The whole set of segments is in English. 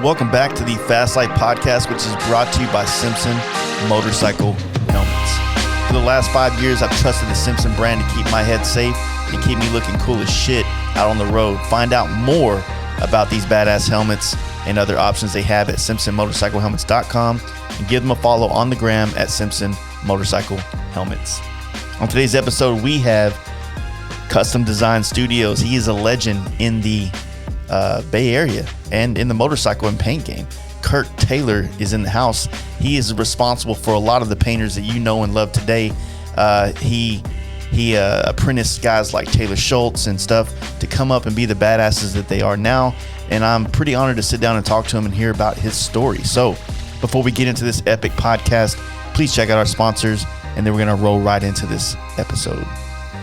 Welcome back to the FASTLIFE podcast, which is brought to you by Simpson Motorcycle Helmets. For the last 5 years, I've trusted the Simpson brand to keep my head safe and keep me looking cool as shit out on the road. Find out more about these badass helmets and other options they have at SimpsonMotorcycleHelmets.com and give them a follow on the gram at Simpson Motorcycle Helmets. On today's episode, we have Custom Design Studios. He is a legend in the Bay Area and in the motorcycle and paint game. Kirk Taylor is in the house. He is responsible for a lot of the painters that you know and love today. He apprenticed guys like Taylor Schultz and stuff to come up and be the badasses that they are now. And I'm pretty honored to sit down and talk to him and hear about his story. So before we get into this epic podcast, please check out our sponsors, and then we're going to roll right into this episode.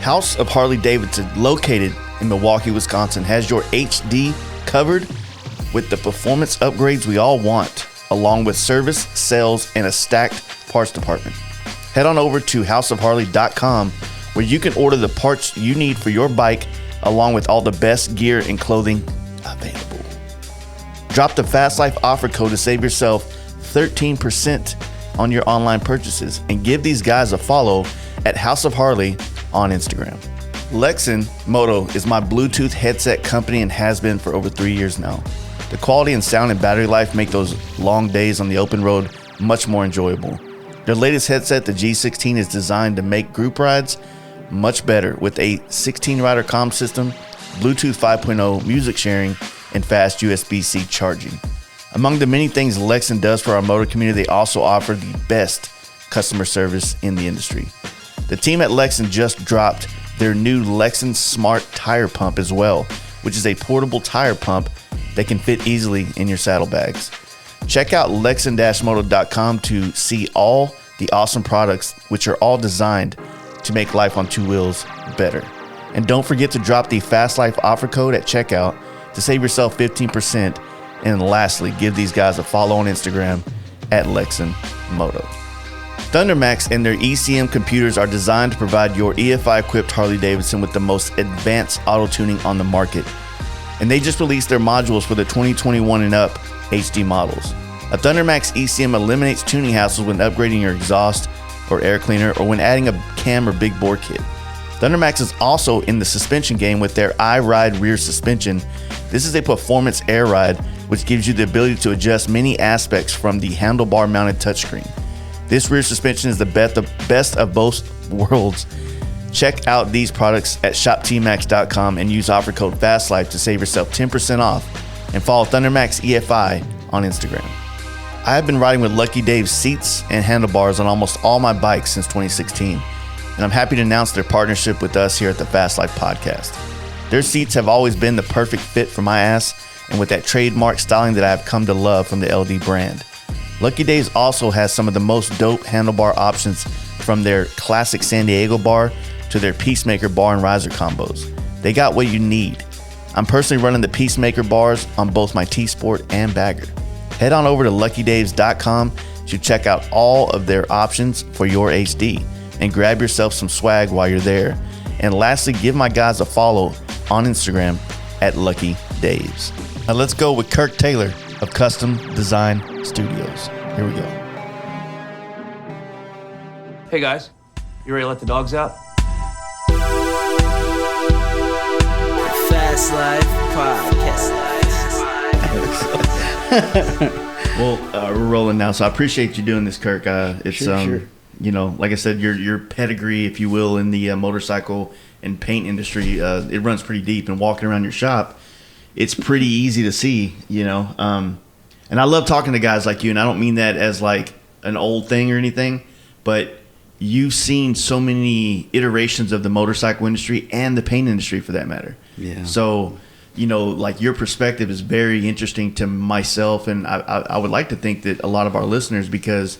House of Harley Davidson, located in Milwaukee, Wisconsin, has your HD covered with the performance upgrades we all want, along with service, sales, and a stacked parts department. Head on over to houseofharley.com where you can order the parts you need for your bike, along with all the best gear and clothing available. Drop the FASTLIFE offer code to save yourself 13% on your online purchases, and give these guys a follow at House of Harley on Instagram. Lexan Moto is my Bluetooth headset company and has been for over 3 years now. The quality and sound and battery life make those long days on the open road much more enjoyable. Their latest headset, the G16, is designed to make group rides much better with a 16-rider comm system, Bluetooth 5.0 music sharing, and fast USB-C charging. Among the many things Lexan does for our motor community, they also offer the best customer service in the industry. The team at Lexan just dropped their new Lexan Smart Tire Pump as well, which is a portable tire pump that can fit easily in your saddlebags. Check out Lexan-moto.com to see all the awesome products, which are all designed to make life on two wheels better. And don't forget to drop the FASTLIFE offer code at checkout to save yourself 15%. And lastly, give these guys a follow on Instagram at Lexan Moto. Thundermax and their ECM computers are designed to provide your EFI-equipped Harley Davidson with the most advanced auto-tuning on the market. And they just released their modules for the 2021 and up HD models. A Thundermax ECM eliminates tuning hassles when upgrading your exhaust or air cleaner, or when adding a cam or big bore kit. Thundermax is also in the suspension game with their iRide rear suspension. This is a performance air ride, which gives you the ability to adjust many aspects from the handlebar mounted touchscreen. This rear suspension is the best of both worlds. Check out these products at shoptmax.com and use offer code FASTLIFE to save yourself 10% off, and follow Thundermax EFI on Instagram. I have been riding with Lucky Dave's seats and handlebars on almost all my bikes since 2016, and I'm happy to announce their partnership with us here at the FASTLIFE podcast. Their seats have always been the perfect fit for my ass, and with that trademark styling that I have come to love from the LD brand. Lucky Dave's also has some of the most dope handlebar options, from their classic San Diego bar to their Peacemaker bar and riser combos. They got what you need. I'm personally running the Peacemaker bars on both my T-Sport and Bagger. Head on over to luckydaves.com to check out all of their options for your HD, and grab yourself some swag while you're there. And lastly, give my guys a follow on Instagram at Lucky Daves. Now let's go with Kirk Taylor of Custom Design Studios. Here we go. Hey guys, you ready to let the dogs out? Fast Life Podcast. Well, we're rolling now, so I appreciate you doing this, Kirk. It's Sure. You know, like I said, your pedigree, if you will, in the motorcycle and paint industry, it runs pretty deep. And walking around your shop, it's pretty easy to see, you know. And I love talking to guys like you, and I don't mean that as like an old thing or anything, but you've seen so many iterations of the motorcycle industry and the paint industry, for that matter. Yeah. So, you know, like, your perspective is very interesting to myself, and I would like to think that a lot of our listeners, because,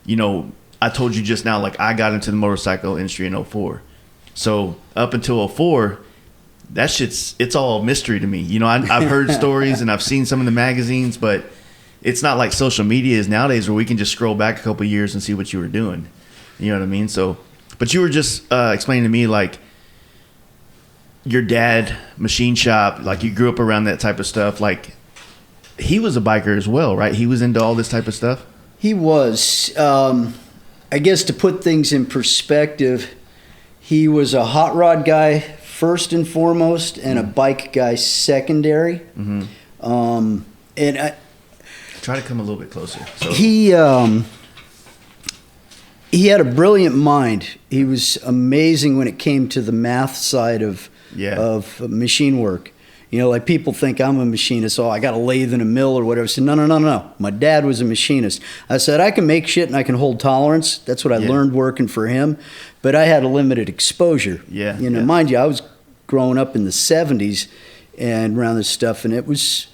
you know, I told you just now, like, I got into the motorcycle industry in 04. So up until 04, that shit's, it's all mystery to me. You know, I've heard stories and I've seen some in the magazines, but it's not like social media is nowadays, where we can just scroll back a couple of years and see what you were doing. You know what I mean? So, but you were just explaining to me, like, your dad, machine shop, like, you grew up around that type of stuff. Like, he was a biker as well, right? He was into all this type of stuff. He was. I guess to put things in perspective, he was a hot rod guy first and foremost, and a bike guy secondary. And I try to come a little bit closer. So. He had a brilliant mind. He was amazing when it came to the math side of machine work. You know, like people think I'm a machinist. Oh, I got a lathe and a mill or whatever. I said, no. My dad was a machinist. I said, I can make shit and I can hold tolerance. That's what I learned working for him. But I had a limited exposure. Mind you, I was growing up in the 70s and around this stuff. And it was,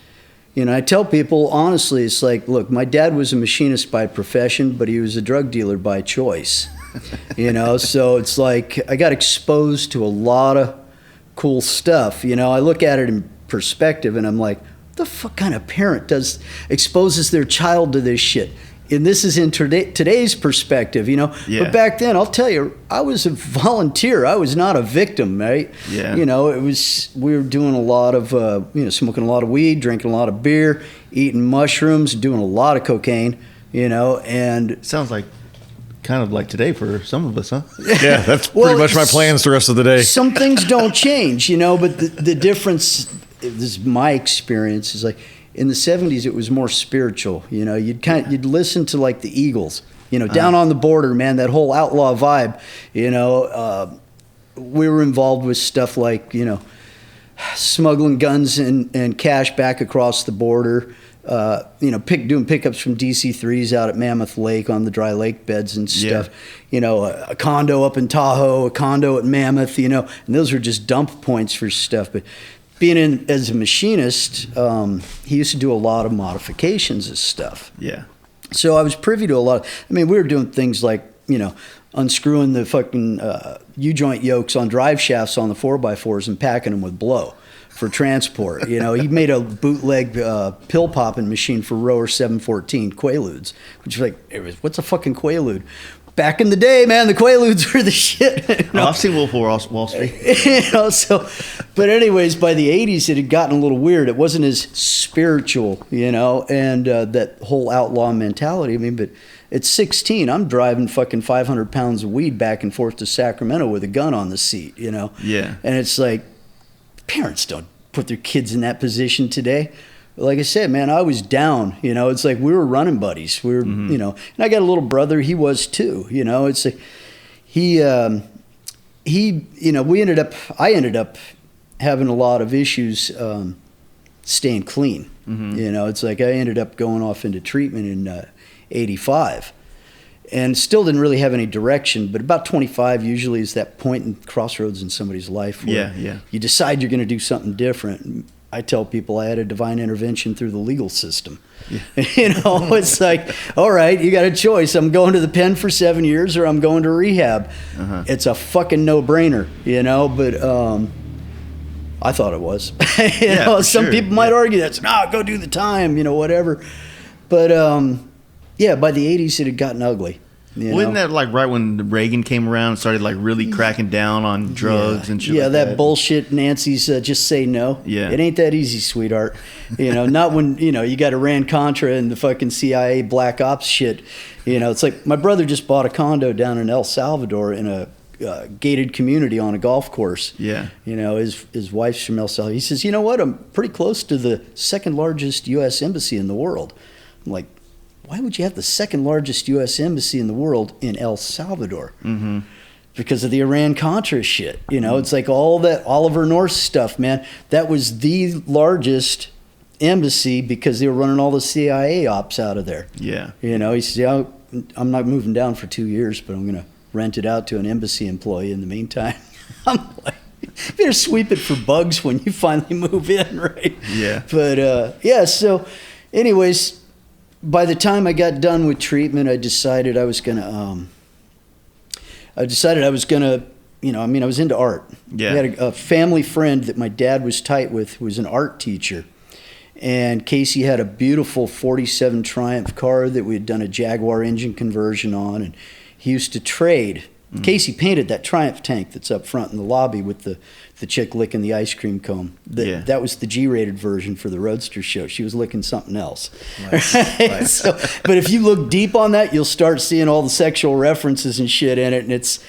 I tell people, honestly, it's like, look, my dad was a machinist by profession, but he was a drug dealer by choice. So it's like I got exposed to a lot of cool stuff. I look at it in perspective and I'm like, what the fuck kind of parent exposes their child to this shit? And this is in today's perspective, But back then, I'll tell you, I was a volunteer. I was not a victim, right? Yeah. We were doing a lot of, smoking a lot of weed, drinking a lot of beer, eating mushrooms, doing a lot of cocaine, and sounds like kind of like today for some of us, huh? Yeah, that's pretty much my plans the rest of the day. Some things don't change, but the difference, this is my experience, is like in the 70s it was more spiritual. You'd listen to like the Eagles, down on the border, man, that whole outlaw vibe. We were involved with stuff like, smuggling guns and cash back across the border. Doing pickups from DC-3s out at Mammoth Lake on the dry lake beds and stuff. A condo up in Tahoe, a condo at Mammoth, and those were just dump points for stuff. But being in as a machinist, he used to do a lot of modifications of stuff. Yeah. So I was privy to a lot. We were doing things like, unscrewing the fucking U-joint yokes on drive shafts on the 4x4s and packing them with blow for transport. He made a bootleg pill popping machine for Rower 714 Quaaludes, which was like, what's a fucking Quaalude? Back in the day, man, the Quaaludes were the shit. I've seen Wolf of Wall Street. But anyways, by the 80s, it had gotten a little weird. It wasn't as spiritual, and that whole outlaw mentality. But at 16, I'm driving fucking 500 pounds of weed back and forth to Sacramento with a gun on the seat, Yeah. And it's like, parents don't put their kids in that position today. Like I said, man, I was down. It's like we were running buddies. We were, and I got a little brother. He was too. It's like I ended up having a lot of issues staying clean. It's like I ended up going off into treatment in '85. And still didn't really have any direction, but about 25 usually is that point in crossroads in somebody's life where you decide you're going to do something different. I tell people I had a divine intervention through the legal system. Yeah. It's like, all right, you got a choice. I'm going to the pen for 7 years or I'm going to rehab. It's a fucking no-brainer, but I thought it was. Some people might argue that. Go do the time, whatever. But by the 80s, it had gotten ugly. Wasn't that like right when Reagan came around and started like really cracking down on drugs and shit? Yeah, like that bullshit. Nancy's just say no. Yeah, it ain't that easy, sweetheart. Not when you got Iran-Contra and the fucking CIA black ops shit. It's like my brother just bought a condo down in El Salvador in a gated community on a golf course. Yeah, his wife's from El Salvador. He says, I'm pretty close to the second largest U.S. embassy in the world. I'm like, why would you have the second largest U.S. embassy in the world in El Salvador? Because of the Iran-Contra shit. It's like all that Oliver North stuff, man. That was the largest embassy because they were running all the CIA ops out of there. Yeah. He said, I'm not moving down for 2 years, but I'm going to rent it out to an embassy employee in the meantime. I'm like, you better sweep it for bugs when you finally move in, right? Yeah. But, so anyways, by the time I got done with treatment, I decided I was gonna, I was into art. Yeah. I had a family friend that my dad was tight with who was an art teacher. And Casey had a beautiful 47 Triumph car that we had done a Jaguar engine conversion on. And he used to trade Casey painted that Triumph tank that's up front in the lobby with the chick licking the ice cream cone. That was the G-rated version for the Roadster show. She was licking something else. Nice. So, but if you look deep on that, you'll start seeing all the sexual references and shit in it. And it's,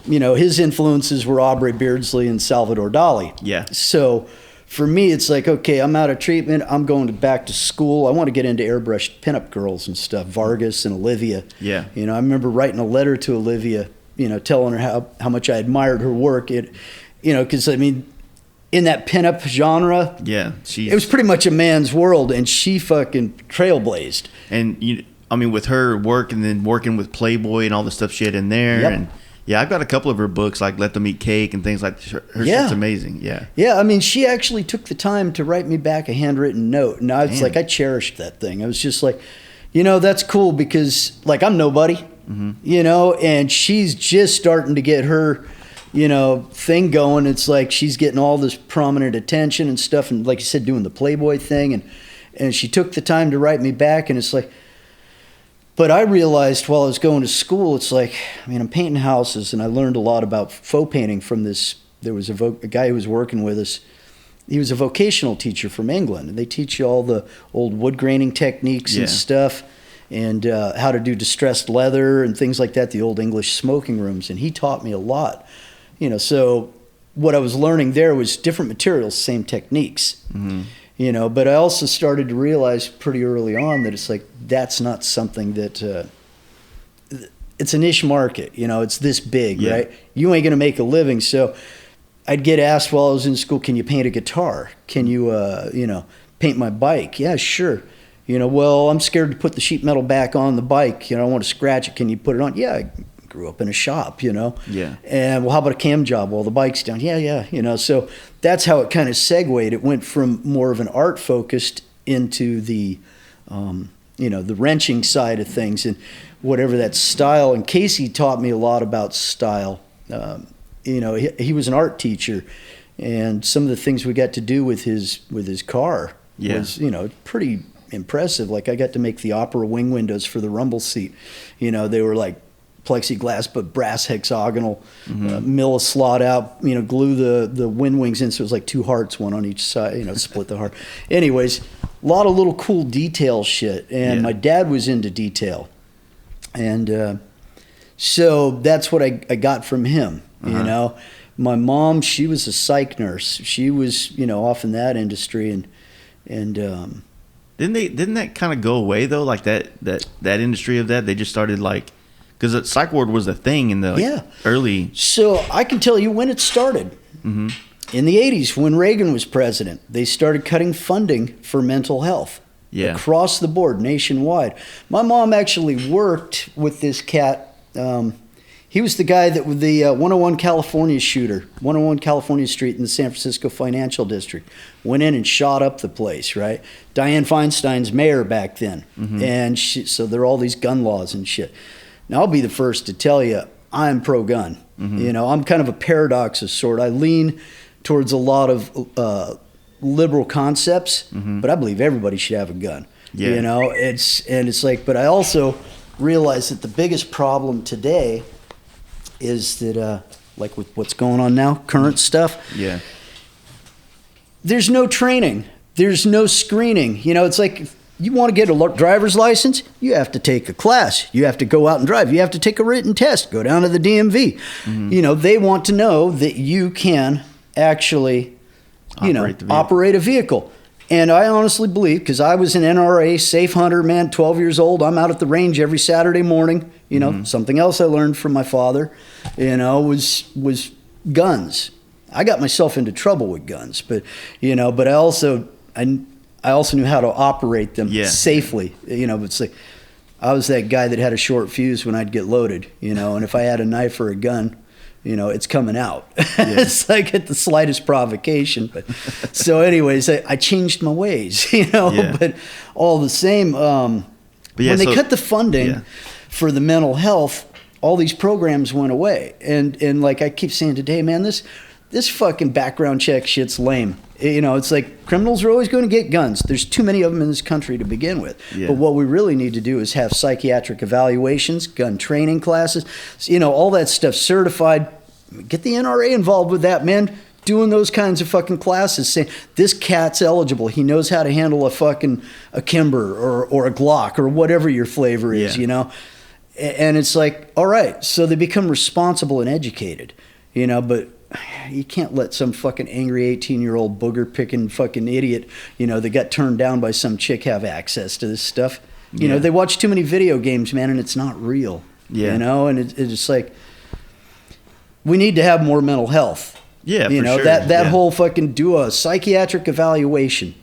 his influences were Aubrey Beardsley and Salvador Dali. Yeah. So for me, it's like, okay, I'm out of treatment. I'm going back to school. I want to get into airbrushed pinup girls and stuff, Vargas and Olivia. Yeah. I remember writing a letter to Olivia, telling her how much I admired her work. Because, in that pinup genre, it was pretty much a man's world, and she fucking trailblazed. And, with her work and then working with Playboy and all the stuff she had in there. Yep. And, I've got a couple of her books, like Let Them Eat Cake and things like that. Her shit's amazing, Yeah, she actually took the time to write me back a handwritten note. And I cherished that thing. I was just like, that's cool because, I'm nobody, and she's just starting to get her thing going. It's like she's getting all this prominent attention and stuff, and like you said, doing the Playboy thing, and she took the time to write me back, and it's like, but I realized while I was going to school, it's like, I'm painting houses, and I learned a lot about faux painting from this. There was a guy who was working with us. He was a vocational teacher from England, and they teach you all the old wood graining techniques and stuff, and how to do distressed leather and things like that, the old English smoking rooms, and he taught me a lot. So what I was learning there was different materials, same techniques, but I also started to realize pretty early on that it's like, that's not something that, it's a niche market, it's this big, right? You ain't going to make a living. So I'd get asked while I was in school, can you paint a guitar? Can you, paint my bike? Yeah, sure. Well, I'm scared to put the sheet metal back on the bike. I want to scratch it. Can you put it on? Yeah, I grew up in a shop, Yeah. And, well, how about a cam job while the bike's down? Yeah. So that's how it kind of segued. It went from more of an art focused into the, the wrenching side of things and whatever that style. And Casey taught me a lot about style. He was an art teacher, and some of the things we got to do with his car was, pretty impressive. Like I got to make the opera wing windows for the rumble seat. They were like plexiglass but brass hexagonal, mill a slot out, glue the wind wings in so it was like two hearts, one on each side, split the heart. Anyways, a lot of little cool detail shit, and my dad was into detail, and so that's what I got from him. My mom, she was a psych nurse. She was off in that industry, and didn't that kind of go away though, like that industry of that? They just started like, because the psych ward was a thing in the early. So I can tell you when it started. In the 80s, when Reagan was president, they started cutting funding for mental health across the board, nationwide. My mom actually worked with this cat. He was the guy that with the 101 California shooter, 101 California Street in the San Francisco Financial District. Went in and shot up the place, right? Dianne Feinstein's mayor back then. And so there are all these gun laws and shit. Now, I'll be the first to tell you, I'm pro-gun. I'm kind of a paradox of sort. I lean towards a lot of liberal concepts, but I believe everybody should have a gun. It's like, but I also realize that the biggest problem today is that, like with what's going on now, current stuff, there's no training. There's no screening. It's like, you want to get a driver's license, you have to take a class. You have to go out and drive. You have to take a written test, go down to the DMV. They want to know that you can actually, operate a vehicle. And I honestly believe, because I was an NRA safe hunter, man, 12 years old. I'm out at the range every Saturday morning. Something else I learned from my father, was guns. I got myself into trouble with guns, but I also knew how to operate them safely. It's like I was that guy that had a short fuse when I'd get loaded, and if I had a knife or a gun, it's coming out. It's like at the slightest provocation. But so anyways, I changed my ways, but all the same, when they cut the funding for the mental health, all these programs went away. And like I keep saying today, man, this fucking background check shit's lame. You know, it's like criminals are always going to get guns. There's too many of them in this country to begin with. Yeah. But what we really need to do is have psychiatric evaluations, gun training classes, you know, all that stuff certified. Get the NRA involved with that, man. Doing those kinds of fucking classes, saying this cat's eligible. He knows how to handle a Kimber or a Glock or whatever your flavor is, you know. And it's like, all right, so they become responsible and educated, you know, but you can't let some fucking angry 18-year-old booger-picking fucking idiot, you know, that got turned down by some chick have access to this stuff. You know, they watch too many video games, man, and it's not real. You know, and it's like, we need to have more mental health. Yeah, you for know, sure. that whole fucking do a psychiatric evaluation,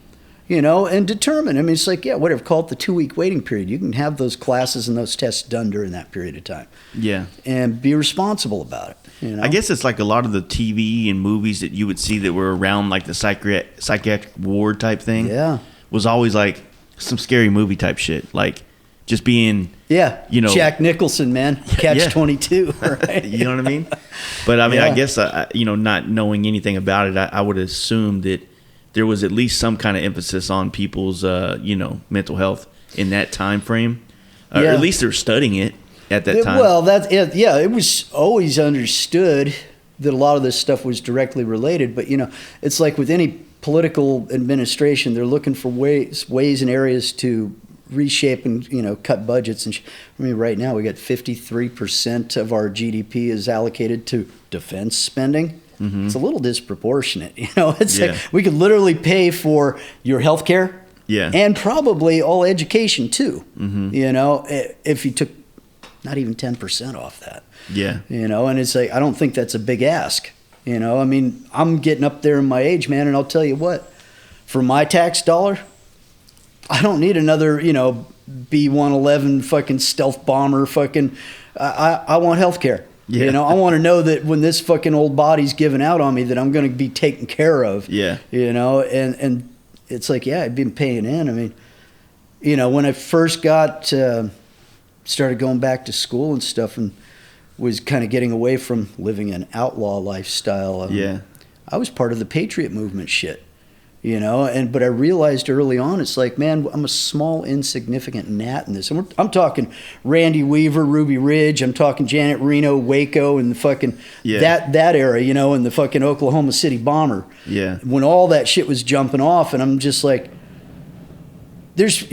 you know, and determine. I mean, it's like, whatever, call it the 2-week waiting period. You can have those classes and those tests done during that period of time. Yeah. And be responsible about it. You know? I guess it's like a lot of the TV and movies that you would see that were around like the psychiatric ward type thing. Yeah. Was always like some scary movie type shit. Like just being, you know, Jack Nicholson, man, Catch-22, right? You know what I mean? But I mean, I guess, you know, not knowing anything about it, I would assume that there was at least some kind of emphasis on people's, you know, mental health in that time frame. Or at least they're studying it at that time. Well, it was always understood that a lot of this stuff was directly related. But, you know, it's like with any political administration, they're looking for ways and areas to reshape and, you know, cut budgets. And I mean, right now we got 53% of our GDP is allocated to defense spending. Mm-hmm. It's a little disproportionate, you know. It's like we could literally pay for your health care and probably all education too, you know, if you took not even 10% off that. You know, and it's like, I don't think that's a big ask, you know. I mean, I'm getting up there in my age, man, and I'll tell you what, for my tax dollar, I don't need another, you know, B-111 fucking stealth bomber fucking. I want health care. You know, I want to know that when this fucking old body's giving out on me, that I'm going to be taken care of. You know, and it's like, I've been paying in. I mean, you know, when I first started going back to school and stuff and was kind of getting away from living an outlaw lifestyle. I was part of the Patriot movement shit. You know, but I realized early on, it's like, man, I'm a small, insignificant gnat in this. And I'm talking Randy Weaver, Ruby Ridge. I'm talking Janet Reno, Waco, and the fucking that era, you know, and the fucking Oklahoma City bomber. When all that shit was jumping off, and I'm just like, there's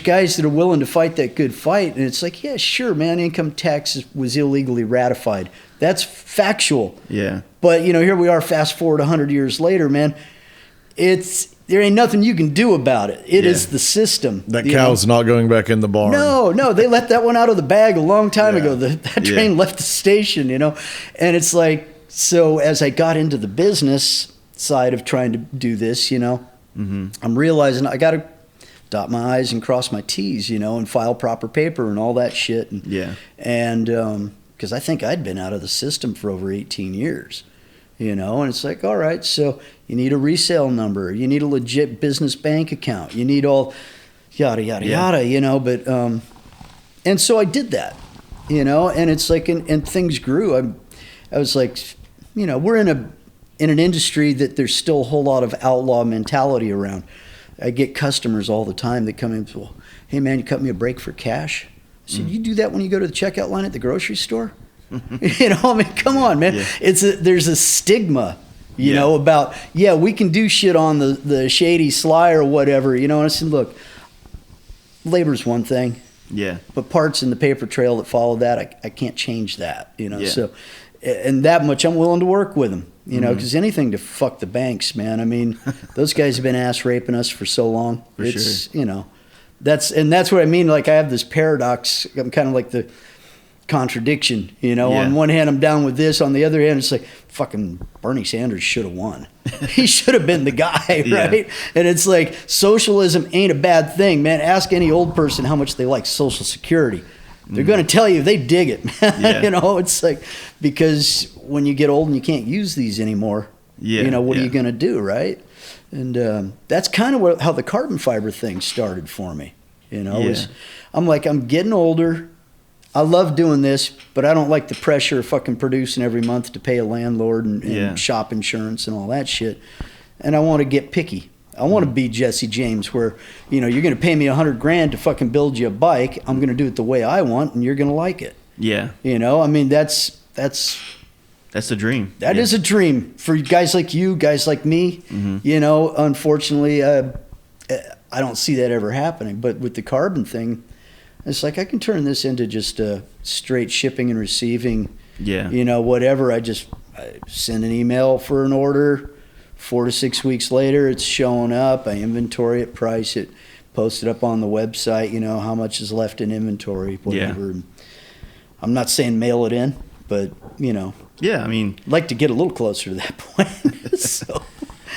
guys that are willing to fight that good fight, and it's like, yeah, sure, man, income tax was illegally ratified. That's factual. But you know, here we are, fast forward 100 years later, man. There ain't nothing you can do about it. It is the system. That cow's not going back in the barn. No, they let that one out of the bag a long time ago. That train left the station, you know. And it's like, so as I got into the business side of trying to do this, you know, I'm realizing I got to dot my I's and cross my T's, you know, and file proper paper and all that shit. And because I think I'd been out of the system for over 18 years. You know, and it's like, all right, so you need a resale number, you need a legit business bank account, you need all yada, yada, yada, you know, but, and so I did that, you know, and it's like, and things grew. I was like, you know, we're in an industry that there's still a whole lot of outlaw mentality around. I get customers all the time that come in and say, well, hey man, you cut me a break for cash? I said, you do that when you go to the checkout line at the grocery store? You know, I mean, come on, man. There's a stigma, you know, about, we can do shit on the shady sly or whatever, you know. And I said, look, labor's one thing. But parts in the paper trail that follow that, I can't change that, you know. So, and that much I'm willing to work with them, you know, because anything to fuck the banks, man. I mean, those guys have been ass raping us for so long. You know, that's what I mean. Like, I have this paradox. I'm kind of like the contradiction, you know. On one hand, I'm down with this. On the other hand, it's like, fucking Bernie Sanders should have won. He should have been the guy, right? And it's like, socialism ain't a bad thing, man. Ask any old person how much they like Social Security. They're going to tell you they dig it, man. You know, it's like, because when you get old and you can't use these anymore, you know, what are you going to do, right? And that's kind of how the carbon fiber thing started for me, you know. I'm like, I'm getting older. I love doing this, but I don't like the pressure of fucking producing every month to pay a landlord and shop insurance and all that shit. and I want to get picky. I want to be Jesse James, where, you're going to pay me $100,000 to fucking build you a bike. I'm going to do it the way I want, and you're going to like it. Yeah. I mean, that's the dream. That is a dream for guys like you, guys like me. Mm-hmm. Unfortunately, I don't see that ever happening. But with the carbon thing, it's like I can turn this into just a straight shipping and receiving. Yeah. Whatever. I send an email for an order. 4 to 6 weeks later, it's showing up. I inventory it, price it, post it up on the website. How much is left in inventory, whatever. Yeah. I'm not saying mail it in, but Yeah, I mean, I'd like to get a little closer to that point. So.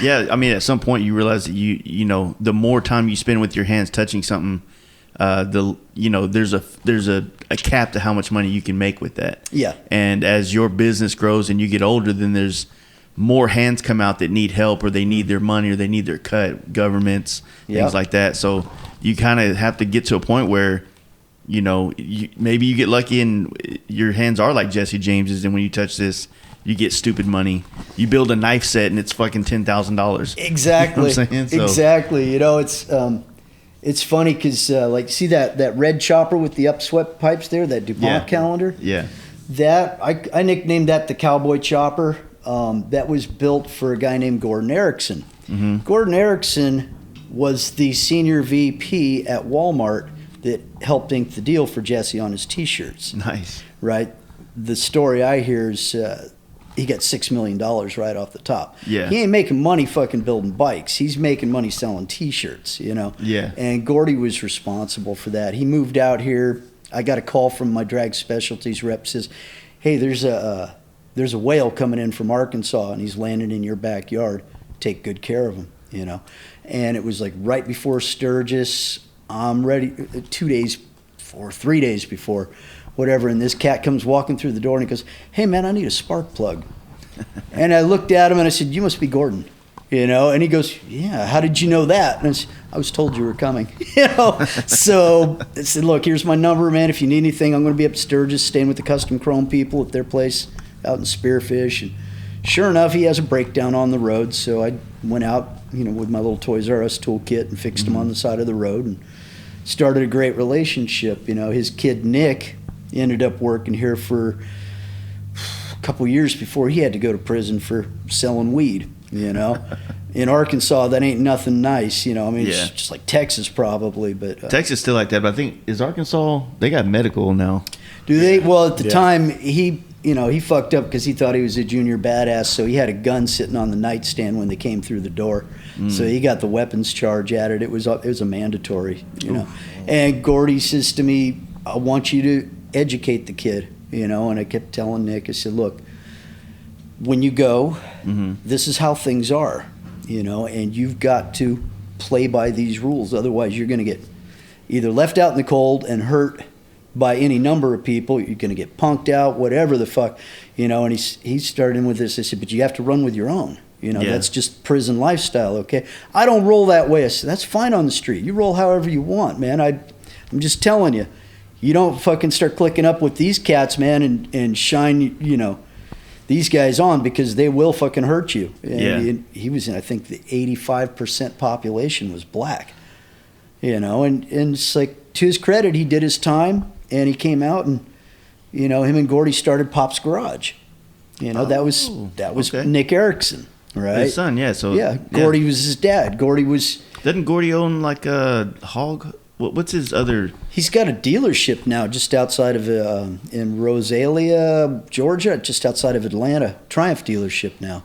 Yeah, I mean, at some point you realize that the more time you spend with your hands touching something, there's a cap to how much money you can make with that. Yeah. And as your business grows and you get older, then there's more hands come out that need help, or they need their money, or they need their cut, governments, things like that. So you kind of have to get to a point where, maybe you get lucky and your hands are like Jesse James's, and when you touch this, you get stupid money. You build a knife set and it's fucking $10,000. Exactly. You know what I'm saying? So, exactly. It's funny because see that red chopper with the upswept pipes there, that DuPont calendar. Yeah. That I nicknamed that the Cowboy Chopper. That was built for a guy named Gordon Erickson. Mm-hmm. Gordon Erickson was the senior VP at Walmart that helped ink the deal for Jesse on his T-shirts. Nice. Right? The story I hear is he got $6 million right off the top. Yeah. He ain't making money fucking building bikes. He's making money selling T-shirts, Yeah. And Gordy was responsible for that. He moved out here. I got a call from my drag specialties rep, says, hey, there's a whale coming in from Arkansas, and he's landing in your backyard. Take good care of him, And it was like right before Sturgis. I'm ready 2 days before, 3 days before, whatever. And this cat comes walking through the door, and he goes, hey, man, I need a spark plug. And I looked at him, and I said, you must be Gordon, And he goes, yeah, how did you know that? And I said, I was told you were coming, So I said, look, here's my number, man. If you need anything, I'm going to be up at Sturgis, staying with the Custom Chrome people at their place out in Spearfish. And sure enough, he has a breakdown on the road. So I went out, with my little Toys R Us toolkit and fixed him on the side of the road and started a great relationship. His kid, Nick, ended up working here for a couple years before he had to go to prison for selling weed, In Arkansas, that ain't nothing nice, It's just like Texas probably. But Texas still like that, but I think, is Arkansas, they got medical now. Do they? Well, at the time, he fucked up because he thought he was a junior badass, so he had a gun sitting on the nightstand when they came through the door. So he got the weapons charge at it. It was a mandatory, And Gordy says to me, I want you to educate the kid, And I kept telling Nick, I said, look, when you go, this is how things are, and you've got to play by these rules. Otherwise, you're going to get either left out in the cold and hurt by any number of people. You're going to get punked out, whatever the fuck, And he started in with this. I said, but you have to run with your own. That's just prison lifestyle, okay? I don't roll that way. I said, that's fine on the street. You roll however you want, man. I'm just telling you. You don't fucking start clicking up with these cats, man, and shine, these guys on, because they will fucking hurt you. And he was in, I think, the 85% population was black, and it's like, to his credit, he did his time, and he came out, and, him and Gordy started Pop's Garage. That was okay. Nick Erickson. Right. His son, yeah. So Gordy was his dad. Doesn't Gordy own like a hog? What's his other? He's got a dealership now just outside of in Rosalia, Georgia, just outside of Atlanta. Triumph dealership now.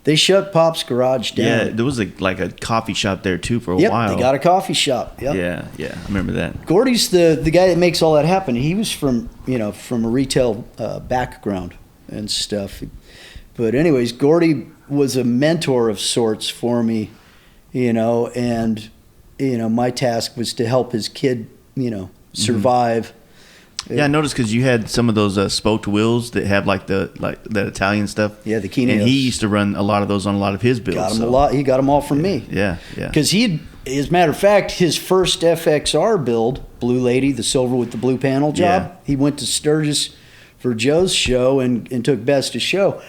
They shut Pop's Garage down. Yeah, there was like a coffee shop there too for a while. They got a coffee shop. Yep. Yeah, I remember that. Gordy's the guy that makes all that happen. He was from a retail background and stuff. But anyways, Gordy was a mentor of sorts for me, and my task was to help his kid, survive. Yeah, I noticed because you had some of those spoked wheels that have like that Italian stuff. Yeah, the Keenan. And he used to run a lot of those on a lot of his builds. Got him a lot. He got them all from me. Yeah. Because as a matter of fact, his first FXR build, Blue Lady, the silver with the blue panel job, he went to Sturgis for Joe's show and took best of show.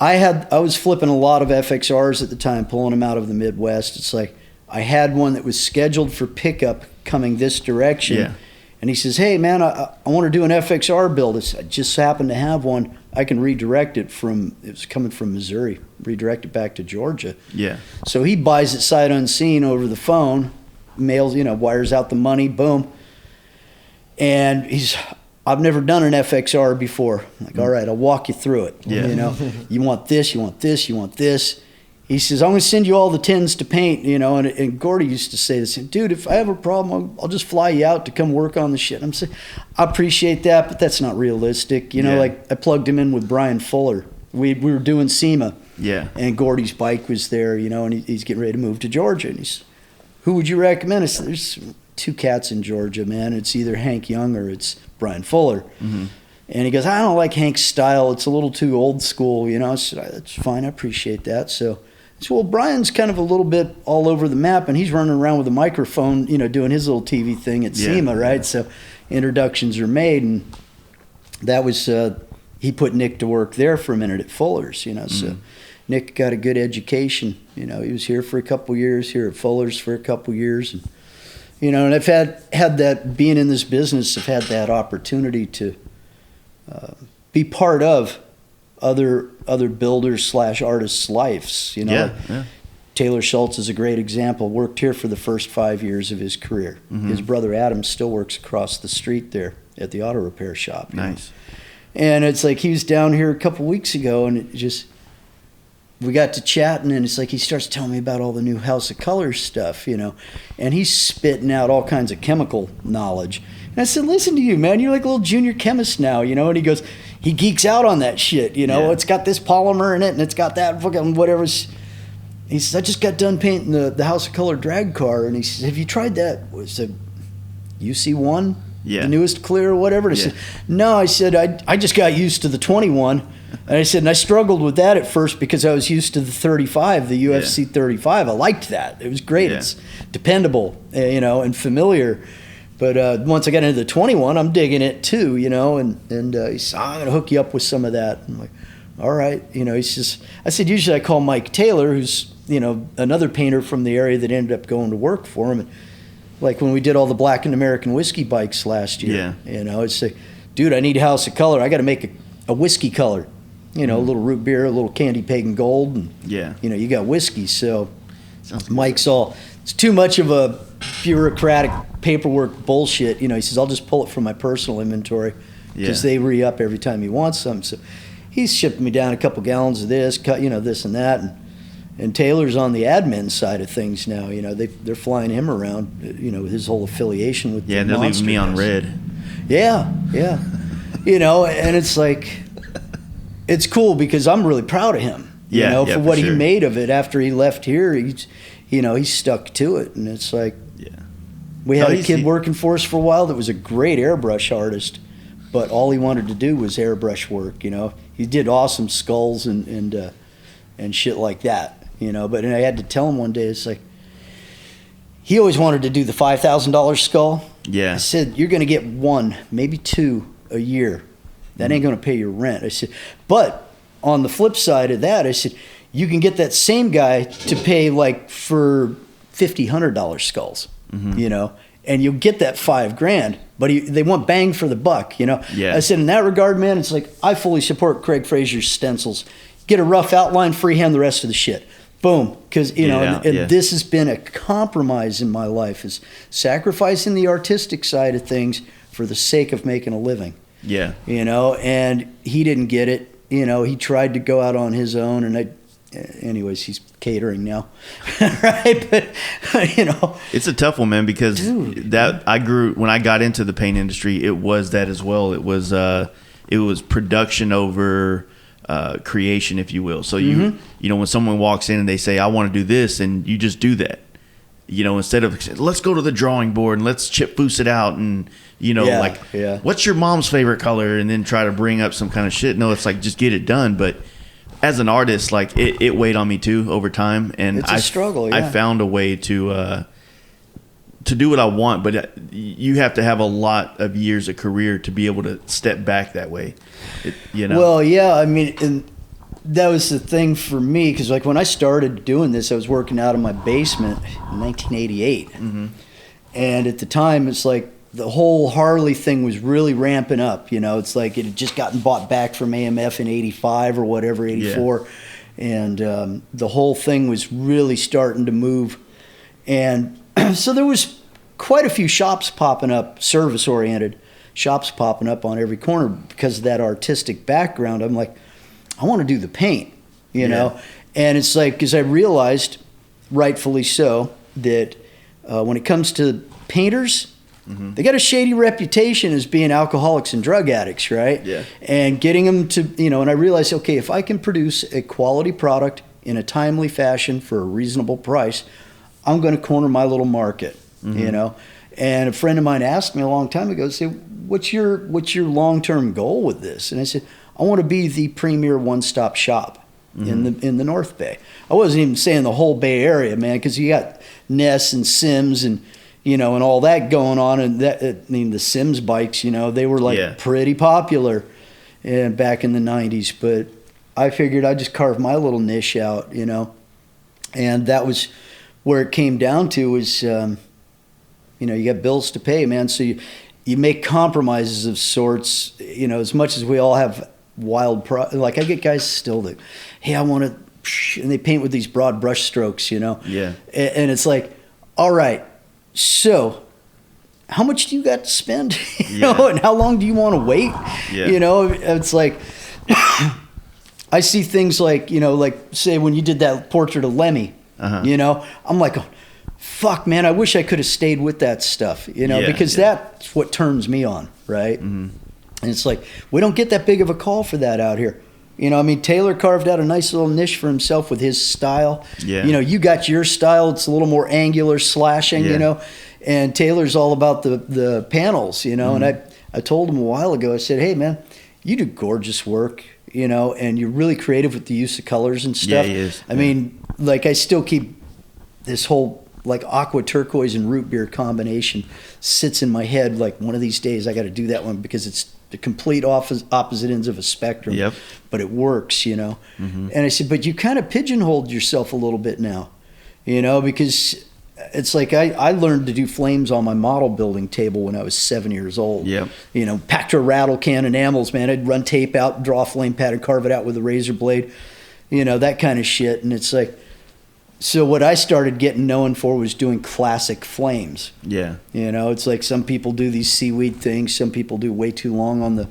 I was flipping a lot of FXRs at the time, pulling them out of the Midwest. It's like I had one that was scheduled for pickup coming this direction. Yeah. And he says, hey, man, I want to do an FXR build. I just happen to have one. I can redirect it it was coming from Missouri, redirect it back to Georgia. Yeah. So he buys it sight unseen over the phone, mails, wires out the money, boom. And I've never done an FXR before. I'm like, all right, I'll walk you through it. Yeah. You want this, you want this, you want this. He says, I'm going to send you all the tins to paint, and Gordy used to say this, dude, if I have a problem, I'll just fly you out to come work on the shit. I'm saying, I appreciate that, but that's not realistic. Like I plugged him in with Brian Fuller. We were doing SEMA. Yeah. And Gordy's bike was there, and he's getting ready to move to Georgia. And he's, who would you recommend? I said, there's 2 cats in Georgia, man. It's either Hank Young or it's Brian Fuller. Mm-hmm. And he goes, I don't like Hank's style. It's a little too old school, I said, that's fine. I appreciate that. So, well, Brian's kind of a little bit all over the map, and he's running around with a microphone, doing his little TV thing at SEMA, right? Yeah. So introductions are made, and that was, he put Nick to work there for a minute at Fuller's, So Nick got a good education. He was here for a couple years, here at Fuller's for a couple years. And, and I've had that, being in this business, I've had that opportunity to be part of other builders / artists' lives, Yeah. Taylor Schultz is a great example. Worked here for the first 5 years of his career. Mm-hmm. His brother Adam still works across the street there at the auto repair shop. Nice. And it's like he was down here a couple weeks ago, and we got to chatting, and it's like he starts telling me about all the new House of Colors stuff, and he's spitting out all kinds of chemical knowledge. And I said, listen to you, man, you're like a little junior chemist now, and he goes, he geeks out on that shit, Yeah. It's got this polymer in it, and it's got that fucking whatever. He says, I just got done painting the House of Color drag car, and he says, have you tried that? Was it UC1? Yeah. The newest clear or whatever? And I said, no, I said, I just got used to the 21. And I said, and I struggled with that at first because I was used to the 35, the UFC 35. I liked that. It was great. Yeah. It's dependable, and familiar. But once I got into the 21, I'm digging it too, and he said, I'm going to hook you up with some of that. I'm like, all right. I said, usually I call Mike Taylor, who's, another painter from the area that ended up going to work for him. And like when we did all the Black and American whiskey bikes last year, it's like, dude, I need House of Color. I got to make a whiskey color, a little root beer, a little candy pagan gold. And, you got whiskey. So Mike's it's too much of a bureaucratic paperwork bullshit. He says, I'll just pull it from my personal inventory because they re-up every time he wants something. So he's shipping me down a couple gallons of this, this and that. And Taylor's on the admin side of things now. They're flying him around, with his whole affiliation with they're leaving me on red. Yeah. And it's like, it's cool because I'm really proud of him, for what he made of it after he left here. He stuck to it. And it's like, we had a kid working for us for a while that was a great airbrush artist, but all he wanted to do was airbrush work, He did awesome skulls and shit like that, But I had to tell him one day, it's like, he always wanted to do the $5,000 skull. Yeah. I said, you're going to get 1, maybe 2 a year. That ain't going to pay your rent. I said, but on the flip side of that, I said, you can get that same guy to pay like for $100 skulls, and you'll get that $5,000, but they want bang for the buck, Yeah. I said, in that regard, man, it's like, I fully support Craig Fraser's stencils. Get a rough outline, freehand the rest of the shit. Boom. Because, this has been a compromise in my life, is sacrificing the artistic side of things for the sake of making a living. Yeah. And he didn't get it. He tried to go out on his own, and anyways, he's catering now. Right? But, It's a tough one, man, because when I got into the paint industry, it was that as well. It was production over creation, if you will. So when someone walks in and they say, I want to do this, and you just do that, instead of let's go to the drawing board and let's chip foose it out and what's your mom's favorite color, and then try to bring up some kind of shit. No, it's like, just get it done. But as an artist, like it weighed on me too over time, and it's a struggle. Yeah. I found a way to do what I want, but you have to have a lot of years of career to be able to step back that way. Well, yeah. I mean, that was the thing for me, because like when I started doing this, I was working out in my basement in 1988. Mm-hmm. And at the time, it's like the whole Harley thing was really ramping up. You know, it's like it had just gotten bought back from AMF in 85 or whatever, 84. Yeah. And the whole thing was really starting to move. And so there was quite a few shops popping up, service-oriented shops popping up on every corner because of that artistic background. I'm like, I want to do the paint, you know? And it's like, because I realized, rightfully so, that when it comes to painters, mm-hmm. they got a shady reputation as being alcoholics and drug addicts, right? Yeah. And getting them to, you know, and I realized, okay, if I can produce a quality product in a timely fashion for a reasonable price, I'm going to corner my little market, mm-hmm. you know? And a friend of mine asked me a long time ago, say, what's your long-term goal with this? And I said, I want to be the premier one-stop shop mm-hmm. in the North Bay. I wasn't even saying the whole Bay Area, man, because you got Ness and Sims and, you know, and all that going on. And that, I mean, the Sims bikes, you know, they were like pretty popular back in the 90s. But I figured I'd just carve my little niche out, you know. And that was where it came down to is, you know, you got bills to pay, man. So you make compromises of sorts, you know, as much as we all have wild, like I get guys still that, hey, I want to, and they paint with these broad brush strokes, you know? Yeah. And it's like, all right, so how much do you got to spend? You know, and how long do you want to wait? Yeah. You know, it's like, I see things like, you know, like say when you did that portrait of Lemmy, you know, I'm like, fuck, man, I wish I could have stayed with that stuff, you know, because that's what turns me on, right? Mm-hmm. And it's like, we don't get that big of a call for that out here. You know, I mean, Taylor carved out a nice little niche for himself with his style. Yeah. You know, you got your style. It's a little more angular slashing, you know, and Taylor's all about the panels, you know, mm-hmm. and I told him a while ago, I said, hey, man, you do gorgeous work, you know, and you're really creative with the use of colors and stuff. Yeah, he is. I mean, like, I still keep this whole like aqua turquoise and root beer combination sits in my head. Like one of these days I got to do that one because it's the complete opposite ends of a spectrum. Yep. But it works, you know. Mm-hmm. And I said, but you kind of pigeonholed yourself a little bit now, you know, because it's like I learned to do flames on my model building table when I was 7 years old. Yep. You know, packed a rattle can enamels, man. I'd run tape out, draw a flame pattern, carve it out with a razor blade, you know, that kind of shit. And it's like, so what I started getting known for was doing classic flames. Yeah. You know, it's like some people do these seaweed things. Some people do way too long on the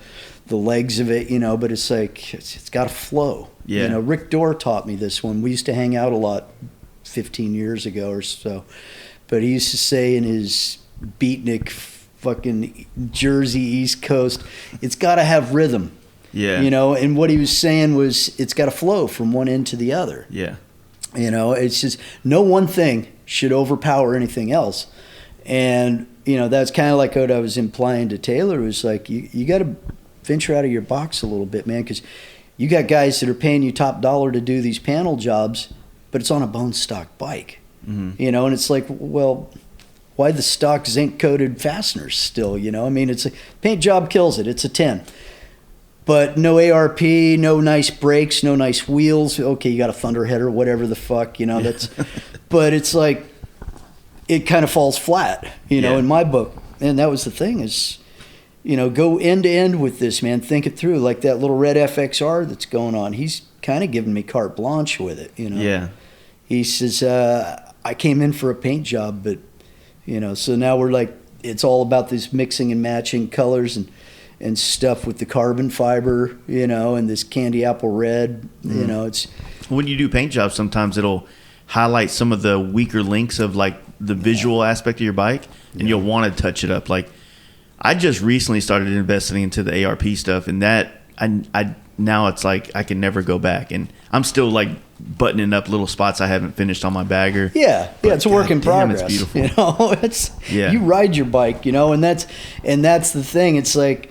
legs of it, you know, but it's like, it's got to flow. Yeah. You know, Rick Dorr taught me this one. We used to hang out a lot 15 years ago or so. But he used to say in his beatnik fucking Jersey East Coast, it's got to have rhythm. Yeah. You know, and what he was saying was it's got to flow from one end to the other. Yeah. You know, it's just no one thing should overpower anything else. And, you know, that's kind of like what I was implying to Taylor was like, you got to venture out of your box a little bit, man, because you got guys that are paying you top dollar to do these panel jobs, but it's on a bone stock bike. Mm-hmm. You know, and it's like, well, why the stock zinc coated fasteners still, you know? I mean, it's a paint job kills it. It's a 10. But no ARP, no nice brakes, no nice wheels. Okay, you got a Thunderheader, whatever the fuck, you know, that's, but it's like, it kind of falls flat, you know, in my book. And that was the thing is, you know, go end to end with this, man. Think it through. Like that little red FXR that's going on. He's kind of giving me carte blanche with it, you know. Yeah. He says, I came in for a paint job, but, you know, so now we're like, it's all about this mixing and matching colors and stuff with the carbon fiber, you know, and this candy apple red, you know, it's... When you do paint jobs, sometimes it'll highlight some of the weaker links of like the visual aspect of your bike, and you'll want to touch it up. Like I just recently started investing into the ARP stuff, and that I now it's like I can never go back, and I'm still like buttoning up little spots I haven't finished on my bagger. Yeah, it's a work in progress. It's beautiful. You know, it's you ride your bike, you know, and that's the thing. It's like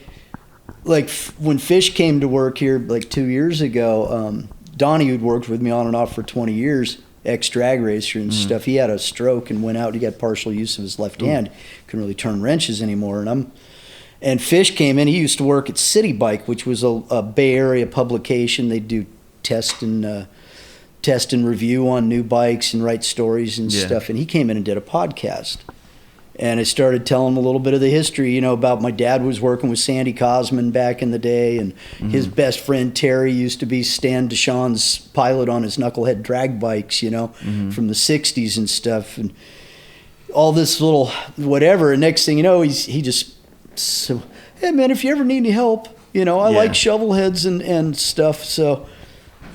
when Fish came to work here like 2 years ago, Donnie, who'd worked with me on and off for 20 years, ex-drag racer and stuff, he had a stroke and went out. He got partial use of his left hand. Couldn't really turn wrenches anymore. And Fish came in. He used to work at City Bike, which was a Bay Area publication. They do test and review on new bikes and write stories and stuff. And he came in and did a podcast. And I started telling him a little bit of the history, about my dad was working with Sandy Cosman back in the day, and his best friend Terry used to be Stan Deshawn's pilot on his knucklehead drag bikes, from the 60s and stuff. And all this little whatever. And next thing you know, he just, so, hey, man, if you ever need any help, I like shovel heads and stuff. So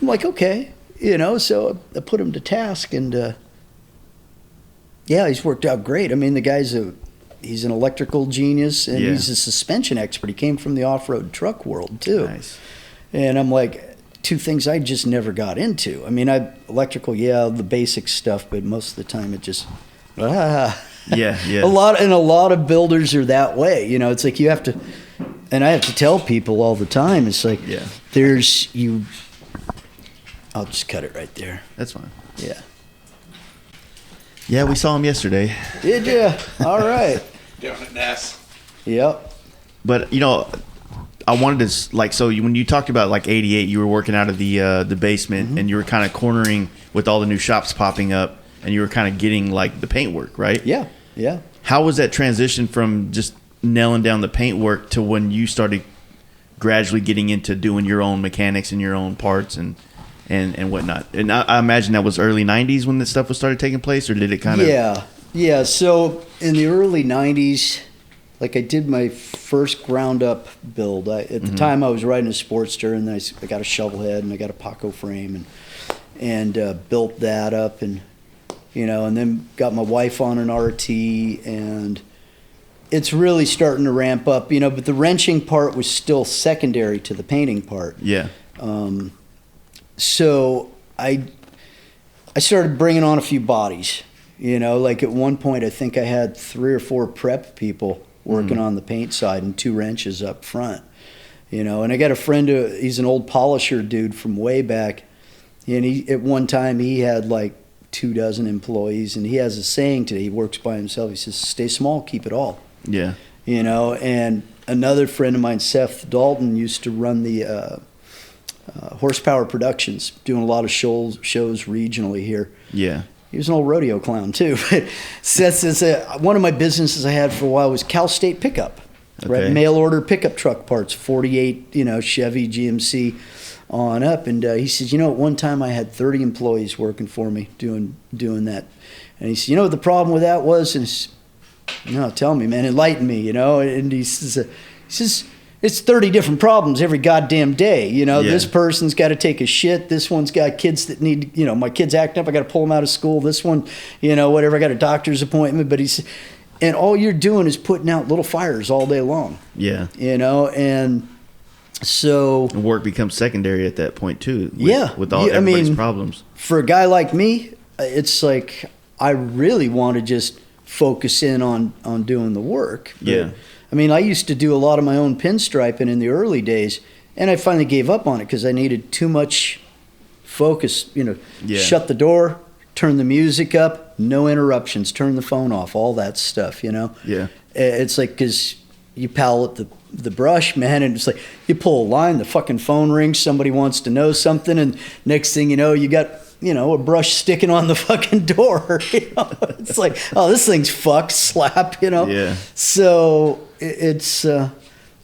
I'm like, okay, so I put him to task, and he's worked out great. I mean, the guy's he's an electrical genius, and he's a suspension expert. He came from the off-road truck world too. Nice. And I'm like, two things I just never got into. I mean, electrical, the basic stuff, but most of the time it just a lot of builders are that way. It's like you have to, and I have to tell people all the time. It's like I'll just cut it right there. That's fine. Yeah. Yeah, we saw him yesterday. Did you? All right. Down at Nass. Yep. But I wanted to so when you talked about like '88, you were working out of the basement, and you were kind of cornering with all the new shops popping up, and you were kind of getting like the paint work, right? Yeah. Yeah. How was that transition from just nailing down the paint work to when you started gradually getting into doing your own mechanics and your own parts and whatnot? And I imagine that was early 90s when this stuff was started taking place, or did it kind of... Yeah. So in the early 90s, like I did my first ground up build. At the time I was riding a Sportster, and then I got a shovel head and I got a Paco frame and built that up, and and then got my wife on an RT, and it's really starting to ramp up, but the wrenching part was still secondary to the painting part. Yeah. So I started bringing on a few bodies, like at one point I think I had 3 or 4 prep people working on the paint side and 2 wrenches up front, and I got a friend he's an old polisher dude from way back, and at one time he had like 24 employees, and he has a saying today, he works by himself, he says, stay small, keep it all. Yeah. And another friend of mine, Seth Dalton, used to run the Horsepower Productions, doing a lot of shows regionally here. Yeah. He was an old rodeo clown too. But Seth says one of my businesses I had for a while was Cal State Pickup. Okay. Right? Mail order pickup truck parts, 48, Chevy, GMC on up. And he says, at one time I had 30 employees working for me doing that. And he said, what the problem with that was? And tell me, man, enlighten me, And he says, it's 30 different problems every goddamn day. This person's got to take a shit. This one's got kids that need, my kid's acting up. I got to pull them out of school. This one, whatever. I got a doctor's appointment. But and all you're doing is putting out little fires all day long. Yeah. And so. And work becomes secondary at that point too. With all everybody's problems. For a guy like me, it's like I really want to just focus in on doing the work. But, I used to do a lot of my own pinstriping in the early days, and I finally gave up on it because I needed too much focus. Shut the door, turn the music up, no interruptions, turn the phone off, all that stuff. Yeah. It's like because you pallet the brush, man, and it's like you pull a line, the fucking phone rings, somebody wants to know something, and next thing you know, you got a brush sticking on the fucking door. It's like, oh, this thing's fucked, slap, Yeah. So it's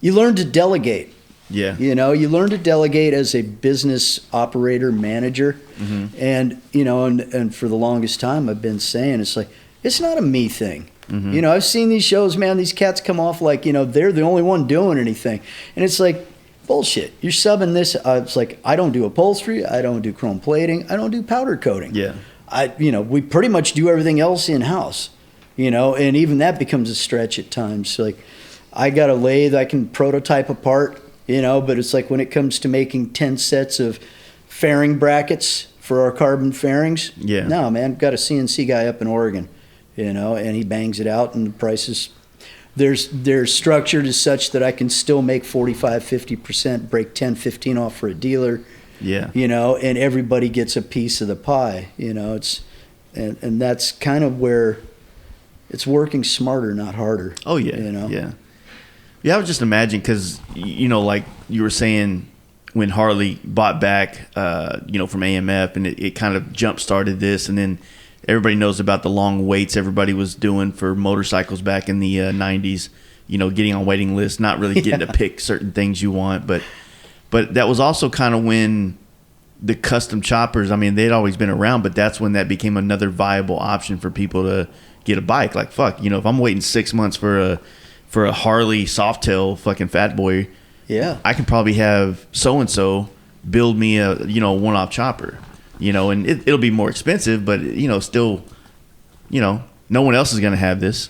you learn to delegate. Yeah. You learn to delegate as a business operator, manager, and and for the longest time I've been saying it's like it's not a me thing. I've seen these shows, man. These cats come off like they're the only one doing anything, and it's like bullshit. You're subbing this. It's like I don't do upholstery. I don't do chrome plating. I don't do powder coating. Yeah. We pretty much do everything else in house. And even that becomes a stretch at times. So like, I got a lathe. I can prototype a part. But it's like when it comes to making 10 sets of fairing brackets for our carbon fairings. Yeah. No, man, got a CNC guy up in Oregon. And he bangs it out, and the prices. They're structured as such that I can still make 45-50%, break 10-15 off for a dealer. Yeah. And everybody gets a piece of the pie. It's and that's kind of where it's working smarter, not harder. Oh yeah. Yeah. Yeah, I was just imagining because like you were saying when Harley bought back, from AMF, and it kind of jump-started this. And then everybody knows about the long waits everybody was doing for motorcycles back in the 90s, getting on waiting lists, not really getting to pick certain things you want. But that was also kind of when the custom choppers, I mean, they'd always been around, but that's when that became another viable option for people to get a bike. Like, fuck, if I'm waiting 6 months for a Harley Softail fucking fat boy, I can probably have so-and-so build me a, one-off chopper, and it'll be more expensive, but, still, no one else is going to have this.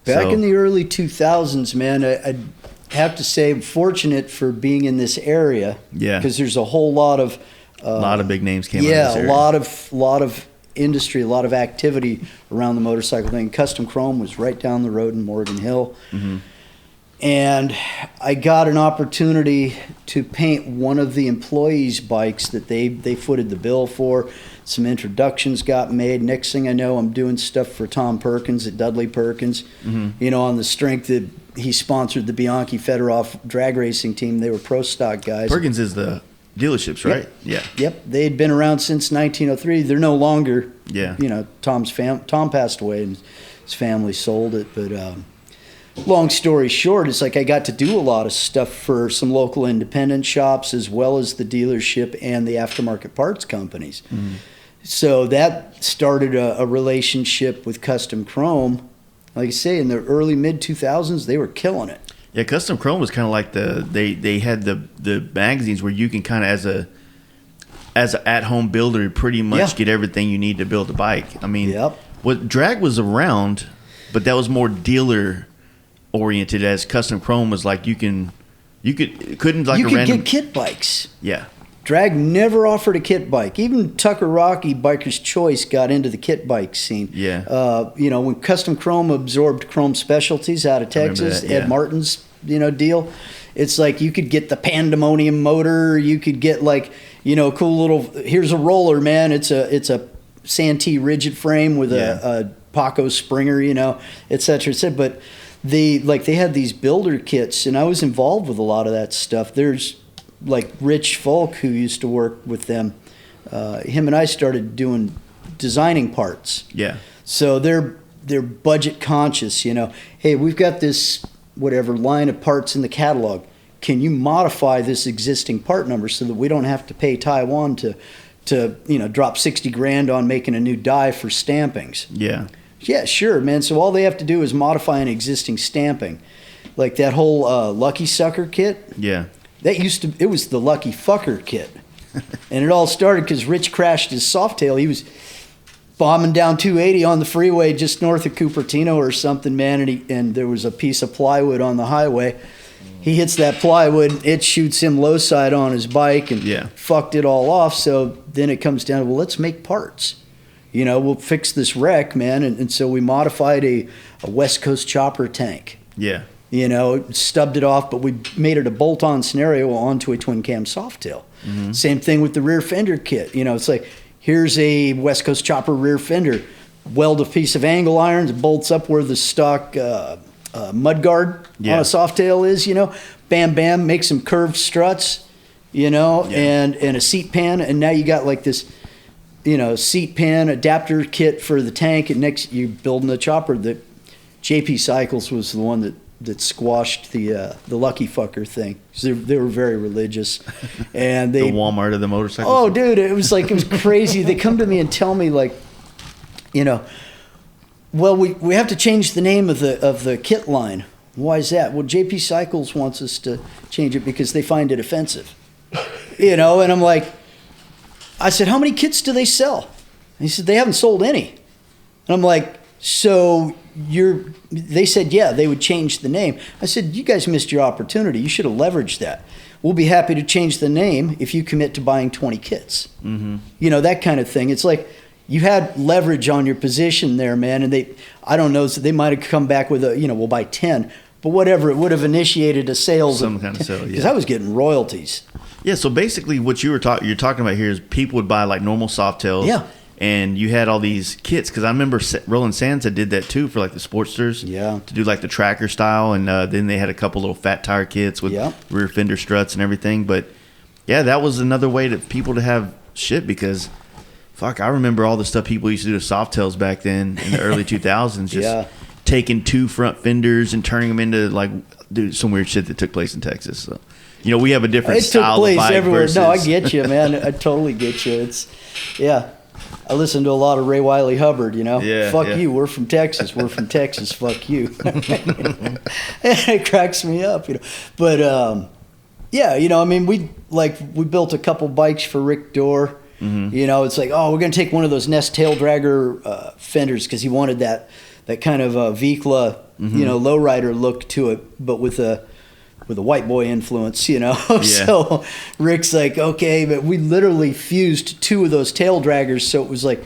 Back in the early 2000s, man, I'd have to say I'm fortunate for being in this area. Yeah. Because there's a whole lot of... a lot of big names came out of this area. a lot of industry, a lot of activity around the motorcycle thing. Custom Chrome was right down the road in Morgan Hill. Mm-hmm. And I got an opportunity to paint one of the employees' bikes that they footed the bill for. Some introductions got made. Next thing I know, I'm doing stuff for Tom Perkins at Dudley Perkins, on the strength that he sponsored the Bianchi Fedorov drag racing team. They were pro stock guys. Perkins is the dealerships, right? Yep. They had been around since 1903. They're no longer. Yeah. Tom passed away and his family sold it. But long story short, it's like I got to do a lot of stuff for some local independent shops as well as the dealership and the aftermarket parts companies. Mm-hmm. So that started a relationship with Custom Chrome. Like I say, in the early mid-2000s, they were killing it. Yeah, Custom Chrome was kind of like they had the magazines where you can kind of as an at-home builder pretty much get everything you need to build a bike. I mean, what drag was around, but that was more dealer oriented. As Custom Chrome was like you could get kit bikes. Yeah. Drag never offered a kit bike. Even Tucker Rocky, Biker's Choice, got into the kit bike scene. Yeah. When Custom Chrome absorbed Chrome Specialties out of Texas, Ed Martin's, deal, it's like you could get the Pandemonium motor. You could get cool little. Here's a roller, man. It's a Santee rigid frame with a Paco Springer, et cetera, et cetera. But they had these builder kits, and I was involved with a lot of that stuff. There's like Rich Folk, who used to work with them, him and I started designing parts. Yeah. So they're budget conscious, Hey, we've got this whatever line of parts in the catalog. Can you modify this existing part number so that we don't have to pay Taiwan to drop $60,000 on making a new die for stampings? Yeah. Yeah, sure, man. So all they have to do is modify an existing stamping, like that whole Lucky Sucker kit. Yeah. It was the Lucky Fucker kit. And it all started because Rich crashed his Softail. He was bombing down 280 on the freeway just north of Cupertino or something, man, and there was a piece of plywood on the highway. He hits that plywood, it shoots him low side on his bike and fucked it all off. So then it comes down to, well, let's make parts. We'll fix this wreck, man. And so we modified a West Coast Chopper tank. Yeah. Stubbed it off, but we made it a bolt-on scenario onto a twin-cam Softail. Mm-hmm. Same thing with the rear fender kit. It's like, here's a West Coast Chopper rear fender. Weld a piece of angle irons, bolts up where the stock mudguard on a Softail is, Bam, bam, make some curved struts, and a seat pan. And now you got like this, seat pan adapter kit for the tank. And next you're building a chopper. That JP Cycles was the one that squashed the Lucky Fucker thing. They were very religious, and the Walmart of the motorcycle. Oh, dude, it was crazy. They come to me and tell me well, we have to change the name of the kit line. Why is that? Well, JP Cycles wants us to change it because they find it offensive. And I'm like, I said, how many kits do they sell? And he said, they haven't sold any. And I'm like, so they said, yeah, they would change the name. I said, you guys missed your opportunity. You should have leveraged that. We'll be happy to change the name if you commit to buying 20 kits. Mm-hmm. That kind of thing. It's like you had leverage on your position there, man. And I don't know, so they might have come back with we'll buy 10. But whatever, it would have initiated a sales. Some kind of sale, yeah. Because I was getting royalties. Yeah, so basically what you're talking about here is people would buy like normal Softails. Yeah. And you had all these kits, because I remember Roland Sansa did that too for like the Sportsters. Yeah. To do like the tracker style, and then they had a couple little fat tire kits with rear fender struts and everything. But Yeah, that was another way to people to have shit because, fuck, I remember all the stuff people used to do to Softails back then in the early 2000s. Just taking 2 front fenders and turning them into like, dude, some weird shit that took place in Texas. So, you know, we have a different style of bike everywhere. versus. No, I get you, man. I totally get you. It's, yeah. I listen to a lot of Ray Wiley Hubbard, you know. Yeah, fuck you, we're from Texas. We're from Texas, fuck you. And it cracks me up, you know. But, yeah, you know, I mean, we built a couple bikes for Rick Dorr. Mm-hmm. You know, it's like, oh, we're going to take one of those Nest tail dragger fenders because he wanted that kind of Vikla, you know, lowrider look to it, but with a white boy influence, you know. Yeah. So Rick's like, okay, but we literally fused 2 of those tail draggers, so it was like,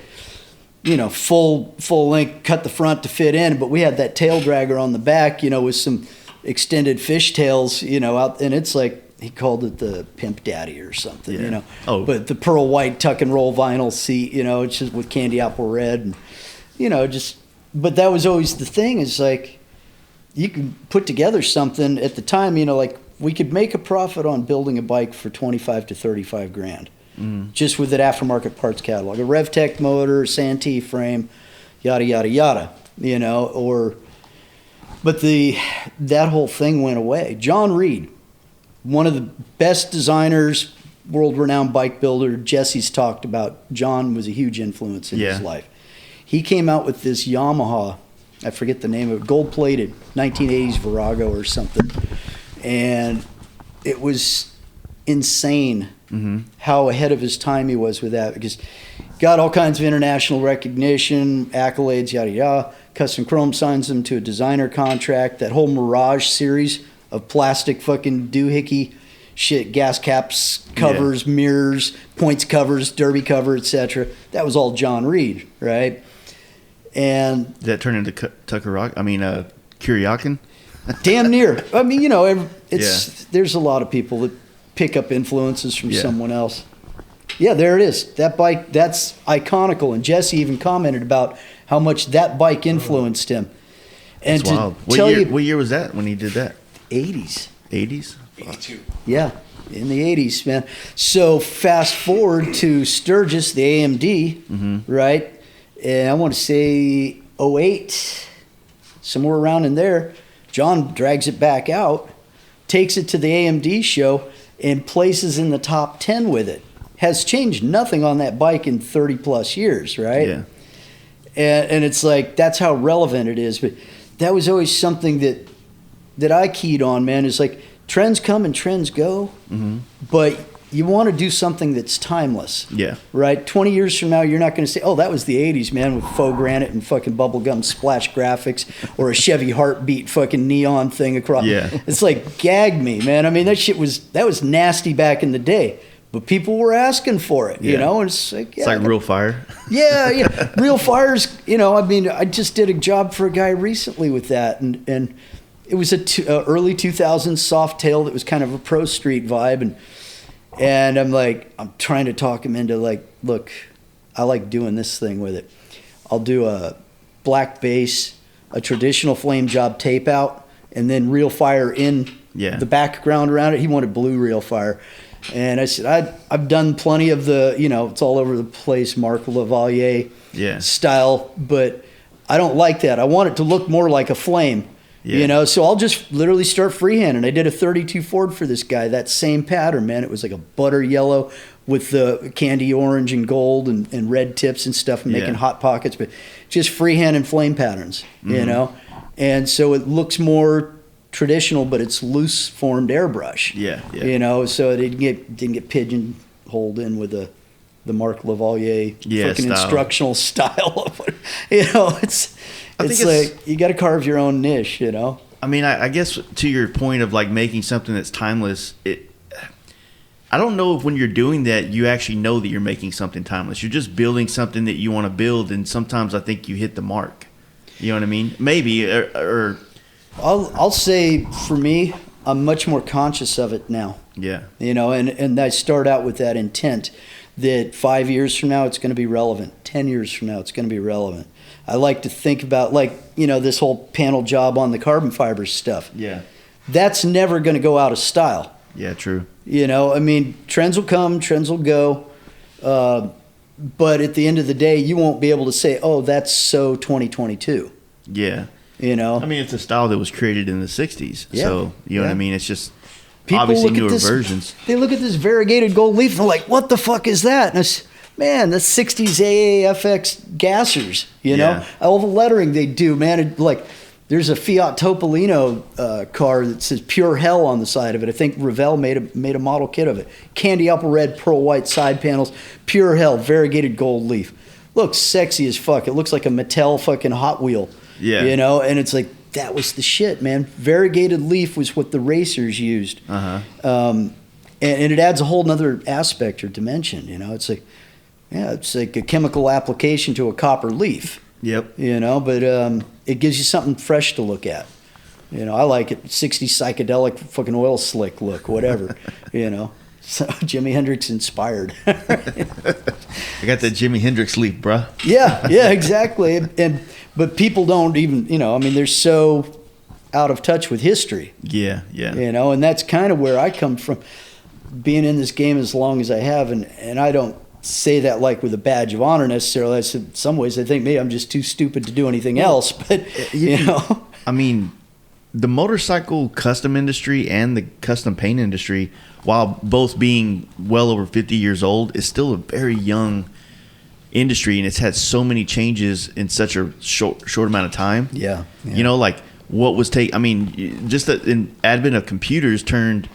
you know, full length, cut the front to fit in, but we had that tail dragger on the back, you know, with some extended fishtails, you know, out, and it's like, he called it the Pimp Daddy or something, you know. Oh. But the pearl white tuck and roll vinyl seat, you know, it's just with candy apple red, and, you know, just, but that was always the thing, is like, you can put together something at the time, you know, like we could make a profit on building a bike for 25 to 35 grand, just with an aftermarket parts catalog, a RevTech motor, Santee frame, yada, yada, yada, you know, but that whole thing went away. John Reed, one of the best designers, world-renowned bike builder, Jesse's talked about, John was a huge influence in his life. He came out with this Yamaha, I forget the name of it, gold-plated, 1980s Virago or something. And it was insane how ahead of his time he was with that, because got all kinds of international recognition, accolades, yada, yada. Custom Chrome signs him to a designer contract. That whole Mirage series of plastic fucking doohickey shit, gas caps, covers, mirrors, points covers, derby cover, etc. That was all John Reed, right? And did that turn into Kuryakin? Damn near. I mean, you know, there's a lot of people that pick up influences from someone else. Yeah, there it is. That bike, that's iconical. And Jesse even commented about how much that bike influenced him. And that's wild. What year was that when he did that? 80s. 80s? 82. Yeah, in the 80s, man. So fast forward to Sturgis, the AMD, right? And I want to say 08, somewhere around in there. John drags it back out, takes it to the AMD show, and places in the top 10 with it. Has changed nothing on that bike in 30 plus years, right? Yeah. And it's like, that's how relevant it is. But that was always something that I keyed on, man, is like, trends come and trends go, but you want to do something that's timeless. Yeah. Right? 20 years from now, you're not going to say, oh, that was the 80s, man, with faux granite and fucking bubblegum splash graphics, or a Chevy Heartbeat fucking neon thing across. Yeah. It's like, gag me, man. I mean, that was nasty back in the day. But people were asking for it, you know? And it's like, it's like Real Fire. Yeah. Real Fire's, you know, I mean, I just did a job for a guy recently with that. And it was a early 2000s soft tail that was kind of a pro street vibe. And I'm trying to talk him into like, look, I like doing this thing with it. I'll do a black base, a traditional flame job tape out, and then Real Fire in the background around it. He wanted blue Real Fire. And I said, I've done plenty of the, you know, it's all over the place, Marc Lavalier style, but I don't like that. I want it to look more like a flame, you know, so I'll just literally start freehanding. I did a 32 Ford for this guy, that same pattern, man. It was like a butter yellow with the candy orange and gold and red tips and stuff, and making hot pockets, but just freehanding flame patterns, you know, and so it looks more traditional, but it's loose formed airbrush. You know, so it didn't get pigeonholed in with the Marc Lavalier fucking style. Instructional style of it. You know, it's like you got to carve your own niche. You know. I mean, I guess to your point of like making something that's timeless, I don't know if when you're doing that you actually know that you're making something timeless. You're just building something that you want to build, and sometimes I think you hit the mark. You know what I mean? Maybe or I'll say for me, I'm much more conscious of it now. Yeah. You know, and I start out with that intent that 5 years from now it's going to be relevant. 10 years from now it's going to be relevant. I like to think about, like, you know, this whole panel job on the carbon fiber stuff. Yeah. That's never going to go out of style. Yeah, true. You know, I mean, trends will come, trends will go. But at the end of the day, you won't be able to say, oh, that's so 2022. Yeah. You know? I mean, it's a style that was created in the 60s. Yeah. So, you know what I mean? It's just People obviously look at newer this, versions. They look at this variegated gold leaf and they're like, what the fuck is that? And it's, man, that's 60s AAFX gassers, you know? Yeah. All the lettering they do, man. Like, there's a Fiat Topolino car that says Pure Hell on the side of it. I think Revell made a model kit of it. Candy apple red, pearl white side panels, Pure Hell, variegated gold leaf. Looks sexy as fuck. It looks like a Mattel fucking Hot Wheel. Yeah. You know, and it's like, that was the shit, man. Variegated leaf was what the racers used. And it adds a whole nother aspect or dimension, you know. It's like, yeah, it's like a chemical application to a copper leaf. Yep. You know, but it gives you something fresh to look at. You know, I like it. 60s psychedelic fucking oil slick look, whatever. You know, so Jimi Hendrix inspired. I got that Jimi Hendrix leaf, bruh. Yeah, exactly. But people don't even, you know, I mean, they're so out of touch with history. Yeah. You know, and that's kind of where I come from, being in this game as long as I have, and I don't say that like with a badge of honor necessarily. In some ways I think maybe I'm just too stupid to do anything else, but you know. I mean, the motorcycle custom industry and the custom paint industry, while both being well over 50 years old, is still a very young industry, and it's had so many changes in such a short amount of time. Yeah. You know, like what was I mean, just the advent of computers turned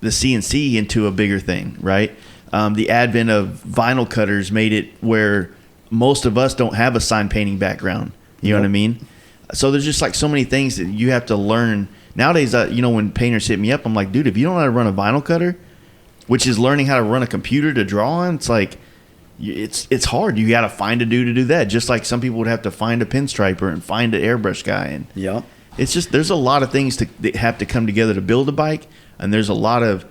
the CNC into a bigger thing, right? The advent of vinyl cutters made it where most of us don't have a sign painting background. You know what I mean? So there's just like so many things that you have to learn. Nowadays, you know, when painters hit me up, I'm like, dude, if you don't know how to run a vinyl cutter, which is learning how to run a computer to draw on, it's like, it's hard. You got to find a dude to do that. Just like some people would have to find a pinstriper and find an airbrush guy. And yeah, it's just, there's a lot of things that have to come together to build a bike. And there's a lot of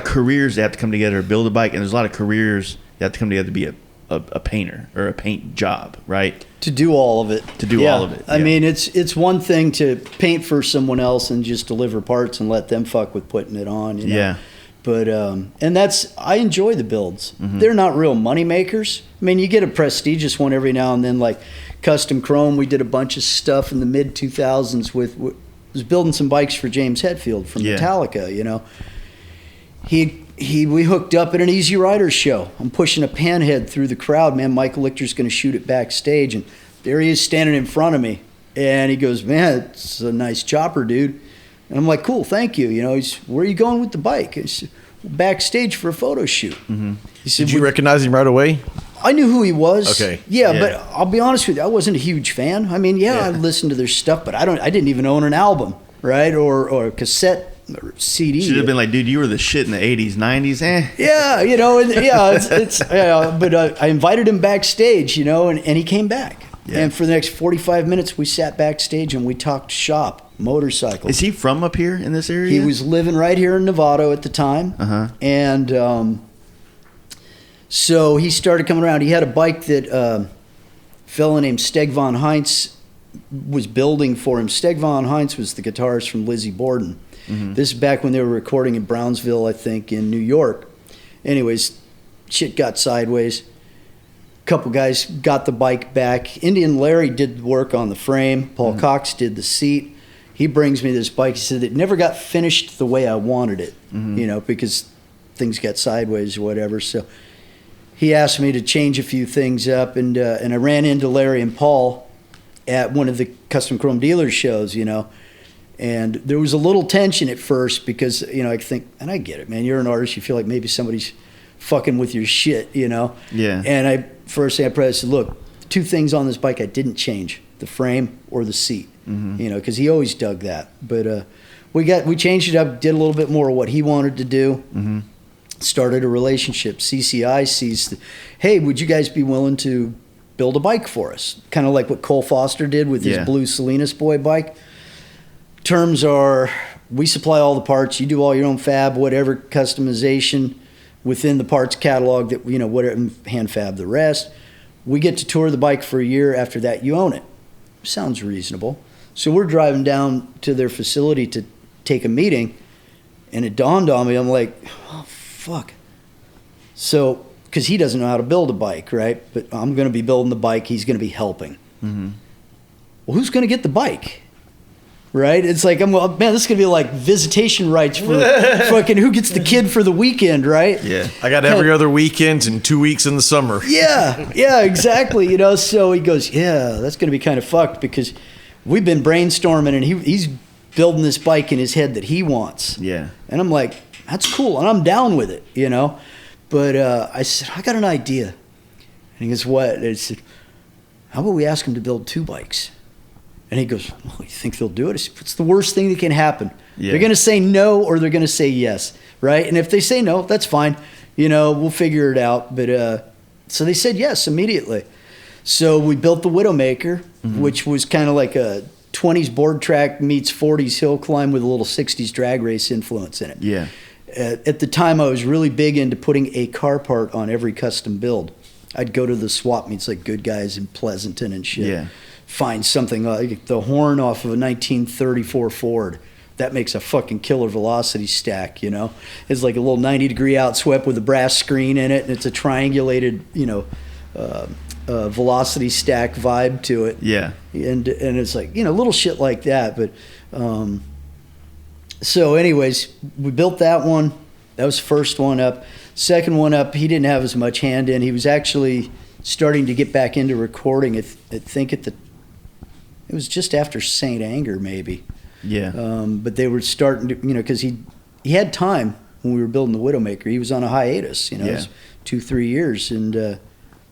careers that have to come together to build a bike, and there's a lot of careers that have to come together to be a painter or a paint job, right? To do all of it. I mean, it's one thing to paint for someone else and just deliver parts and let them fuck with putting it on. You know? Yeah. But and I enjoy the builds. Mm-hmm. They're not real money makers. I mean, you get a prestigious one every now and then, like Custom Chrome. We did a bunch of stuff in the mid 2000s with was building some bikes for James Hetfield from Metallica. You know, we hooked up at an Easy Riders show. I'm pushing a panhead through the crowd. Man, Michael Lichter's going to shoot it backstage, and there he is standing in front of me, and he goes, "Man, it's a nice chopper, dude." And I'm like, "Cool, thank you." You know, "Where are you going with the bike?" He said, "Backstage for a photo shoot." Mm-hmm. He said, Did you recognize him right away? I knew who he was. Okay. Yeah, but I'll be honest with you, I wasn't a huge fan. I mean, I listened to their stuff, but I didn't even own an album, right? Or a cassette or CD. Should have been like, dude, you were the shit in the 80s, 90s, Yeah, you know, but I invited him backstage, you know, and he came back. Yeah. And for the next 45 minutes, we sat backstage and we talked shop, motorcycles. Is he from up here in this area? He was living right here in Novato at the time. And so he started coming around. He had a bike that a fellow named Steg von Heinz was building for him. Steg von Heinz was the guitarist from Lizzie Borden. Mm-hmm. This is back when they were recording in Brownsville, I think, in New York. Anyways, shit got sideways. A couple guys got the bike back. Indian Larry did work on the frame. Paul Cox did the seat. He brings me this bike. He said it never got finished the way I wanted it, you know, because things got sideways or whatever. So he asked me to change a few things up, and I ran into Larry and Paul at one of the Custom Chrome dealers shows, you know. And there was a little tension at first because, you know, I think, and I get it, man, you're an artist, you feel like maybe somebody's fucking with your shit, you know? Yeah. And first thing I said, look, two things on this bike I didn't change, the frame or the seat, you know, because he always dug that. But we changed it up, did a little bit more of what he wanted to do, started a relationship. CCI sees, hey, would you guys be willing to build a bike for us? Kind of like what Cole Foster did with his blue Salinas Boy bike. Terms are, we supply all the parts, you do all your own fab, whatever customization within the parts catalog that, you know, whatever, hand fab the rest. We get to tour the bike for a year. After that, you own it. Sounds reasonable. So we're driving down to their facility to take a meeting, And it dawned on me, I'm like, oh, fuck. So, because he doesn't know how to build a bike, right? But I'm going to be building the bike. He's going to be helping. Mm-hmm. Well, who's going to get the bike? Right? It's like, man, this is going to be like visitation rights for fucking who gets the kid for the weekend, right? Yeah. I got every other weekend and 2 weeks in the summer. Yeah, exactly. You know, so he goes, yeah, that's going to be kind of fucked because we've been brainstorming and he's building this bike in his head that he wants. Yeah. And I'm like, that's cool. And I'm down with it, you know? But I said, I got an idea. And he goes, what? And I said, how about we ask him to build 2 bikes? And he goes, well, you think they'll do it? I said, what's the worst thing that can happen? Yeah. They're going to say no or they're going to say yes, right? And if they say no, that's fine. You know, we'll figure it out. But so they said yes immediately. So we built the Widowmaker, which was kind of like a 20s board track meets 40s hill climb with a little 60s drag race influence in it. Yeah. At the time, I was really big into putting a car part on every custom build. I'd go to the swap meets like Good Guys in Pleasanton and shit. Yeah. Find something like the horn off of a 1934 Ford. That makes a fucking killer velocity stack, you know? It's like a little 90-degree outswept with a brass screen in it, and it's a triangulated, you know, velocity stack vibe to it. Yeah. And it's like, you know, little shit like that. But so anyways, we built that one. That was the first one up. Second one up, he didn't have as much hand in. He was actually starting to get back into recording. I think it was just after St. Anger, maybe. Yeah. But they were starting to, you know, because he had time when we were building the Widowmaker. He was on a hiatus, you know, it was 2-3 years. And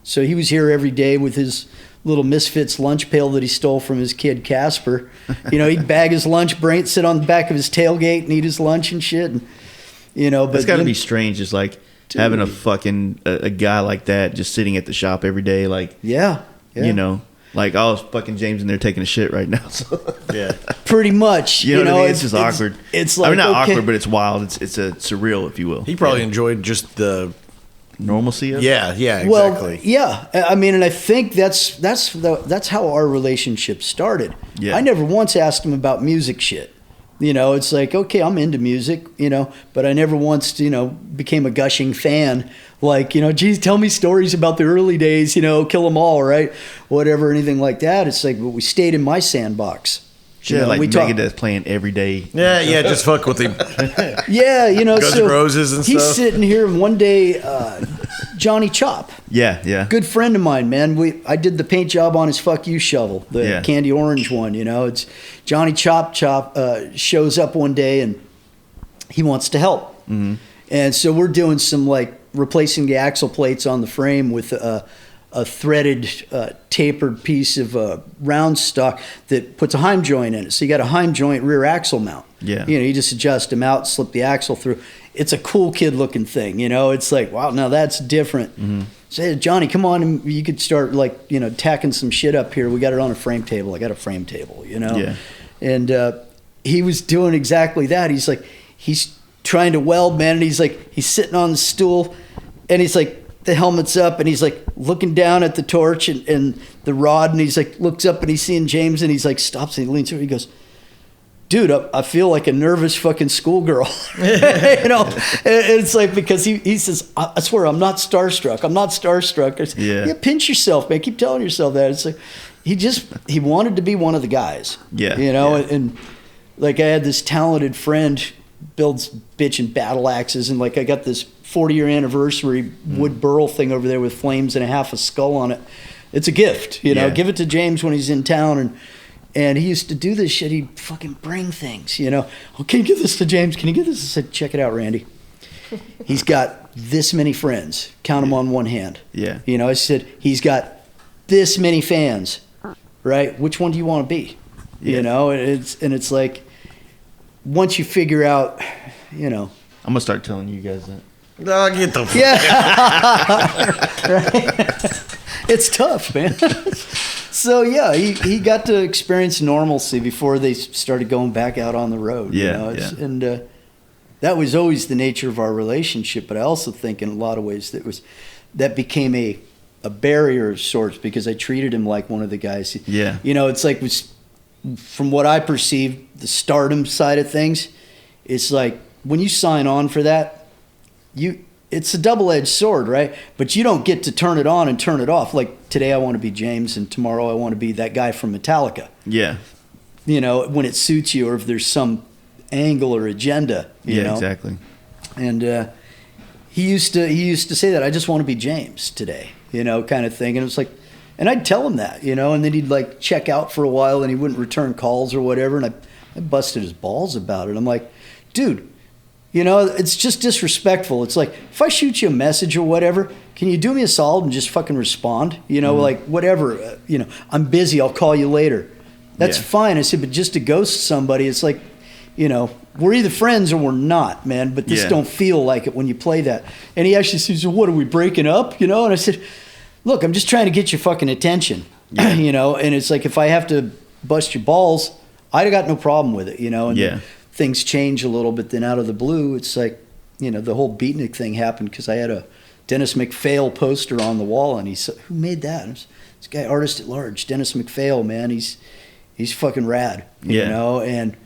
so he was here every day with his little Misfits lunch pail that he stole from his kid Casper. You know, he'd bag his lunch, sit on the back of his tailgate and eat his lunch and shit. And, you know, but it's got to be strange, just like having a fucking a guy like that just sitting at the shop every day, like yeah. You know, like fucking James in there taking a shit right now. So. Yeah, pretty much. You know what I mean? It's just awkward. It's like, I mean, not awkward, but it's wild. It's a surreal, if you will. He probably enjoyed just the normalcy of it. Yeah, exactly. Well, yeah. I mean, and I think that's how our relationship started. Yeah. I never once asked him about music shit. You know, it's like, okay, I'm into music, you know, but I never once, you know, became a gushing fan. Like, you know, geez, tell me stories about the early days, you know, kill them all, right? Whatever, anything like that. It's like, but we stayed in my sandbox. Yeah, you know, like Megadeth playing every day. Yeah, just fuck with him. Yeah, you know, Guns N' Roses and he's stuff. sitting here, and one day, Johnny Chop. Yeah. Good friend of mine, man. I did the paint job on his Fuck You shovel, the candy orange one, you know. It's Johnny Chop shows up one day, and he wants to help. Mm-hmm. And so we're doing some, like, replacing the axle plates on the frame with a threaded, tapered piece of round stock that puts a Heim joint in it. So you got a Heim joint rear axle mount. Yeah. You know, you just adjust them out, slip the axle through. It's a cool kid looking thing, you know. It's like, wow, now that's different. Mm-hmm. Say, Johnny, come on, and you could start, like, you know, tacking some shit up here. We got it on a frame table. I got a frame table, you know. Yeah. And he was doing exactly that. He's like, he's trying to weld, man, and he's sitting on the stool, and he's like, the helmet's up, and he's like looking down at the torch and the rod, and he's like looks up and he's seeing James, and he's like stops and he leans over, he goes, dude, I feel like a nervous fucking schoolgirl. You know, it's like, because he says, I swear I'm not starstruck. I said, yeah, pinch yourself, man. Keep telling yourself that. It's like he wanted to be one of the guys. Yeah, you know, and like I had this talented friend builds bitch and battle axes, and like I got this 40-year anniversary wood burl thing over there with flames and a half a skull on it. It's a gift, you know. Give it to James when he's in town, and he used to do this shit. He'd fucking bring things, you know. Oh, can you give this to James? Can you give this? I said, check it out, Randy. He's got this many friends. Count them on one hand. Yeah. You know, I said, he's got this many fans, right? Which one do you want to be? Yeah. You know, it's like, once you figure out, you know. I'm going to start telling you guys that. No, get the fuck. Yeah. Right? It's tough, man. So, yeah, he got to experience normalcy before they started going back out on the road. Yeah, you know? And that was always the nature of our relationship. But I also think in a lot of ways that became a barrier of sorts, because I treated him like one of the guys. Yeah. You know, it's like, from what I perceived, the stardom side of things, it's like, when you sign on for that, it's a double-edged sword, right? But you don't get to turn it on and turn it off. Like today I want to be James and tomorrow I want to be that guy from Metallica. Yeah. You know, when it suits you or if there's some angle or agenda, you know? Exactly. And he used to say that, I just want to be James today, you know, kind of thing. And it was like, and I'd tell him that, you know, and then he'd like check out for a while and he wouldn't return calls or whatever. And I busted his balls about it. I'm like, dude, you know, it's just disrespectful. It's like, if I shoot you a message or whatever, can you do me a solid and just fucking respond? You know, like whatever, you know, I'm busy, I'll call you later. That's fine. I said, but just to ghost somebody, it's like, you know, we're either friends or we're not, man, but this don't feel like it when you play that. And he actually says, what, are we breaking up? You know, and I said, look, I'm just trying to get your fucking attention, you know, and it's like, if I have to bust your balls, I got no problem with it, you know, and things change a little bit. Then out of the blue, it's like, you know, the whole beatnik thing happened because I had a Dennis McPhail poster on the wall, and he said, who made that? And this guy, artist at large, Dennis McPhail, man, he's fucking rad, you know, and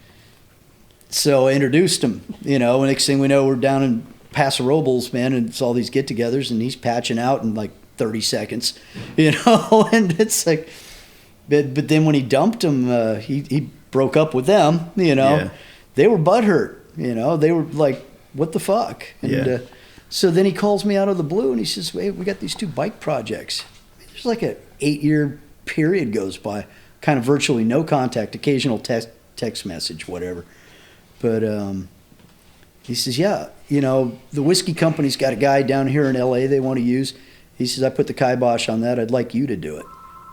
so I introduced him, you know, and next thing we know, we're down in Paso Robles, man, and it's all these get-togethers, and he's patching out in like 30 seconds, you know, and it's like, but then when he dumped him, he broke up with them, you know, they were butthurt, you know, they were like, what the fuck? And so then he calls me out of the blue and he says, hey, we got these 2 bike projects. There's like a 8-year period goes by, kind of virtually no contact, occasional text message, whatever. But he says, yeah, you know, the whiskey company's got a guy down here in LA they want to use. He says, I put the kibosh on that. I'd like you to do it.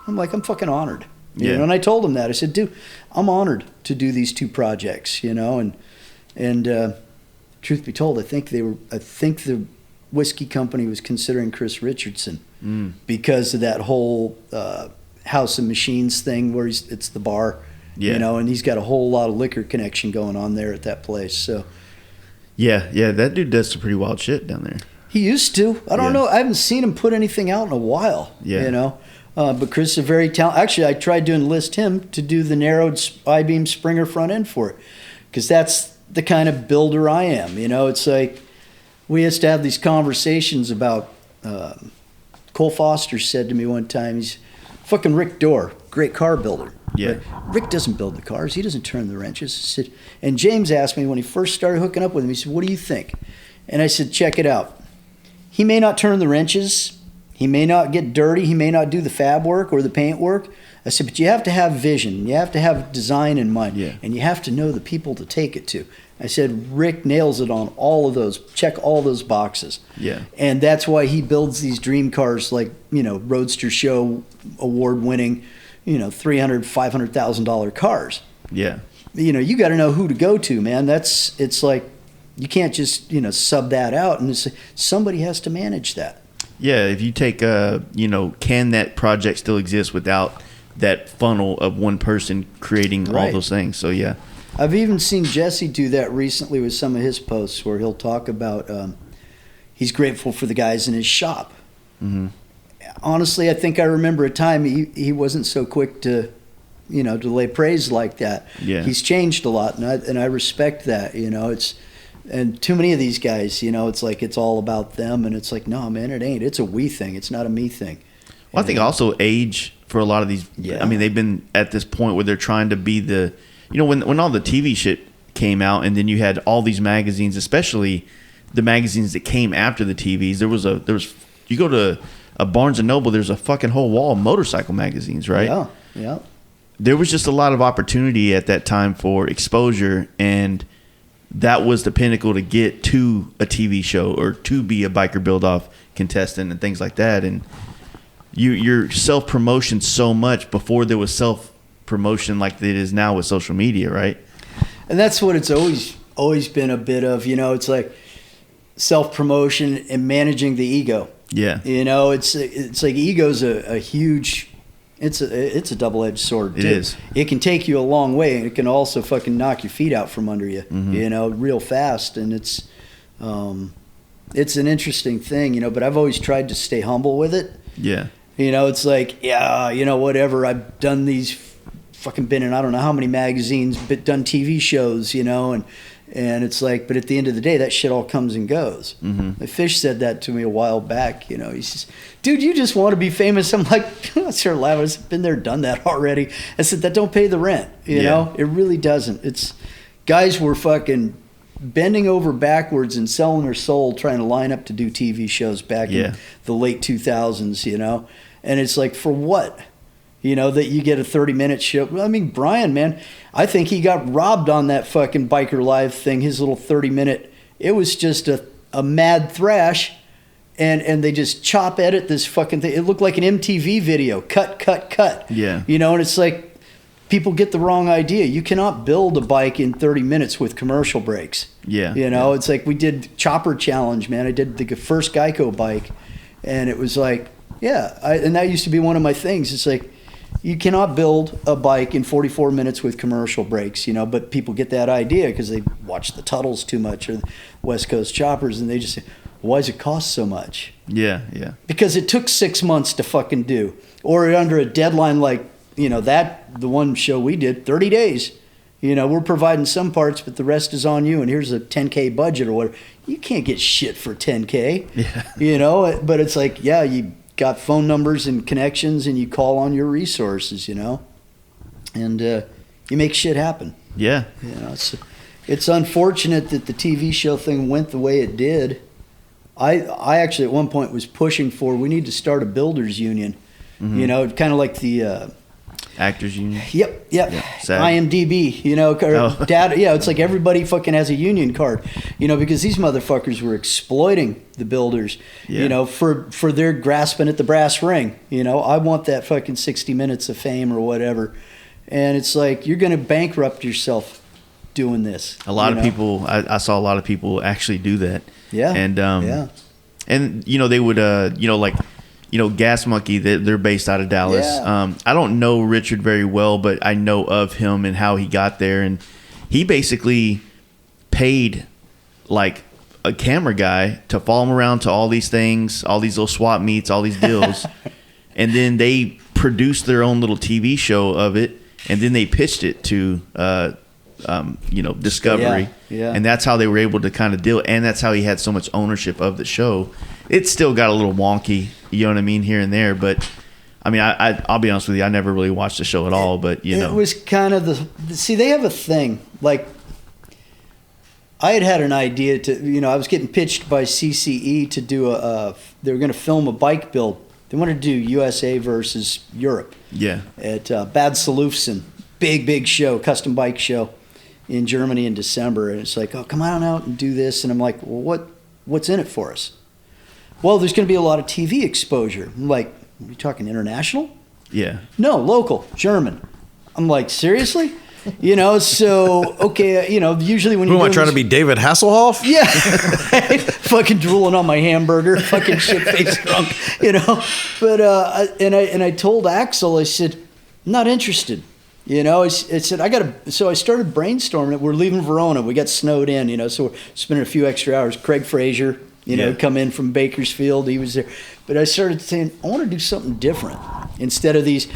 I'm like, I'm fucking honored. You know, and I told him that. I said, dude, I'm honored to do these 2 projects, you know, and truth be told, I think the whiskey company was considering Chris Richardson because of that whole House of Machines thing where it's the bar, you know, and he's got a whole lot of liquor connection going on there at that place. So yeah, that dude does some pretty wild shit down there. He used to. I don't know. I haven't seen him put anything out in a while, you know. But Chris is a very talented. Actually, I tried to enlist him to do the narrowed I-beam Springer front end for it because that's the kind of builder I am. You know, it's like we used to have these conversations about. Cole Foster said to me one time, he's fucking Rick Dorr, great car builder. Yeah. Rick doesn't build the cars. He doesn't turn the wrenches. I said, and James asked me when he first started hooking up with him, he said, what do you think? And I said, check it out. He may not turn the wrenches. He may not get dirty. He may not do the fab work or the paint work. I said, but you have to have vision. You have to have design in mind. And you have to know the people to take it to. I said, Rick nails it on all of those. Check all those boxes. And that's why he builds these dream cars like, you know, Roadster Show award-winning, you know, $300,000, $500,000 cars. You know, you got to know who to go to, man. It's like, you can't just, you know, sub that out. And it's, somebody has to manage that. If you take, you know, can that project still exist without that funnel of one person creating all those things? So, I've even seen Jesse do that recently with some of his posts where he'll talk about he's grateful for the guys in his shop. Honestly, I think I remember a time he wasn't so quick to, you know, to lay praise like that. He's changed a lot, and I respect that, you know. And too many of these guys, you know, it's like it's all about them, and it's like, no, man, it ain't. It's a we thing. It's not a me thing. Well, I think also age for a lot of these. I mean, they've been at this point where they're trying to be the, you know, when all the TV shit came out, and then you had all these magazines, especially the magazines that came after the TVs. There was you go to a Barnes and Noble, there's a fucking whole wall of motorcycle magazines, right? There was just a lot of opportunity at that time for exposure, and that was the pinnacle to get to a TV show or to be a biker build-off contestant and things like that. And you're self-promotion so much before there was self-promotion like it is now with social media, right? And that's what it's always been a bit of, you know, it's like self-promotion and managing the ego. You know, it's like ego's a huge, it's a double-edged sword. It is. It can take you a long way, and it can also fucking knock your feet out from under you, you know, real fast. And it's an interesting thing, you know, but I've always tried to stay humble with it. You know, it's like, you know, whatever. I've done these, fucking been in I don't know how many magazines, but done TV shows, you know, And it's like, but at the end of the day, that shit all comes and goes. Mm-hmm. Fish said that to me a while back. You know, he says, dude, you just want to be famous. I'm like, sir, Lavis, I've been there, done that already. I said, that don't pay the rent. You know, it really doesn't. It's guys were fucking bending over backwards and selling their soul trying to line up to do TV shows back in the late 2000s, you know? And it's like, for what? You know, that you get a 30-minute show. I mean, Brian, man, I think he got robbed on that fucking Biker Live thing, his little 30-minute. It was just a mad thrash, and they just chop edit this fucking thing. It looked like an MTV video. Cut. Yeah. You know, and it's like, people get the wrong idea. You cannot build a bike in 30 minutes with commercial breaks. Yeah. You know, it's like we did Chopper Challenge, man. I did the first Geico bike, and it was like, and that used to be one of my things. It's like, you cannot build a bike in 44 minutes with commercial breaks, you know, but people get that idea because they watch the Tuttles too much or the West Coast Choppers, and they just say, why does it cost so much? Yeah. Because it took 6 months to fucking do. Or under a deadline like, you know, the one show we did, 30 days. You know, we're providing some parts, but the rest is on you, and here's a $10K budget or whatever. You can't get shit for $10K. Yeah. You know, but it's like, you got phone numbers and connections, and you call on your resources, you know, and you make shit happen. Yeah. You know, it's unfortunate that the TV show thing went the way it did. I actually at one point was pushing for, we need to start a builders union, you know, kind of like the Actors Union. Yep. SAG. IMDb, you know, or data. Yeah, it's like everybody fucking has a union card, you know, because these motherfuckers were exploiting the builders, you know, for their grasping at the brass ring. You know, I want that fucking 60 minutes of fame or whatever. And it's like, you're going to bankrupt yourself doing this. A lot of people, I saw a lot of people actually do that. Yeah. And, and you know, they would, you know, like, you know, Gas Monkey, they're based out of Dallas. Yeah. I don't know Richard very well, but I know of him and how he got there. And he basically paid like a camera guy to follow him around to all these things, all these little swap meets, all these deals. And then they produced their own little TV show of it. And then they pitched it to, you know, Discovery. Yeah. And that's how they were able to kind of deal. And that's how he had so much ownership of the show. It still got a little wonky, you know what I mean, here and there. But, I mean, I'll be honest with you, I never really watched the show at all. But, you know. It was kind of see, they have a thing. Like, I had an idea to, you know, I was getting pitched by CCE to do they were going to film a bike build. They wanted to do USA versus Europe. Yeah. At Bad Salufsen. Big show, custom bike show in Germany in December. And it's like, oh, come on out and do this. And I'm like, well, what's in it for us? Well, there's going to be a lot of TV exposure. I'm like, are you talking international? Yeah. No, local, German. I'm like, seriously? You know, so, okay, you know, usually when Who am I trying to be, David Hasselhoff? Yeah. Fucking drooling on my hamburger, fucking shit-faced drunk, you know. But, I told Axel, I said, I'm not interested. You know, I said, so I started brainstorming it. We're leaving Verona. We got snowed in, you know, so we're spending a few extra hours. Craig Frazier, you know, come in from Bakersfield. He was there. But I started saying, I want to do something different. Instead of these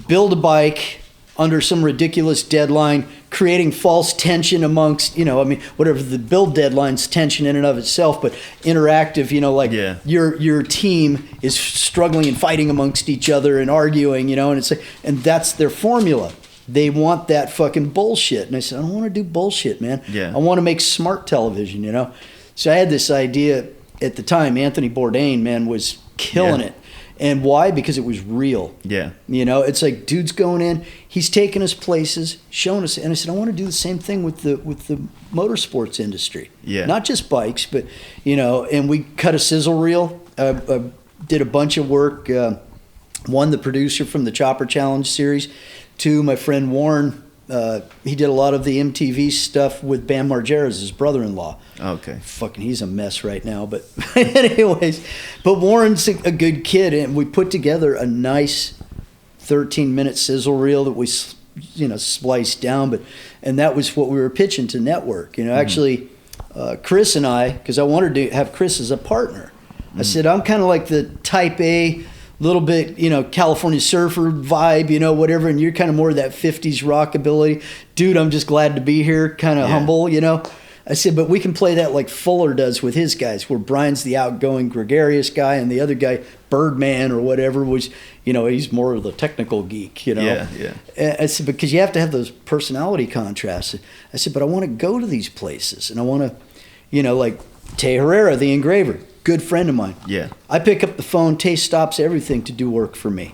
build a bike under some ridiculous deadline, creating false tension amongst, you know, I mean, whatever the build deadline's tension in and of itself, but interactive, you know, like your team is struggling and fighting amongst each other and arguing, you know, and it's like, and that's their formula. They want that fucking bullshit. And I said, I don't want to do bullshit, man. Yeah. I want to make smart television, you know. So I had this idea at the time. Anthony Bourdain, man, was killing it. And why? Because it was real. Yeah. You know, it's like dude's going in, he's taking us places, showing us, and I said, I want to do the same thing with the motorsports industry. Yeah. Not just bikes, but, you know, and we cut a sizzle reel. Did a bunch of work. One, the producer from the Chopper Challenge series. Two, my friend Warren. He did a lot of the MTV stuff with Bam Margera's, his brother-in-law. Okay. Fucking, he's a mess right now. But anyways, but Warren's a good kid, and we put together a nice 13-minute sizzle reel that we, you know, spliced down. And that was what we were pitching to network. You know, actually, Chris and I, because I wanted to have Chris as a partner. I said, I'm kind of like the type A, little bit, you know, California surfer vibe, you know, whatever, and you're kind of more of that 50s rockabilly. Dude, I'm just glad to be here, kind of humble, you know. I said, but we can play that like Fuller does with his guys, where Brian's the outgoing, gregarious guy, and the other guy, Birdman or whatever, was, he's more of the technical geek, Yeah. And I said, because you have to have those personality contrasts. I said, but I want to go to these places, and I want to, like Tay Herrera, the engraver, good friend of mine. Yeah. I pick up the phone, Tay stops everything to do work for me.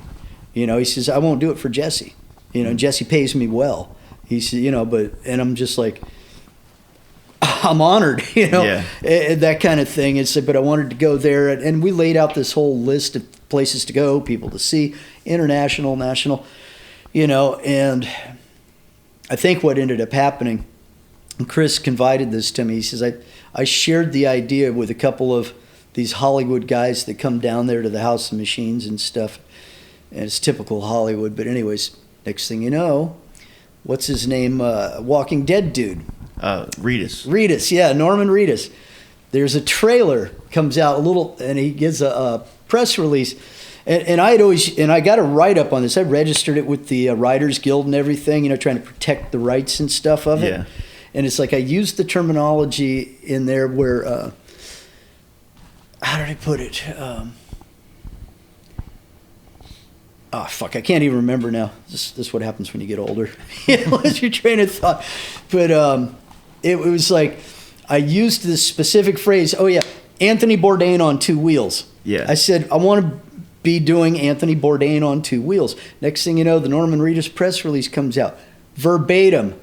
He says, I won't do it for Jesse. Jesse pays me well. He said, and I'm just like, I'm honored, that kind of thing. And said, but I wanted to go there. And we laid out this whole list of places to go, people to see, international, national, and I think what ended up happening, and Chris confided this to me, he says, I shared the idea with a couple of these Hollywood guys that come down there to the House of Machines and stuff. And it's typical Hollywood. But anyways, next thing you know, what's his name? Walking Dead dude. Reedus. Yeah, Norman Reedus. There's a trailer comes out and he gives a press release. And I got a write-up on this. I registered it with the Writers Guild and everything, trying to protect the rights and stuff of it. Yeah. And it's like I used the terminology in there where, how did I put it? I can't even remember now. This is what happens when you get older. What's your train of thought? But it was like I used this specific phrase, Anthony Bourdain on two wheels. Yeah. I said, I want to be doing Anthony Bourdain on two wheels. Next thing you know, the Norman Reedus press release comes out. Verbatim.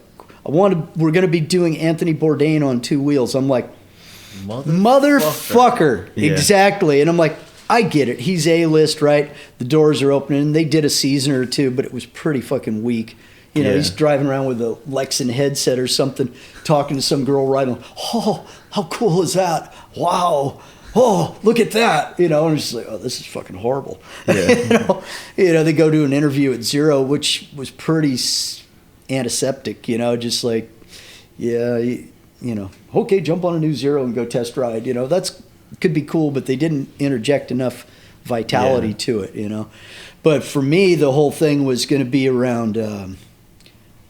We're going to be doing Anthony Bourdain on two wheels. I'm like, motherfucker. Yeah. Exactly. And I'm like, I get it. He's A-list, right? The doors are opening. And they did a season or two, but it was pretty fucking weak. He's driving around with a Lexan headset or something, talking to some girl riding. Oh, how cool is that? Wow. Oh, look at that. And I'm just like, oh, this is fucking horrible. Yeah. They go to an interview at Zero, which was pretty antiseptic, just like, okay, jump on a new Zero and go test ride. That's could be cool, but they didn't interject enough vitality to it, But for me, the whole thing was going to be around,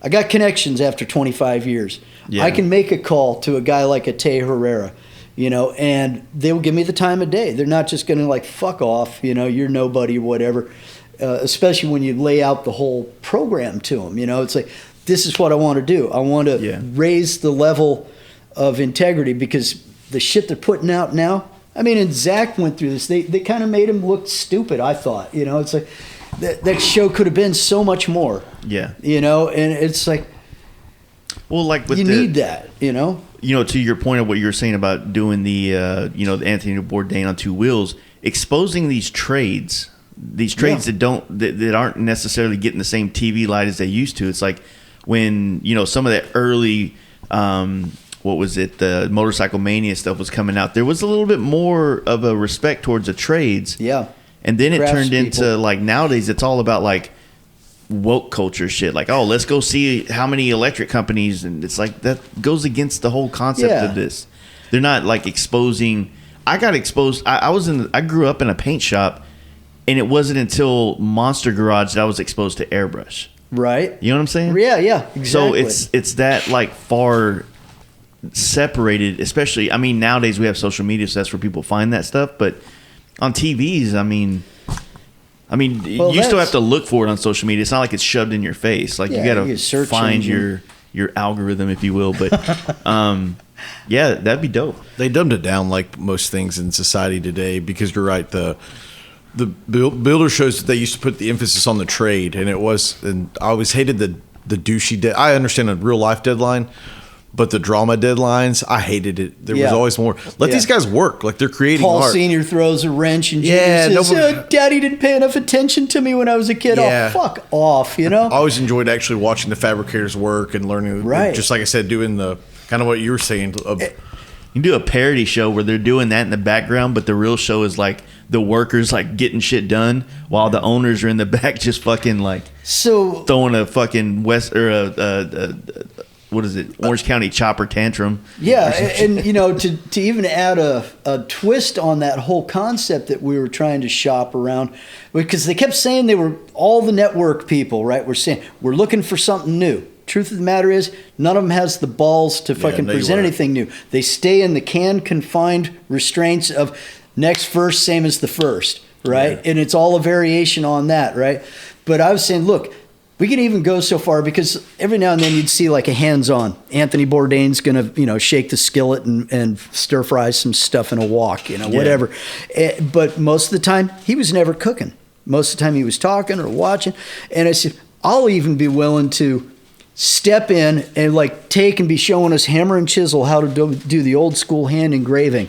I got connections after 25 years. Yeah. I can make a call to a guy like a Tay Herrera, and they will give me the time of day. They're not just going to like, fuck off, you're nobody, whatever. Especially when you lay out the whole program to them, it's like, this is what I want to do. I want to raise the level of integrity, because the shit they're putting out now, and Zach went through this. They kind of made him look stupid, I thought. It's like that show could have been so much more. Yeah. And it's like, well, like with need that, to your point of what you were saying about doing the the Anthony Bourdain on two wheels, exposing these trades that aren't necessarily getting the same TV light as they used to. It's like when some of that early the Motorcycle Mania stuff was coming out, there was a little bit more of a respect towards the trades. Yeah. And then it turned into like nowadays it's all about like woke culture shit. Like, oh, let's go see how many electric companies, and it's like that goes against the whole concept of this. They're not like exposing. I got exposed. I grew up in a paint shop, and it wasn't until Monster Garage that I was exposed to airbrush. Right. You know what I'm saying? Yeah, exactly. So it's that like far separated, especially nowadays we have social media, so that's where people find that stuff, but on TVs you still have to look for it on social media. It's not like it's shoved in your face. Like you gotta find your algorithm, if you will. But that'd be dope. They dumbed it down like most things in society today, because you're right, the builder shows that they used to put the emphasis on the trade, and I always hated the douchey I understand a real life deadline, but the drama deadlines, I hated it. There was always more. Let these guys work. Like, they're creating Paul art. Sr. throws a wrench, and Junior says, Daddy didn't pay enough attention to me when I was a kid. Yeah. Oh, fuck off, I always enjoyed actually watching the fabricators work and learning. Right. Just like I said, doing the kind of what you were saying. You can do a parody show where they're doing that in the background, but the real show is like the workers like getting shit done while the owners are in the back just fucking like throwing a fucking Orange County chopper tantrum. Yeah, and to even add a twist on that whole concept that we were trying to shop around, because they kept saying all the network people, right, were saying, we're looking for something new. truth of the matter is, none of them has the balls to fucking present anything new. They stay in the confined restraints of next verse, same as the first, right? Yeah. And it's all a variation on that, right? But I was saying, look, we can even go so far because every now and then you'd see like a hands-on. Anthony Bourdain's going to, shake the skillet and stir fry some stuff in a wok, whatever. But most of the time, he was never cooking. Most of the time he was talking or watching. And I said, I'll even be willing to step in and like take and be showing us hammer and chisel how to do the old school hand engraving,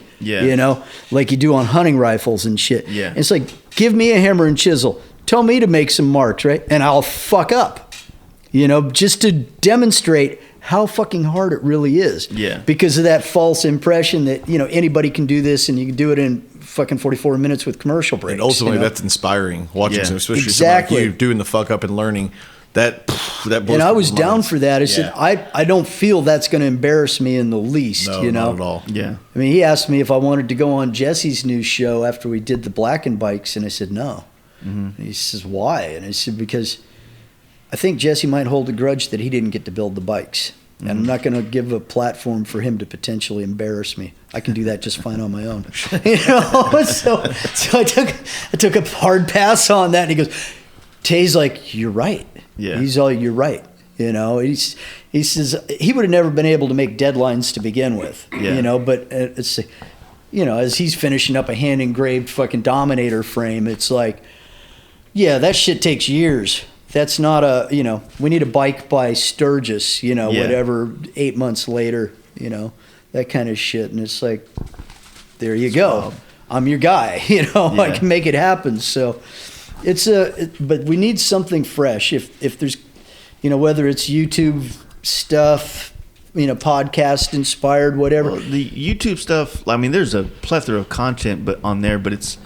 like you do on hunting rifles and shit. Yeah. And it's like, give me a hammer and chisel. Tell me to make some marks, right? And I'll fuck up, just to demonstrate how fucking hard it really is. Yeah. Because of that false impression that, anybody can do this and you can do it in fucking 44 minutes with commercial breaks. And ultimately that's inspiring watching some, especially someone like you doing the fuck up and learning that blows. And I was down for that. I said, I don't feel that's going to embarrass me in the least, not at all. Yeah. I mean, he asked me if I wanted to go on Jesse's new show after we did the Blackened bikes. And I said, no. Mm-hmm. He says, why? And I said, because I think Jesse might hold a grudge that he didn't get to build the bikes. Mm-hmm. And I'm not going to give a platform for him to potentially embarrass me. I can do that just fine on my own. So I took a hard pass on that. And he goes, Tay's like, you're right. Yeah. He's all, you're right. He says he would have never been able to make deadlines to begin with. Yeah. But it's, as he's finishing up a hand engraved fucking Dominator frame, it's like, yeah, that shit takes years. That's not we need a bike by Sturgis, whatever, 8 months later, that kind of shit. And it's like, there you go. I'm your guy, I can make it happen. So but we need something fresh. If there's, whether it's YouTube stuff, podcast inspired, whatever. Well, the YouTube stuff, I mean, there's a plethora of content but it's,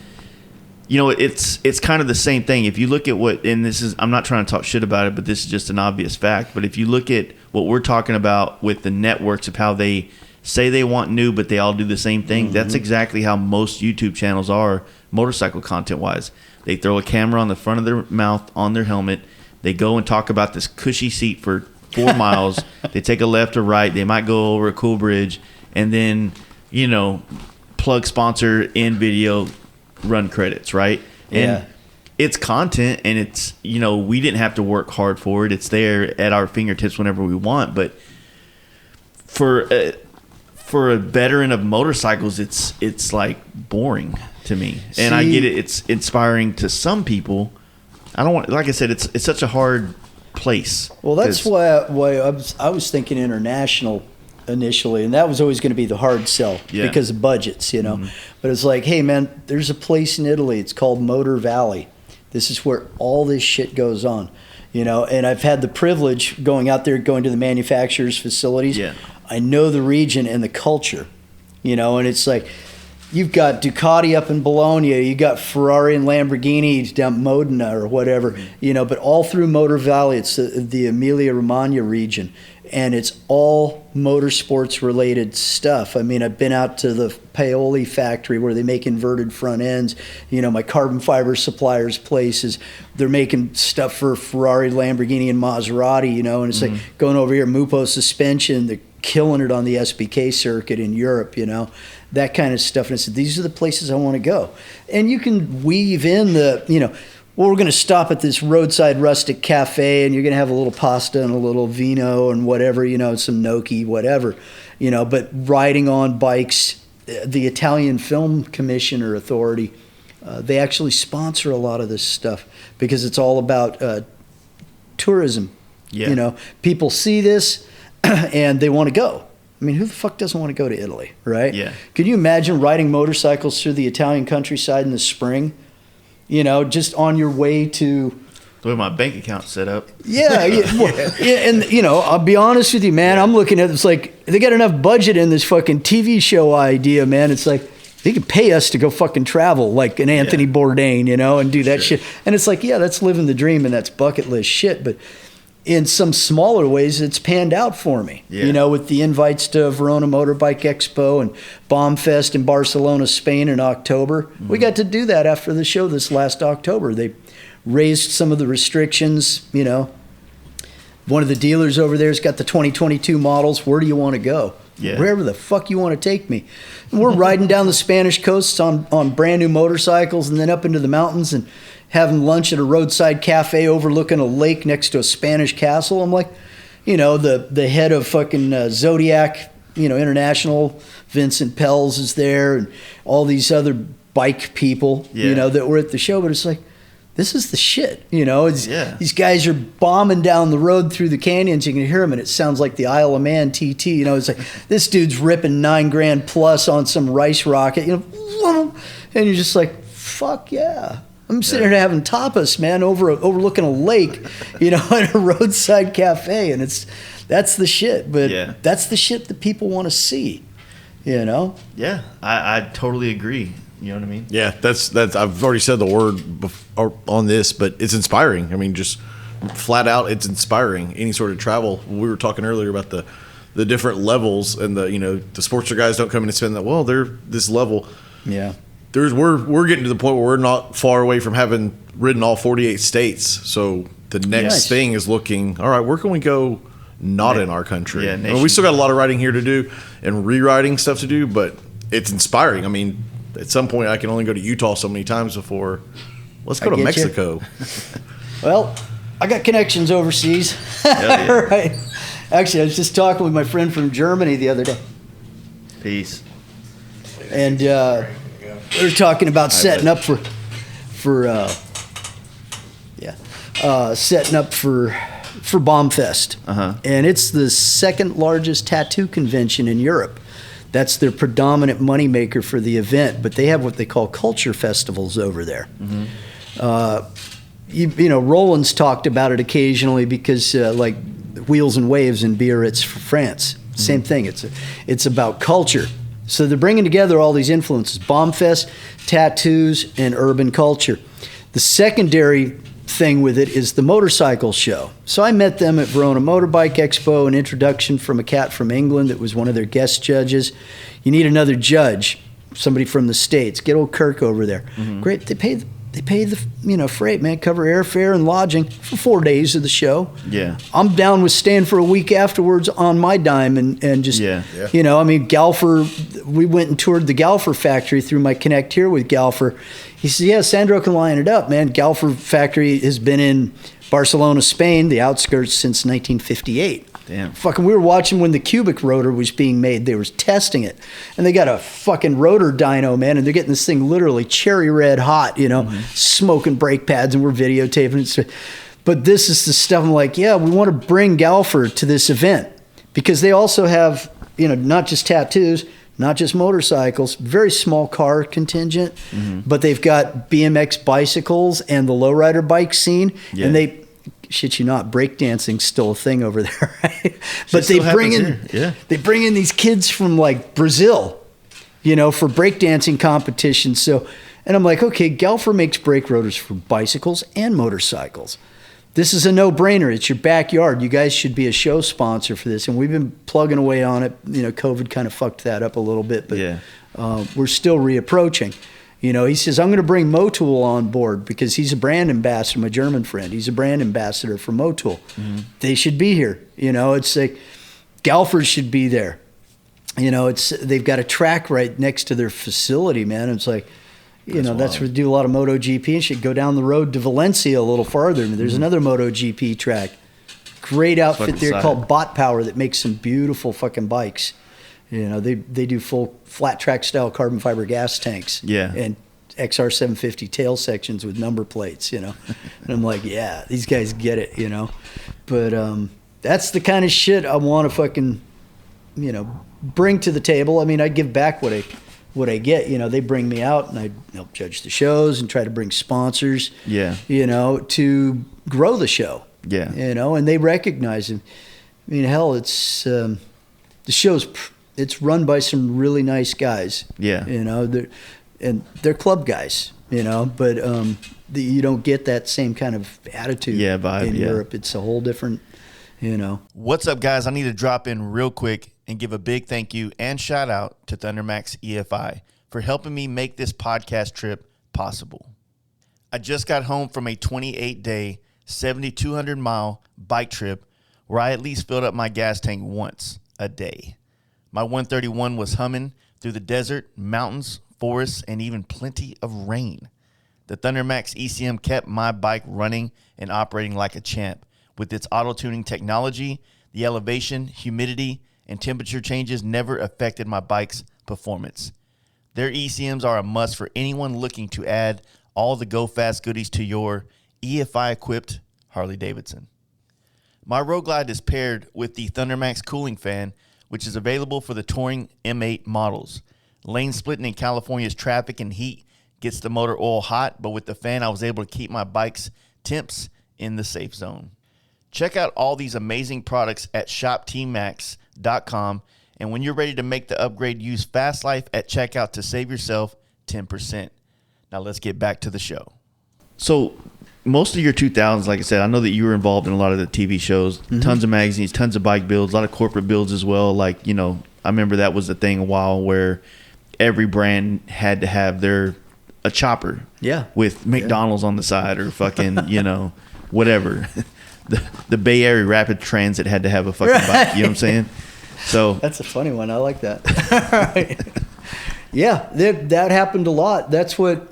it's kind of the same thing. If you look at I'm not trying to talk shit about it, but this is just an obvious fact. But if you look at what we're talking about with the networks of how they say they want new, but they all do the same thing, mm-hmm. That's exactly how most YouTube channels are motorcycle content wise. They throw a camera on the front of their mouth on their helmet. They go and talk about this cushy seat for 4 miles. They take a left or right. They might go over a cool bridge and then, plug sponsor, end video, run credits, right? And it's content and it's, we didn't have to work hard for it. It's there at our fingertips whenever we want. But for a veteran of motorcycles, it's like boring to me. And I get it. It's inspiring to some people. I don't want, like I said, it's such a hard place. Well, that's why I was thinking international initially, and that was always going to be the hard sell because of budgets, Mm-hmm. But it's like, hey man, there's a place in Italy, it's called Motor Valley. This is where all this shit goes on, and I've had the privilege going out there, going to the manufacturers' facilities. Yeah. I know the region and the culture, and it's like, you've got Ducati up in Bologna, you got Ferrari and Lamborghini down Modena or whatever, but all through Motor Valley, it's the Emilia-Romagna region, and it's all motorsports related stuff. I mean, I've been out to the Paoli factory where they make inverted front ends, my carbon fiber suppliers places, they're making stuff for Ferrari, Lamborghini, and Maserati, and it's like going over here, Mupo suspension, they're killing it on the SBK circuit in Europe, that kind of stuff. And I said, these are the places I want to go. And you can weave in well, we're going to stop at this roadside rustic cafe and you're going to have a little pasta and a little vino and whatever, some gnocchi, whatever, but riding on bikes, the Italian Film Commission Authority, they actually sponsor a lot of this stuff because it's all about tourism. Yeah. People see this and they want to go. I mean, who the fuck doesn't want to go to Italy, right? Yeah. Could you imagine riding motorcycles through the Italian countryside in the spring? Just on your way to... The way my bank account's set up. Yeah. And, I'll be honest with you, man. I'm looking at it's like, they got enough budget in this fucking TV show idea, man. It's like, they could pay us to go fucking travel like an Anthony Bourdain, and do that shit. And it's like, yeah, that's living the dream and that's bucket list shit. But in some smaller ways, it's panned out for me, with the invites to Verona Motorbike Expo and Bombfest in Barcelona, Spain in October. Mm-hmm. We got to do that after the show this last October. They raised some of the restrictions, that one of the dealers over there's got the 2022 models. Where do you want to go? Yeah. Wherever the fuck you want to take me. And we're riding down the Spanish coasts on brand new motorcycles and then up into the mountains and having lunch at a roadside cafe overlooking a lake next to a Spanish castle. I'm like, the head of fucking Zodiac, International, Vincent Pels is there, and all these other bike people, that were at the show. But it's like, this is the shit, These guys are bombing down the road through the canyons. You can hear them, and it sounds like the Isle of Man TT. It's like this dude's ripping $9,000 plus on some rice rocket, and you're just like, fuck yeah. I'm sitting here having tapas, man, overlooking a lake, at a roadside cafe, and that's the shit. But that's the shit that people want to see, Yeah, I totally agree. You know what I mean? Yeah, that's. I've already said the word on this, but it's inspiring. I mean, just flat out, it's inspiring. Any sort of travel. We were talking earlier about the different levels, and the Sportster guys don't come in and spend that. Well, they're this level. Yeah. We're getting to the point where we're not far away from having ridden all 48 states. So the next thing is looking. All right, where can we go? Not in our country. Yeah, we still got a lot of riding here to do and rewriting stuff to do, but it's inspiring. I mean, at some point, I can only go to Utah so many times before. Let's go to Mexico. Well, I got connections overseas. Yeah. Right. Actually, I was just talking with my friend from Germany the other day. Peace. And we were talking about setting up for Bombfest. Uh-huh. And it's the second largest tattoo convention in Europe. That's their predominant moneymaker for the event, but they have what they call culture festivals over there. Mm-hmm. Roland's talked about it occasionally because like Wheels and Waves in Biarritz, France. Mm-hmm. Same thing. It's about culture. So they're bringing together all these influences: Bombfest, tattoos, and urban culture. The secondary thing with it is the motorcycle show. So I met them at Verona Motorbike Expo, an introduction from a cat from England that was one of their guest judges. You need another judge, somebody from the States. Get old Kirk over there. Mm-hmm. Great. They pay the freight, man, cover airfare and lodging for 4 days of the show. Yeah. I'm down with staying for a week afterwards on my dime and just, Galfer, we went and toured the Galfer factory through my Connect Here with Galfer. He said, yeah, Sandro can line it up, man. Galfer factory has been in Barcelona, Spain, the outskirts, since 1958. Damn. Fucking, we were watching when the cubic rotor was being made. They were testing it. And they got a fucking rotor dyno, man, and they're getting this thing literally cherry red hot, smoking brake pads, and we're videotaping it. But this is the stuff I'm like, yeah, we want to bring Galfer to this event because they also have, not just tattoos, not just motorcycles, very small car contingent, but they've got BMX bicycles and the lowrider bike scene. Yeah. And they, shit you not, breakdancing's still a thing over there, right? But they bring in these kids from like Brazil, for breakdancing competitions. So, and I'm like, okay, Galfer makes brake rotors for bicycles and motorcycles. This is a no-brainer. It's your backyard. You guys should be a show sponsor for this. And we've been plugging away on it. COVID kind of fucked that up a little bit, but we're still reapproaching. He says, I'm going to bring Motul on board because he's a brand ambassador, my German friend. He's a brand ambassador for Motul. Mm-hmm. They should be here. It's like Galfers should be there. They've got a track right next to their facility, man. It's like, that's where they do a lot of MotoGP and shit. Go down the road to Valencia a little farther. There's another MotoGP track. Great outfit there called Bot Power that makes some beautiful fucking bikes. They do full flat track style carbon fiber gas tanks. Yeah. And XR750 tail sections with number plates, And I'm like, yeah, these guys get it, But that's the kind of shit I want to fucking, bring to the table. I mean, I give back what I get. They bring me out and I help judge the shows and try to bring sponsors. Yeah. To grow the show. Yeah. And they recognize it. I mean, hell, it's the show's. It's run by some really nice guys. Yeah. They're club guys. But you don't get that same kind of attitude. Vibe, in Europe. It's a whole different. What's up, guys? I need to drop in real quick and give a big thank you and shout out to Thundermax EFI for helping me make this podcast trip possible. I just got home from a 28-day, 7,200-mile bike trip where I at least filled up my gas tank once a day. My 131 was humming through the desert, mountains, forests, and even plenty of rain. The Thundermax ECM kept my bike running and operating like a champ. With its auto-tuning technology, the elevation, humidity, and temperature changes never affected my bike's performance. Their ECMs are a must for anyone looking to add all the Go Fast goodies to your EFI-equipped Harley Davidson. My Road Glide is paired with the Thundermax Cooling Fan, which is available for the touring M8 models. Lane splitting in California's traffic and heat gets the motor oil hot, but with the fan, I was able to keep my bike's temps in the safe zone. Check out all these amazing products at shoptmax.com, and when you're ready to make the upgrade, use FASTLIFE at checkout to save yourself 10%. Now let's get back to the show. So most of your 2000s, like I said, I know that you were involved in a lot of the TV shows, tons of magazines, tons of bike builds, a lot of corporate builds as well. Like, you know, I remember that was the thing a while where every brand had to have a chopper. Yeah. With McDonald's on the side or fucking, you know, whatever. The Bay Area Rapid Transit had to have a fucking bike. You know what I'm saying? So that's a funny one. I like that. Yeah, that happened a lot. That's what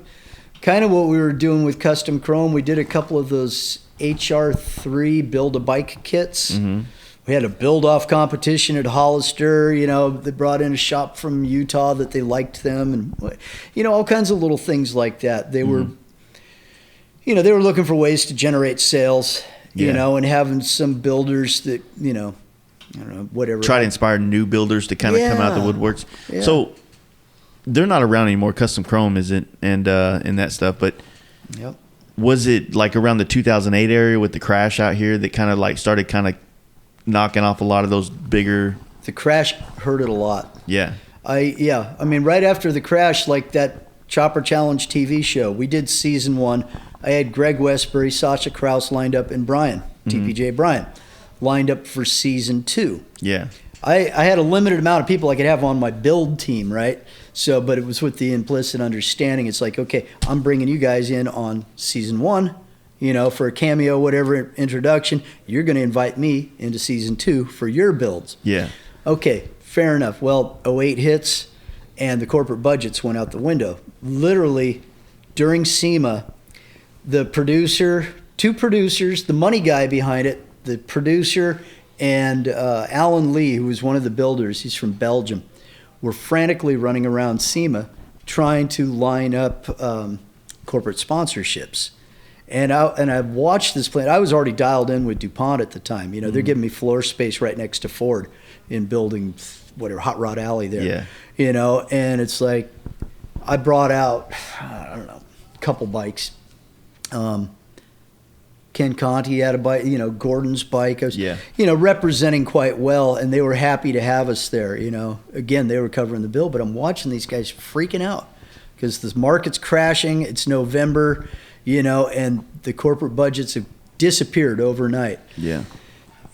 we were doing with Custom Chrome. We did a couple of those HR3 build-a-bike kits. Mm-hmm. We had a build-off competition at Hollister. You know, they brought in a shop from Utah that they liked them, and you know, all kinds of little things like that. They were, you know, they were looking for ways to generate sales. You know, and having some builders that, you know, I don't know, whatever. Try to inspire new builders to kind of come out the woodworks. Yeah. So they're not around anymore. Custom Chrome isn't, and that stuff. But was it like around the 2008 area with the crash out here that kind of like started kind of knocking off a lot of those bigger? The crash hurt it a lot. Yeah. I mean, right after the crash, like that Chopper Challenge TV show, we did season 1. I had Greg Westbury, Sasha Krause lined up, and Brian, TPJ Brian, lined up for season 2. Yeah. I had a limited amount of people I could have on my build team, right? So, but it was with the implicit understanding. It's like, okay, I'm bringing you guys in on season 1, you know, for a cameo, whatever introduction. You're going to invite me into season 2 for your builds. Yeah. Okay, fair enough. Well, 08 hits, and the corporate budgets went out the window. Literally, during SEMA, the producer, 2 producers, the money guy behind it, the producer, and Alan Lee, who was one of the builders, he's from Belgium, were frantically running around SEMA trying to line up corporate sponsorships. And I watched this plant. I was already dialed in with DuPont at the time. You know, they're giving me floor space right next to Ford in building whatever, Hot Rod Alley there. Yeah. You know, and it's like I brought out, I don't know, a couple bikes. Ken Conti had a bike, you know, Gordon's bike. I was, you know, representing quite well, and they were happy to have us there. You know, again, they were covering the bill, but I'm watching these guys freaking out because the market's crashing. It's November, you know, and the corporate budgets have disappeared overnight. Yeah.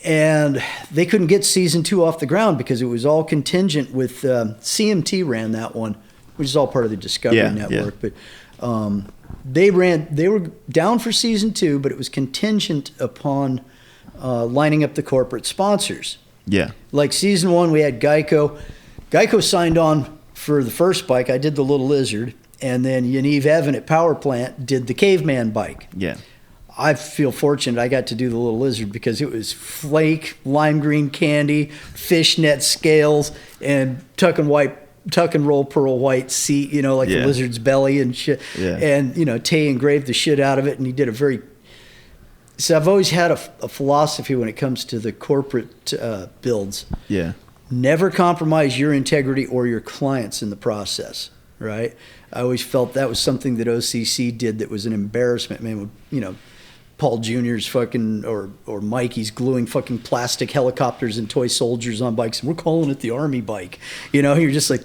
And they couldn't get season 2 off the ground because it was all contingent with CMT ran that one, which is all part of the Discovery Network. But they were down for season 2, but it was contingent upon lining up the corporate sponsors. Yeah. Like season 1, we had Geico. Geico signed on for the first bike. I did the Little Lizard, and then Yaniv Evan at Power Plant did the Caveman bike. Yeah. I feel fortunate I got to do the Little Lizard because it was flake, lime green candy, fishnet scales, and tuck and roll pearl white seat, you know, like the lizard's belly and shit. Yeah. And, you know, Tay engraved the shit out of it, and he did a very... So I've always had a philosophy when it comes to the corporate builds. Yeah. Never compromise your integrity or your clients in the process, right? I always felt that was something that OCC did that was an embarrassment. Man, you know, Paul Jr.'s fucking, or Mikey's gluing fucking plastic helicopters and toy soldiers on bikes. And we're calling it the Army bike. You know, you're just like,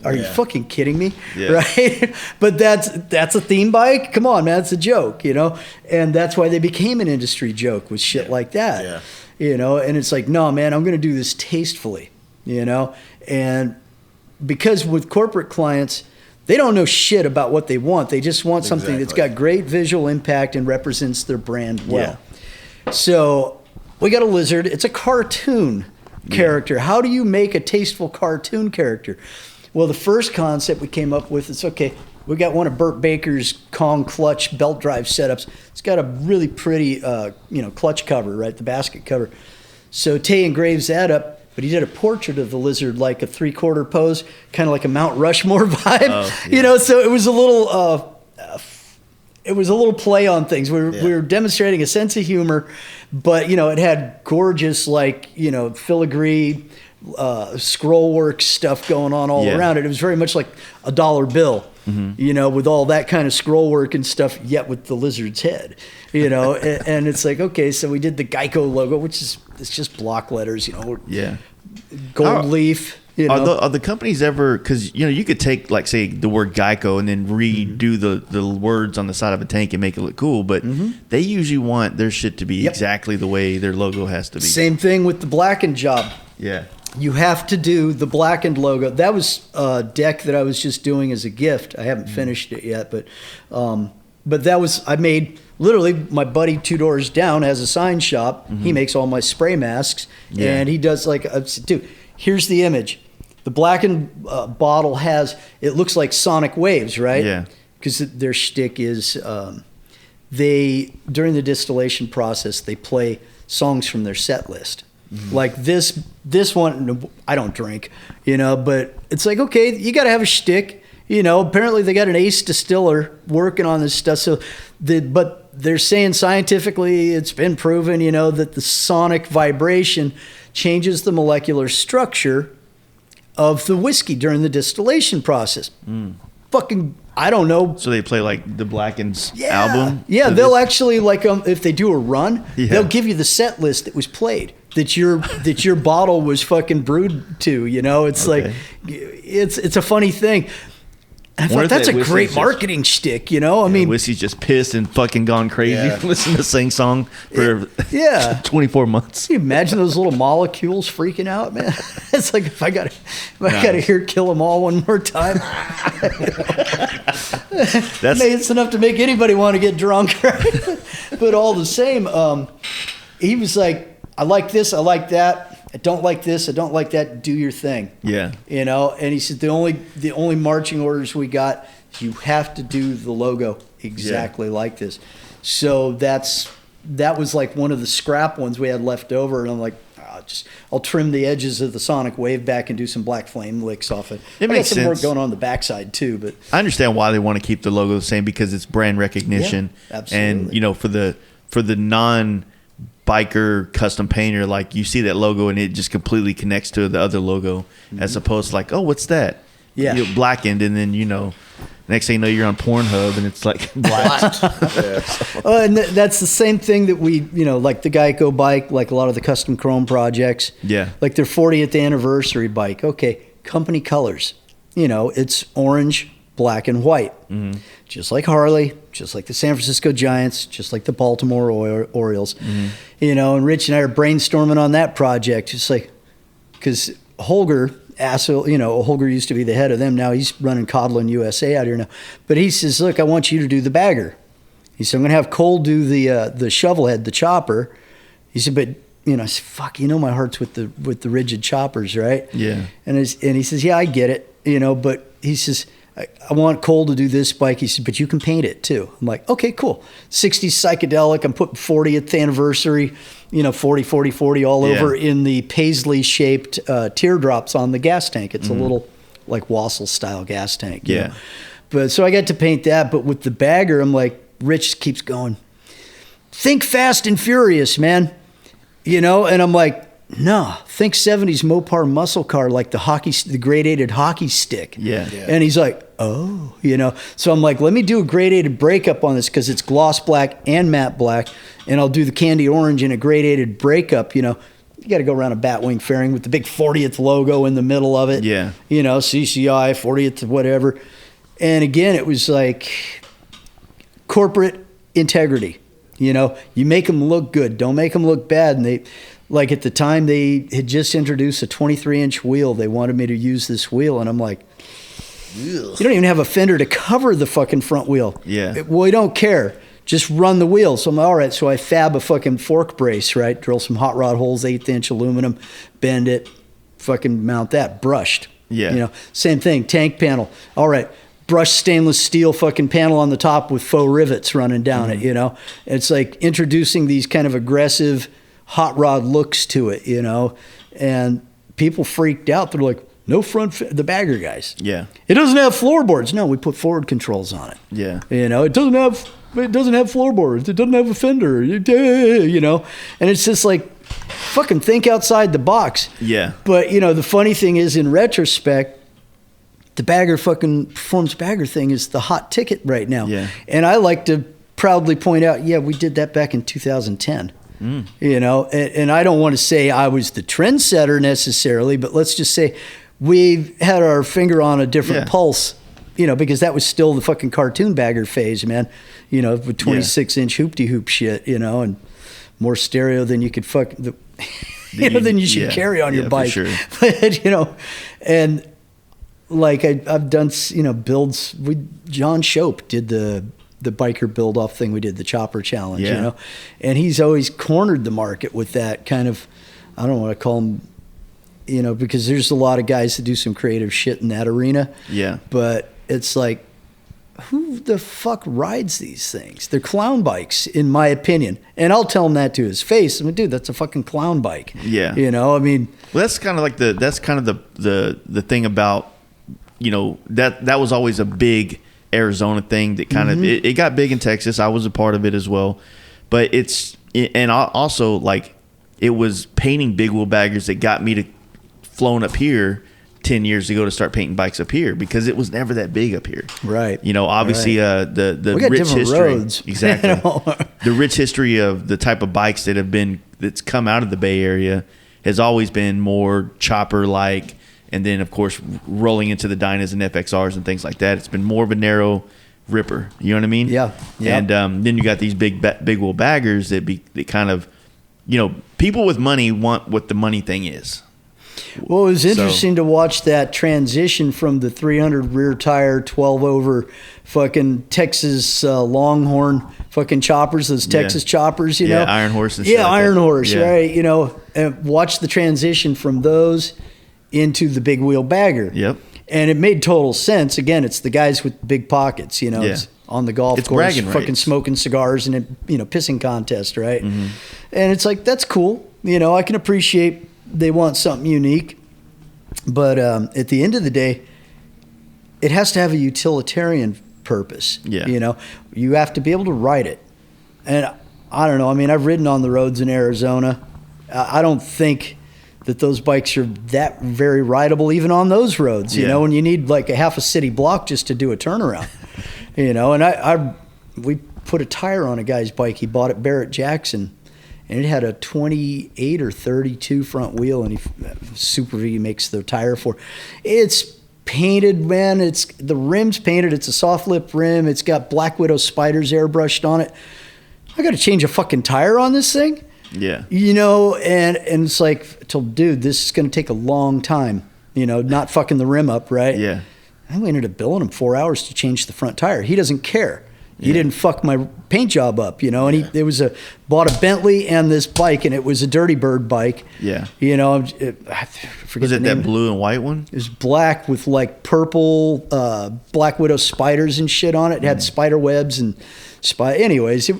are you fucking kidding me? Yeah. Right? But that's a theme bike? Come on, man, it's a joke, you know? And that's why they became an industry joke with shit like that. Yeah. You know, and it's like, no, man, I'm going to do this tastefully, you know? And because with corporate clients, they don't know shit about what they want. They just want something that's got great visual impact and represents their brand well. Yeah. So we got a lizard. It's a cartoon character. How do you make a tasteful cartoon character? Well, the first concept we came up with is, okay, we got one of Burt Baker's Kong clutch belt drive setups. It's got a really pretty, clutch cover, right? The basket cover. So Tay engraves that up, but he did a portrait of the lizard, like a 3/4 pose, kind of like a Mount Rushmore vibe. Oh, yeah. So it was a little play on things. We were demonstrating a sense of humor, but it had gorgeous filigree scroll work stuff going on all around it. It was very much like a dollar bill, with all that kind of scroll work and stuff, yet with the lizard's head, and it's like, okay, so we did the Geico logo, which is, it's just block letters, gold leaf. Are the companies ever, because you could take, like, say, the word Geico and then redo the words on the side of a tank and make it look cool, but they usually want their shit to be exactly the way their logo has to be. Same thing with the blackened job. Yeah. You have to do the blackened logo. That was a deck that I was just doing as a gift. I haven't finished it yet, but that was, I made, literally, my buddy 2 doors down has a sign shop. He makes all my spray masks, and he does, like, dude, here's the image. The blackened bottle it looks like sonic waves, right? Yeah. Because their shtick is, during the distillation process, they play songs from their set list. Like this one, I don't drink, but it's like, okay, you got to have a shtick. Apparently they got an ace distiller working on this stuff. But they're saying scientifically it's been proven, that the sonic vibration changes the molecular structure of the whiskey during the distillation process. Fucking, I don't know. So they play like the Blackened's album? Yeah, they'll actually, like, if they do a run, they'll give you the set list that was played, that your bottle was fucking brewed to. It's like, it's a funny thing. I thought that's a great marketing shtick, I mean, whiskey's just pissed and fucking gone crazy. Listen to sing song for 24 months. Can you imagine those little molecules freaking out, man? It's like, if I got to hear "Kill 'Em All" one more time, it's enough to make anybody want to get drunk, right? But all the same, he was like, I like this, I like that. I don't like this, I don't like that. Do your thing. Yeah. And he said the only marching orders we got, you have to do the logo exactly like this. So that was like one of the scrap ones we had left over, and I'm like, I'll trim the edges of the sonic wave back and do some black flame licks off it. It makes sense. Got some work going on the backside too, but I understand why they want to keep the logo the same, because it's brand recognition. Yeah, absolutely. And for the non biker custom painter, like, you see that logo and it just completely connects to the other logo, as opposed to like, oh, what's that? Blackened, and then next thing you know, you're on Pornhub and it's like black. And that's the same thing that we, like the Geico bike, like a lot of the custom chrome projects. Yeah. Like their 40th anniversary bike. Okay, company colors. It's orange, black, and white. Just like Harley, just like the San Francisco Giants, just like the Baltimore Orioles. And Rich and I are brainstorming on that project. It's like, because Holger, Holger used to be the head of them. Now he's running Codlin USA out here now. But he says, look, I want you to do the bagger. He said, I'm going to have Cole do the shovel head, the chopper. He said, but, I said, fuck, my heart's with the rigid choppers, right? Yeah. And he says, yeah, I get it, but he says, I want Cole to do this bike. He said, but you can paint it too. I'm like, okay, cool. 60s psychedelic. I'm putting 40th anniversary, 40 all over in the paisley shaped teardrops on the gas tank. It's a little like Wassel style gas tank. Yeah. But so I got to paint that. But with the bagger, I'm like, Rich keeps going, think Fast and Furious, man. And I'm like, no, think 70s Mopar muscle car, like the gradated hockey stick. Yeah. And he's like, oh, So I'm like, let me do a gradated breakup on this, because it's gloss black and matte black, and I'll do the candy orange in a gradated breakup. You got to go around a Batwing fairing with the big 40th logo in the middle of it. Yeah. CCI 40th whatever. And again, it was like corporate integrity. You make them look good, don't make them look bad. And like at the time, they had just introduced a 23-inch wheel. They wanted me to use this wheel, and I'm like, you don't even have a fender to cover the fucking front wheel. Yeah. We don't care. just run the wheel. So I'm all right. So I fab a fucking fork brace, right? Drill some hot rod holes, 1/8" aluminum, bend it, fucking mount that, brushed. Yeah. You know, same thing, tank panel. All right, brushed stainless steel fucking panel on the top with faux rivets running down it, you know? It's like introducing these kind of aggressive hot rod looks to it, you know? And people freaked out. They're like, no the bagger guys. Yeah. It doesn't have floorboards. No, we put forward controls on it. Yeah. You know, it doesn't have floorboards. It doesn't have a fender, you know? And it's just like, fucking think outside the box. Yeah. But, you know, the funny thing is, in retrospect, the bagger fucking performance bagger thing is the hot ticket right now. Yeah. And I like to proudly point out, yeah, we did that back in 2010. You know, and I don't want to say I was the trendsetter necessarily, but let's just say we had our finger on a different pulse, you know, because that was still the fucking cartoon bagger phase, man. You know, with 26-inch hoop-de-hoop shit, you know, and more stereo than you could than you should carry on your bike. For sure. But, you know, and like I've done, you know, builds. John Shope did the biker build off thing we did, the Chopper Challenge, you know, and he's always cornered the market with that kind of, I don't want to call him, you know, because there's a lot of guys that do some creative shit in that arena. Yeah. But it's like, who the fuck rides these things? They're clown bikes, in my opinion. And I'll tell him that to his face. I mean, dude, that's a fucking clown bike. Yeah. You know, I mean, well, that's kind of like the thing about, you know, that was always a big Arizona thing that kind of it got big in Texas. I was a part of it as well, but and also like it was painting big wheel baggers that got me to flown up here 10 years ago to start painting bikes up here, because it was never that big up here. Right. You know, obviously the we got rich different history. roads. Exactly. You know? The rich history of the type of bikes that's come out of the Bay Area has always been more chopper like. And then, of course, rolling into the Dynas and FXRs and things like that, it's been more of a narrow ripper. You know what I mean? Yeah. And then you got these big wheel baggers that kind of, you know, people with money want what the money thing is. Well, it was interesting to watch that transition from the 300 rear tire, 12 over fucking Texas Longhorn fucking choppers, those Texas choppers, you know? Iron Horse and shit. Yeah, like Iron that. Horse, right? You know, and watch the transition from those into the big wheel bagger. Yep. And it made total sense. Again, it's the guys with big pockets, you know, it's on the golf It's course, bragging fucking rights. smoking cigars and, you know, pissing contest, right? And it's like, that's cool. You know, I can appreciate they want something unique. But at the end of the day, it has to have a utilitarian purpose. Yeah. You know, you have to be able to ride it. And I don't know. I mean, I've ridden on the roads in Arizona. I don't think that those bikes are that very rideable even on those roads, you know, and you need like a half a city block just to do a turnaround, you know. And we put a tire on a guy's bike. He bought at Barrett Jackson, and it had a 28 or 32 front wheel, and Super V makes the tire for. It's painted, man. The rim's painted. It's a soft lip rim. It's got Black Widow spiders airbrushed on it. I got to change a fucking tire on this thing. Yeah. You know, and it's like, dude, this is going to take a long time, you know, not fucking the rim up, right? Yeah. And we ended up billing him 4 hours to change the front tire. He doesn't care. He didn't fuck my paint job up, you know, and bought a Bentley and this bike, and it was a Dirty Bird bike. Yeah. You know, I forget Was the it name. that blue and white one? It was black with like purple Black Widow spiders and shit on it. It had spider webs and anyways,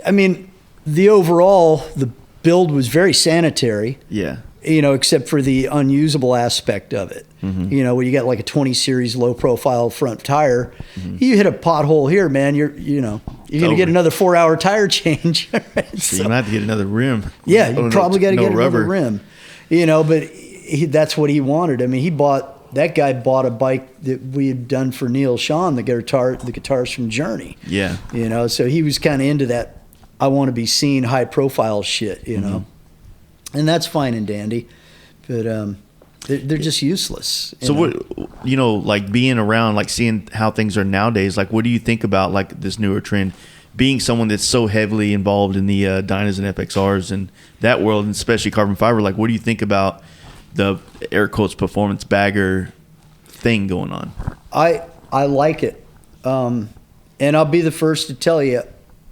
I mean, the build was very sanitary. Yeah. You know, except for the unusable aspect of it. You know, where you got like a 20 series low profile front tire, you hit a pothole here, man. You're going to get another 4 hour tire change. Right? So you might have to get another rim. Yeah, you probably got to get rubber. another rim. You know, but that's what he wanted. I mean, that guy bought a bike that we had done for Neil Sean, the guitarist from Journey. Yeah. You know, so he was kind of into that. I want to be seen, high profile shit, you know, and that's fine and dandy, but they're just useless. So what, you know, like being around, like seeing how things are nowadays, like what do you think about like this newer trend, being someone that's so heavily involved in the Dynas and FXRs and that world, and especially carbon fiber, like what do you think about the air quotes performance bagger thing going on? I like it, and I'll be the first to tell you,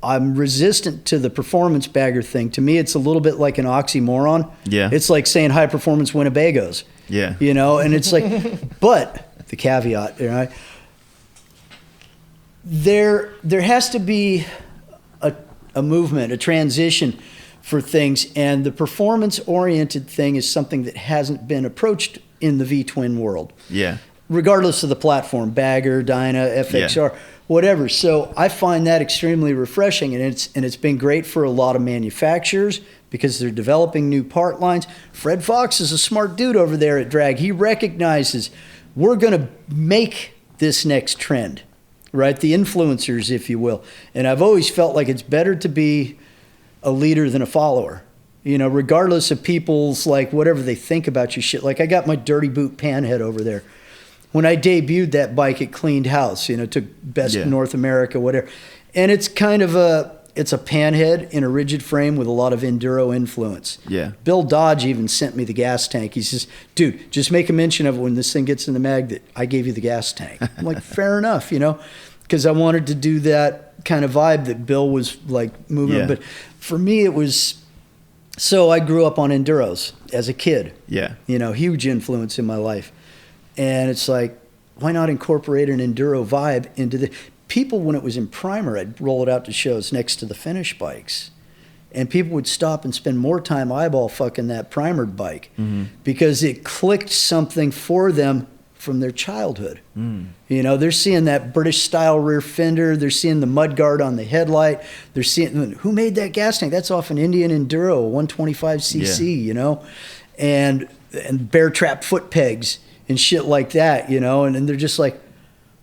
I'm resistant to the performance bagger thing. To me, it's a little bit like an oxymoron. Yeah. It's like saying high performance Winnebagos. Yeah. You know, and it's like, but the caveat, you know, there has to be a movement, a transition for things, and the performance-oriented thing is something that hasn't been approached in the V-twin world. Yeah. Regardless of the platform, Bagger, Dyna, FXR, whatever. So I find that extremely refreshing, and it's been great for a lot of manufacturers because they're developing new part lines. Fred Fox is a smart dude over there at Drag. He recognizes we're going to make this next trend, right? The influencers, if you will. And I've always felt like it's better to be a leader than a follower, you know, regardless of people's, like, whatever they think about you shit. Like, I got my Dirty Boot Panhead over there. When I debuted that bike, it cleaned house, you know, took best in North America, whatever. And it's kind of it's a panhead in a rigid frame with a lot of enduro influence. Yeah. Bill Dodge even sent me the gas tank. He says, dude, just make a mention of it when this thing gets in the mag that I gave you the gas tank. I'm like, fair enough, you know, because I wanted to do that kind of vibe that Bill was like moving on. But for me, it was, so I grew up on enduros as a kid. Yeah. You know, huge influence in my life. And it's like, why not incorporate an enduro vibe into the people? When it was in primer, I'd roll it out to shows next to the finish bikes, and people would stop and spend more time eyeball fucking that primered bike because it clicked something for them from their childhood. You know, they're seeing that British style rear fender, they're seeing the mudguard on the headlight, they're seeing who made that gas tank. That's off an Indian Enduro 125cc, you know, and bear trap foot pegs and shit like that, you know, and they're just like,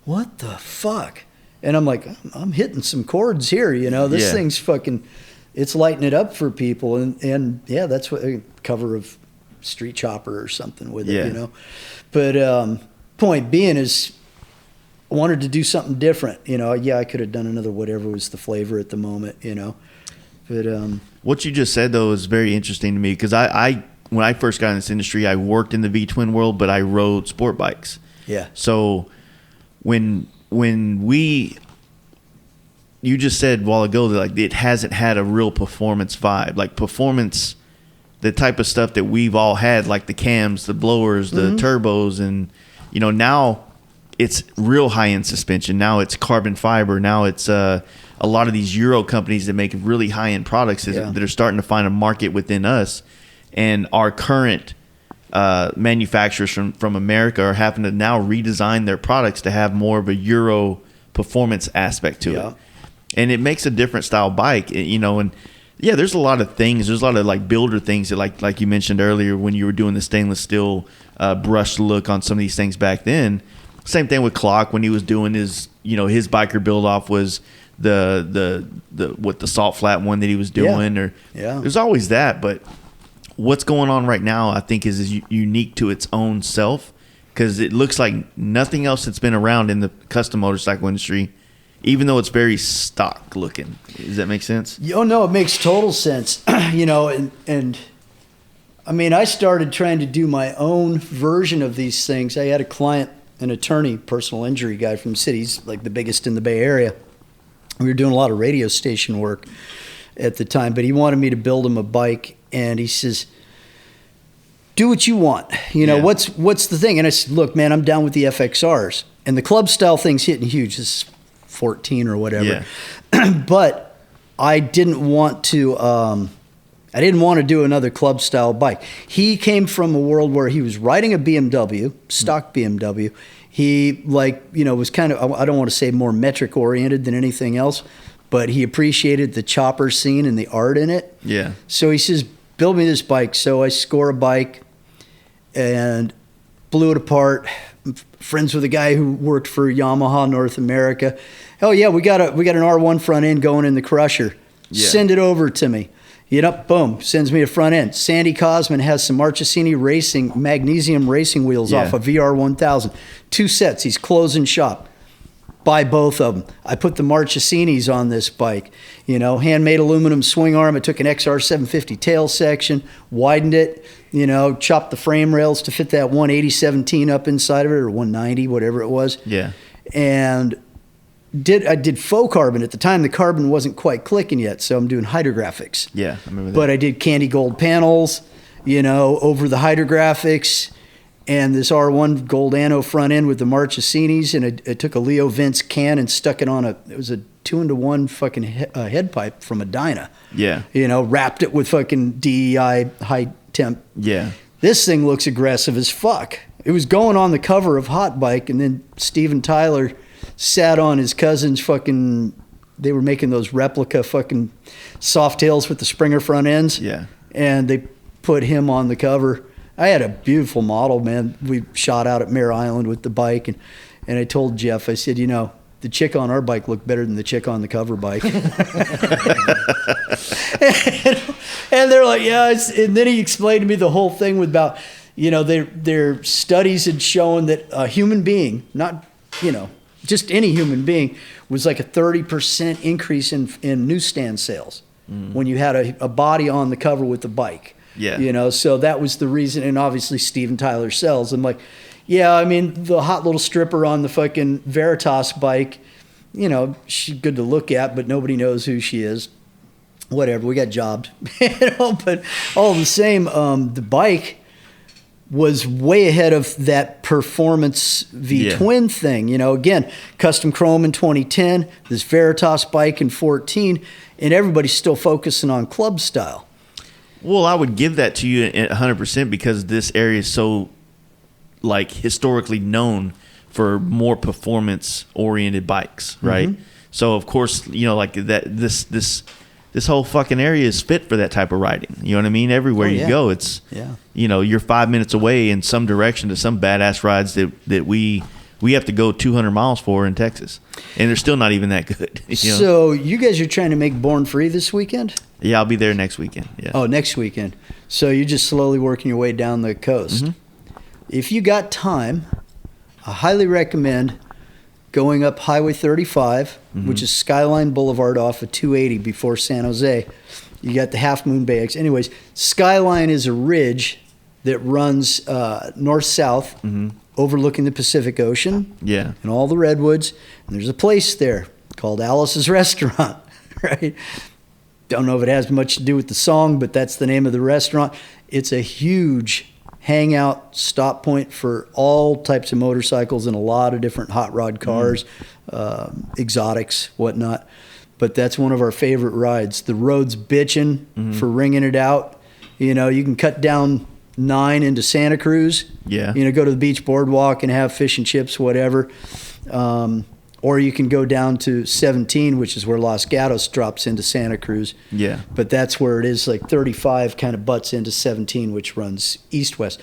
what the fuck? And I'm like, I'm hitting some chords here, you know, this thing's fucking, it's lighting it up for people. And yeah, that's what a cover of Street Chopper or something with it, you know. But point being is, I wanted to do something different, you know. Yeah, I could have done another whatever was the flavor at the moment, you know. But what you just said, though, is very interesting to me because I when I first got in this industry, I worked in the V-twin world, but I rode sport bikes. Yeah. So when you just said a while ago that like it hasn't had a real performance vibe, like performance, the type of stuff that we've all had, like the cams, the blowers, the turbos, and you know, now it's real high-end suspension. Now it's carbon fiber. Now it's a lot of these Euro companies that make really high-end products that are starting to find a market within us. And our current manufacturers from America are having to now redesign their products to have more of a Euro performance aspect to it. And it makes a different style bike, you know. And yeah, there's a lot of things. There's a lot of like builder things that like you mentioned earlier when you were doing the stainless steel brushed look on some of these things back then. Same thing with Clock when he was doing his, you know, his biker build off was the salt flat one that he was doing. There's always that, but what's going on right now, I think, is unique to its own self because it looks like nothing else that's been around in the custom motorcycle industry, even though it's very stock looking. Does that make sense? Oh, no, it makes total sense. You know, and I mean, I started trying to do my own version of these things. I had a client, an attorney, personal injury guy from the city. He's like the biggest in the Bay Area. We were doing a lot of radio station work at the time, but he wanted me to build him a bike. And he says, do what you want. You know, what's the thing? And I said, look, man, I'm down with the FXRs. And the club style thing's hitting huge. This is 14 or whatever. Yeah. But I didn't want to do another club style bike. He came from a world where he was riding a BMW, stock BMW. He, like, you know, was kind of, I don't want to say more metric oriented than anything else, but he appreciated the chopper scene and the art in it. Yeah. So he says, build me this bike. So I score a bike and blew it apart. I'm friends with a guy who worked for Yamaha North America. Hell yeah, we got an R1 front end going in the crusher. Yeah. Send it over to me. You know, boom, sends me a front end. Sandy Cosman has some Marchesini racing, magnesium racing wheels off a VR1000. 2 sets, he's closing shop. Buy both of them. I put the Marchesinis on this bike. You know, handmade aluminum swing arm. I took an XR750 tail section, widened it, you know, chopped the frame rails to fit that 180/17 up inside of it, or 190, whatever it was. Yeah. And I did faux carbon. At the time, the carbon wasn't quite clicking yet, so I'm doing hydrographics. Yeah, I remember that. But I did candy gold panels, over the hydrographics, and this R1 gold anno front end with the Marchesinis, and I took a Leo Vince can and stuck it on it was a 2-to-1 fucking head pipe from a Dyna. Yeah. Wrapped it with fucking DEI high temp. Yeah. This thing looks aggressive as fuck. It was going on the cover of Hot Bike, and then Steven Tyler sat on his cousin's fucking, they were making those replica fucking soft tails with the Springer front ends. Yeah. And they put him on the cover. I had a beautiful model, man. We shot out at Mare Island with the bike, and I told Jeff, I said, the chick on our bike looked better than the chick on the cover bike. and they're like, yeah. And then he explained to me the whole thing about, their studies had shown that a human being, not, just any human being, was like a 30% increase in newsstand sales when you had a body on the cover with the bike. Yeah. So that was the reason. And obviously Steven Tyler sells. I'm like, yeah, I mean, the hot little stripper on the fucking Veritas bike, she's good to look at, but nobody knows who she is. Whatever, we got jobbed. But all the same, the bike was way ahead of that Performance V Twin thing. Again, custom chrome in 2010, this Veritas bike in 14, and everybody's still focusing on club style. Well, I would give that to you 100% because this area is so, historically known for more performance-oriented bikes, right? Mm-hmm. So, of course, this whole fucking area is fit for that type of riding. You know what I mean? Everywhere you go, it's, you're 5 minutes away in some direction to some badass rides that we have to go 200 miles for in Texas. And they're still not even that good. So you guys are trying to make Born Free this weekend? Yeah, I'll be there next weekend. Yeah. Oh, next weekend. So you're just slowly working your way down the coast. Mm-hmm. If you got time, I highly recommend going up Highway 35, which is Skyline Boulevard off of 280 before San Jose. You got the Half Moon Bay. Anyways, Skyline is a ridge that runs north-south, overlooking the Pacific Ocean and all the redwoods. And there's a place there called Alice's Restaurant, right? Don't know if it has much to do with the song, but that's the name of the restaurant. It's a huge hangout stop point for all types of motorcycles and a lot of different hot rod cars, exotics, whatnot. But that's one of our favorite rides. The road's bitching for ringing it out. You can cut down 9 into Santa Cruz. Yeah. Go to the beach boardwalk and have fish and chips, whatever. Or you can go down to 17, which is where Los Gatos drops into Santa Cruz. Yeah. But that's where it is, 35 kind of butts into 17, which runs east-west.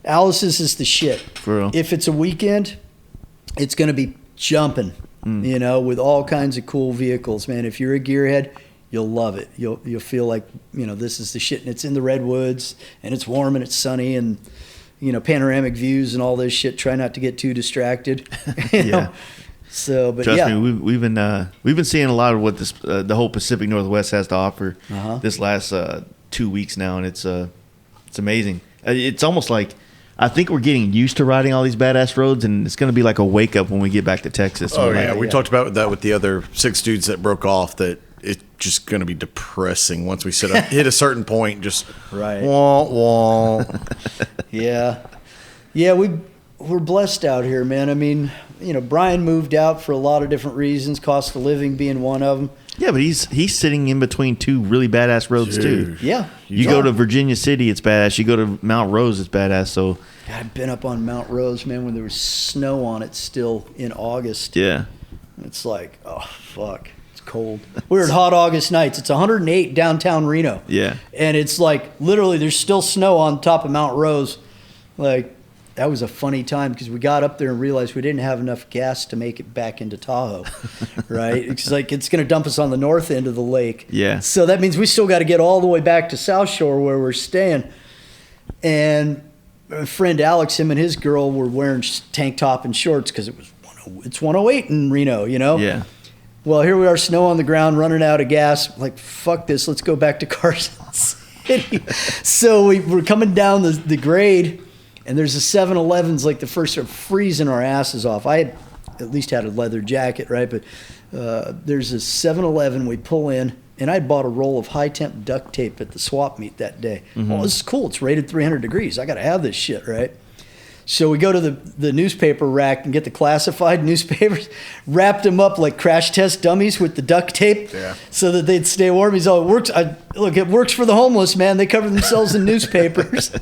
Alice's is the shit. For real. If it's a weekend, it's going to be jumping, with all kinds of cool vehicles, man. If you're a gearhead, you'll love it. You'll feel like, this is the shit. And it's in the redwoods, and it's warm, and it's sunny, and, panoramic views and all this shit. Try not to get too distracted. you know? So, but trust me, we've been seeing a lot of what this the whole Pacific Northwest has to offer this last 2 weeks now, and it's amazing. It's almost like I think we're getting used to riding all these badass roads, and it's going to be like a wake up when we get back to Texas. Oh yeah, we talked about that with the other 6 dudes that broke off. That it's just going to be depressing once we hit a certain point. Just wah wah. Yeah, we're blessed out here, man. I mean, Brian moved out for a lot of different reasons, cost of living being one of them. Yeah, but he's sitting in between 2 really badass roads too. Yeah. You go to Virginia City, it's badass. You go to Mount Rose, it's badass. So I've been up on Mount Rose, man, when there was snow on it still in August. Yeah. It's like, oh, fuck. It's cold. We were at hot August nights. It's 108 downtown Reno. Yeah. And it's like, literally, there's still snow on top of Mount Rose. That was a funny time because we got up there and realized we didn't have enough gas to make it back into Tahoe, right? It's it's going to dump us on the north end of the lake. Yeah. So that means we still got to get all the way back to South Shore where we're staying. And my friend Alex, him and his girl were wearing tank top and shorts because it's 108 in Reno, Yeah. Well, here we are, snow on the ground, running out of gas. Like, fuck this, let's go back to Carson City. So we're coming down the grade. And there's a 7-Eleven's the first freezing our asses off. I at least had a leather jacket, right? But there's a 7-Eleven we pull in, and I bought a roll of high-temp duct tape at the swap meet that day. Well, this is cool. It's rated 300 degrees. I got to have this shit, right? So we go to the newspaper rack and get the classified newspapers, wrapped them up like crash test dummies with the duct tape so that they'd stay warm. He's all, it works. Look, it works for the homeless, man. They cover themselves in newspapers.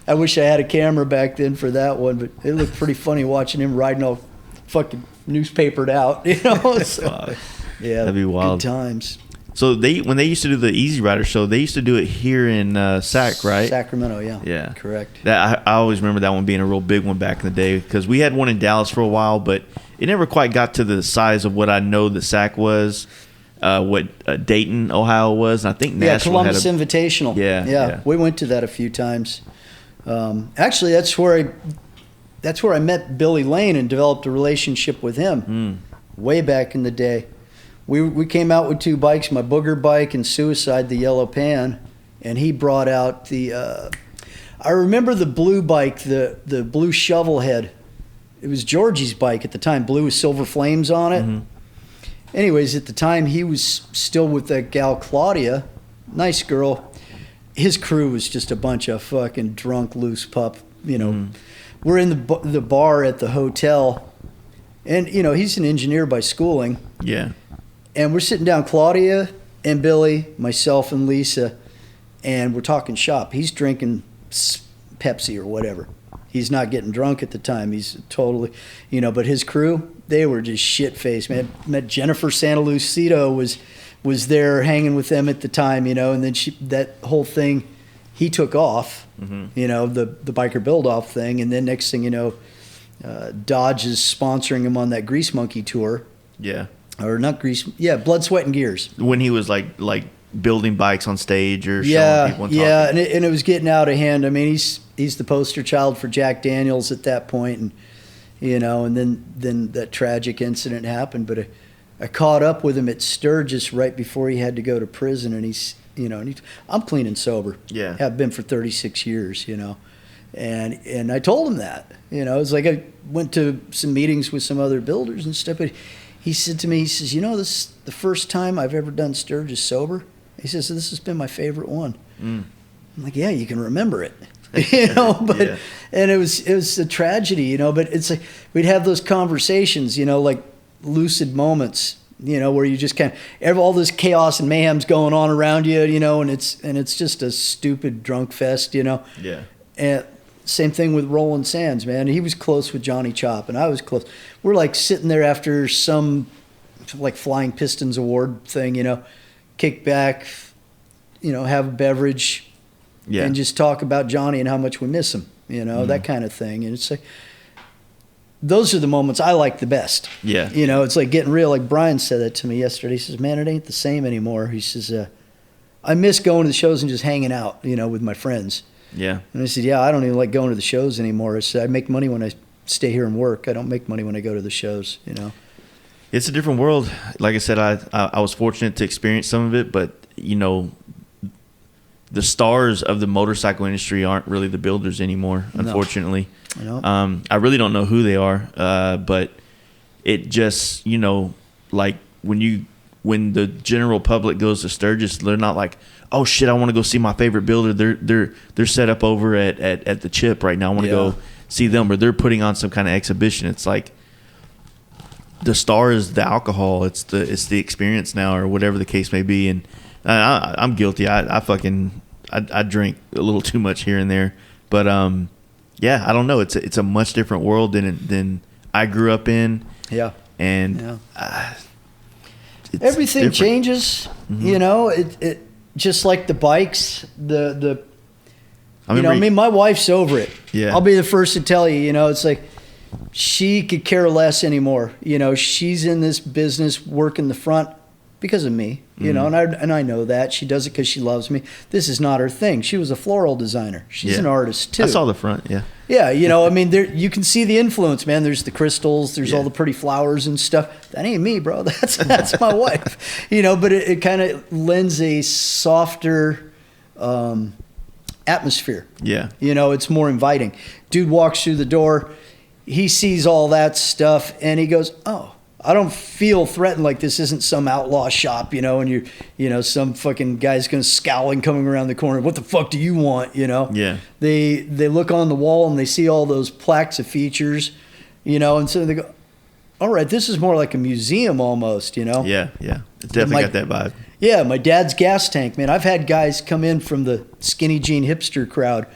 I wish I had a camera back then for that one, but it looked pretty funny watching him riding all fucking newspapered out, you know? So, yeah, that'd be wild. Good times. So when they used to do the Easy Rider show, they used to do it here in Sac, right? Sacramento, yeah. Yeah. Correct. That I always remember that one being a real big one back in the day because we had one in Dallas for a while, but it never quite got to the size of what I know the Sac was, what Dayton, Ohio was, and I think Nashville Columbus had Invitational. Yeah. We went to that a few times. Actually, that's where I met Billy Lane and developed a relationship with him way back in the day. We came out with 2 bikes, my Booger bike and Suicide, the Yellow Pan, and he brought out the I remember the blue bike, the blue shovel head. It was Georgie's bike at the time, blue with silver flames on it. Anyways, at the time he was still with that gal Claudia, nice girl. His crew was just a bunch of fucking drunk loose pup, you know. We're in the bar at the hotel, and you know, he's an engineer by schooling. Yeah. And we're sitting down, Claudia and Billy, myself and Lisa, and we're talking shop. He's drinking Pepsi or whatever. He's not getting drunk at the time. He's totally, you know, but his crew, they were just shit-faced, man. Met Jennifer Santa Lucido was there hanging with them at the time, you know, and then that whole thing, he took off, you know, the biker build-off thing, and then next thing you know, Dodge is sponsoring him on that Grease Monkey tour. Yeah. Or not Grease, Blood, Sweat, and Gears. When he was like building bikes on stage or showing people and talking. Yeah, and it was getting out of hand. I mean, he's the poster child for Jack Daniels at that point, and you know, and then that tragic incident happened. But I caught up with him at Sturgis right before he had to go to prison, and he's, you know, I'm clean and sober. Yeah, have been for 36 years, you know, and I told him that, you know, it's like I went to some meetings with some other builders and stuff, but he said to me, he says, you know, this is the first time I've ever done Sturgis sober. He says, this has been my favorite one. I'm like, yeah, you can remember it, you know, but, and it was a tragedy, you know, but it's like, we'd have those conversations, you know, like lucid moments, you know, where you just kind of, all this chaos and mayhem's going on around you, you know, and it's just a stupid drunk fest, you know. Yeah. And same thing with Roland Sands, man. He was close with Johnny Chop, and I was close. We're like sitting there after some like Flying Pistons award thing, you know, kick back, you know, have a beverage, and just talk about Johnny and how much we miss him, you know, that kind of thing. And it's like, those are the moments I like the best. Yeah. You know, it's like getting real. Like Brian said that to me yesterday. He says, man, it ain't the same anymore. He says, I miss going to the shows and just hanging out, you know, with my friends. Yeah. And I said, yeah, I don't even like going to the shows anymore. I said, I make money when I stay here and work. I don't make money when I go to the shows, you know. It's a different world. Like I said, I was fortunate to experience some of it, but, you know, the stars of the motorcycle industry aren't really the builders anymore, unfortunately. No. I really don't know who they are, but it just, you know, like when the general public goes to Sturgis, they're not like, oh shit, I want to go see my favorite builder. They're set up over at the Chip right now. I want to go see them, or they're putting on some kind of exhibition. It's like the star is the alcohol. It's the experience now, or whatever the case may be. And I'm guilty. I drink a little too much here and there, but yeah, I don't know. It's a much different world than I grew up in. Yeah, and everything different. Changes. You know, it just like the bikes. I mean, my wife's over it. Yeah, I'll be the first to tell you. You know, it's like she could care less anymore. You know, she's in this business working the front because of me. You know, and I know that she does it because she loves me. This is not her thing. She was a floral designer. She's an artist too. I saw the front. Yeah. Yeah, you know, I mean, you can see the influence, man. There's the crystals, there's all the pretty flowers and stuff. That ain't me, bro. That's my wife. You know, but it kind of lends a softer atmosphere. Yeah. You know, it's more inviting. Dude walks through the door. he sees all that stuff and he goes, oh, I don't feel threatened, like this isn't some outlaw shop, and some fucking guy's going to scowling coming around the corner. What the fuck do you want, Yeah. They look on the wall and they see all those plaques of features, and so they go, all right, this is more like a museum almost, Yeah. It definitely got that vibe. Yeah, my dad's gas tank, man. I've had guys come in from the skinny jean hipster crowd.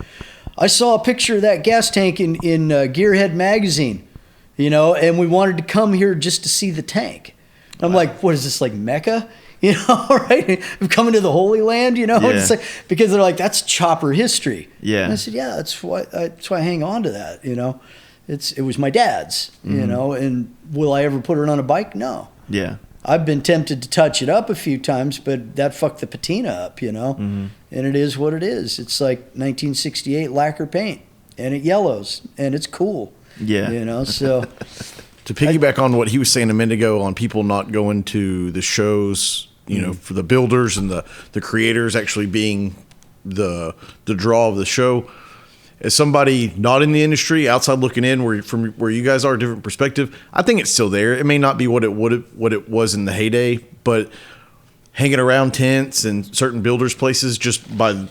I saw a picture of that gas tank in Gearhead magazine. And we wanted to come here just to see the tank. I'm like, what is this, like Mecca? Right? I'm coming to the Holy Land, Yeah. It's like, because they're like, that's chopper history. Yeah. And I said, yeah, that's why I hang on to that, It was my dad's, and will I ever put it on a bike? No. Yeah. I've been tempted to touch it up a few times, but that fucked the patina up, And it is what it is. It's like 1968 lacquer paint, and it yellows, and it's cool. Yeah. So to piggyback on what he was saying a minute ago on people not going to the shows, for the builders and the creators actually being the draw of the show. As somebody not in the industry, outside looking in, from where you guys are, different perspective, I think it's still there. It may not be what it was in the heyday, but hanging around tents and certain builders' places just by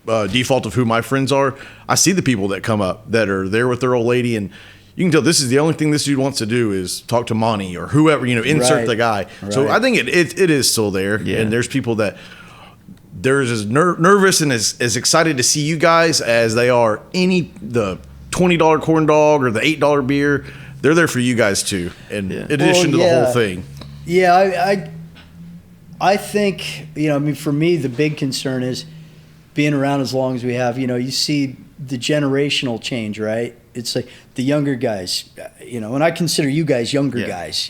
default of who my friends are, I see the people that come up that are there with their old lady, and you can tell this is the only thing this dude wants to do is talk to Monty or whoever, insert the guy. Right. So I think it is still there, and there's people that they're as nervous and as excited to see you guys as they are the $20 corn dog or the $8 beer. They're there for you guys too, in addition to the whole thing. Yeah, I think for me the big concern is being around as long as we have. You see the generational change, right? It's like the younger guys, and I consider you guys younger guys,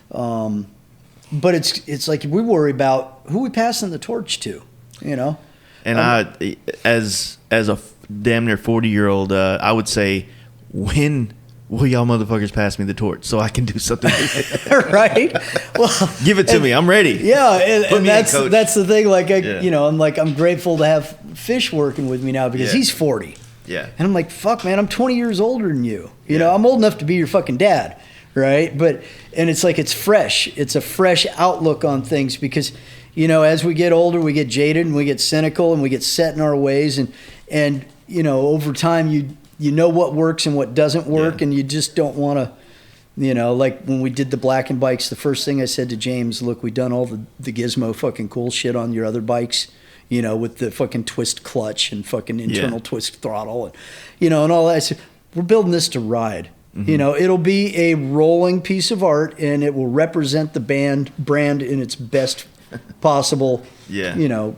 but it's like we worry about who we passing the torch to, And I, as a damn near 40-year-old, I would say, when will y'all motherfuckers pass me the torch so I can do something? Right? Well, give it to me. I'm ready. Yeah, and that's in, that's the thing. Like I'm grateful to have Fish working with me now because he's 40. Yeah. And I'm like, fuck, man, I'm 20 years older than you. I'm old enough to be your fucking dad, right? And it's like it's fresh. It's a fresh outlook on things because, as we get older, we get jaded and we get cynical and we get set in our ways. And over time, you know what works and what doesn't work, and you just don't want to, like when we did the blackened bikes, the first thing I said to James, look, we've done all the gizmo fucking cool shit on your other bikes, with the fucking twist clutch and fucking internal twist throttle and, and all that. I said, we're building this to ride. Mm-hmm. It'll be a rolling piece of art and it will represent the brand in its best possible,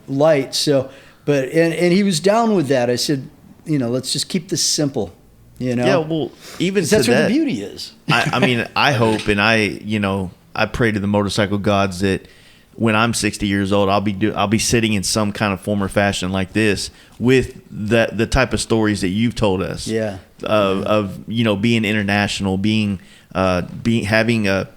light. So, and he was down with that. I said, let's just keep this simple, Yeah, well, even to that's that, where the beauty is. I mean, I hope and I pray to the motorcycle gods that when I'm 60 years old, I'll be sitting in some kind of form or fashion like this with the type of stories that you've told us. Yeah. Of being international, having a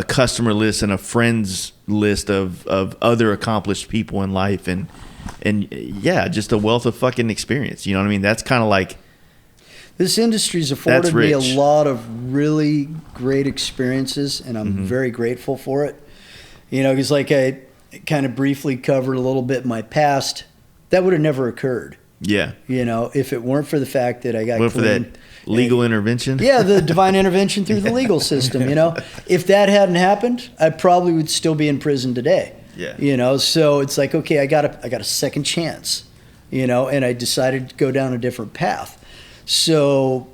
customer list and a friends list of other accomplished people in life and just a wealth of fucking experience. You know what I mean? That's kind of like, this industry's afforded me a lot of really great experiences, and I'm very grateful for it. Because like I kind of briefly covered a little bit my past, that would have never occurred. Yeah. If it weren't for the fact that I got clean. For that legal intervention? Yeah, the divine intervention through the legal system, If that hadn't happened, I probably would still be in prison today. Yeah. So it's like, okay, I got a second chance, and I decided to go down a different path. So,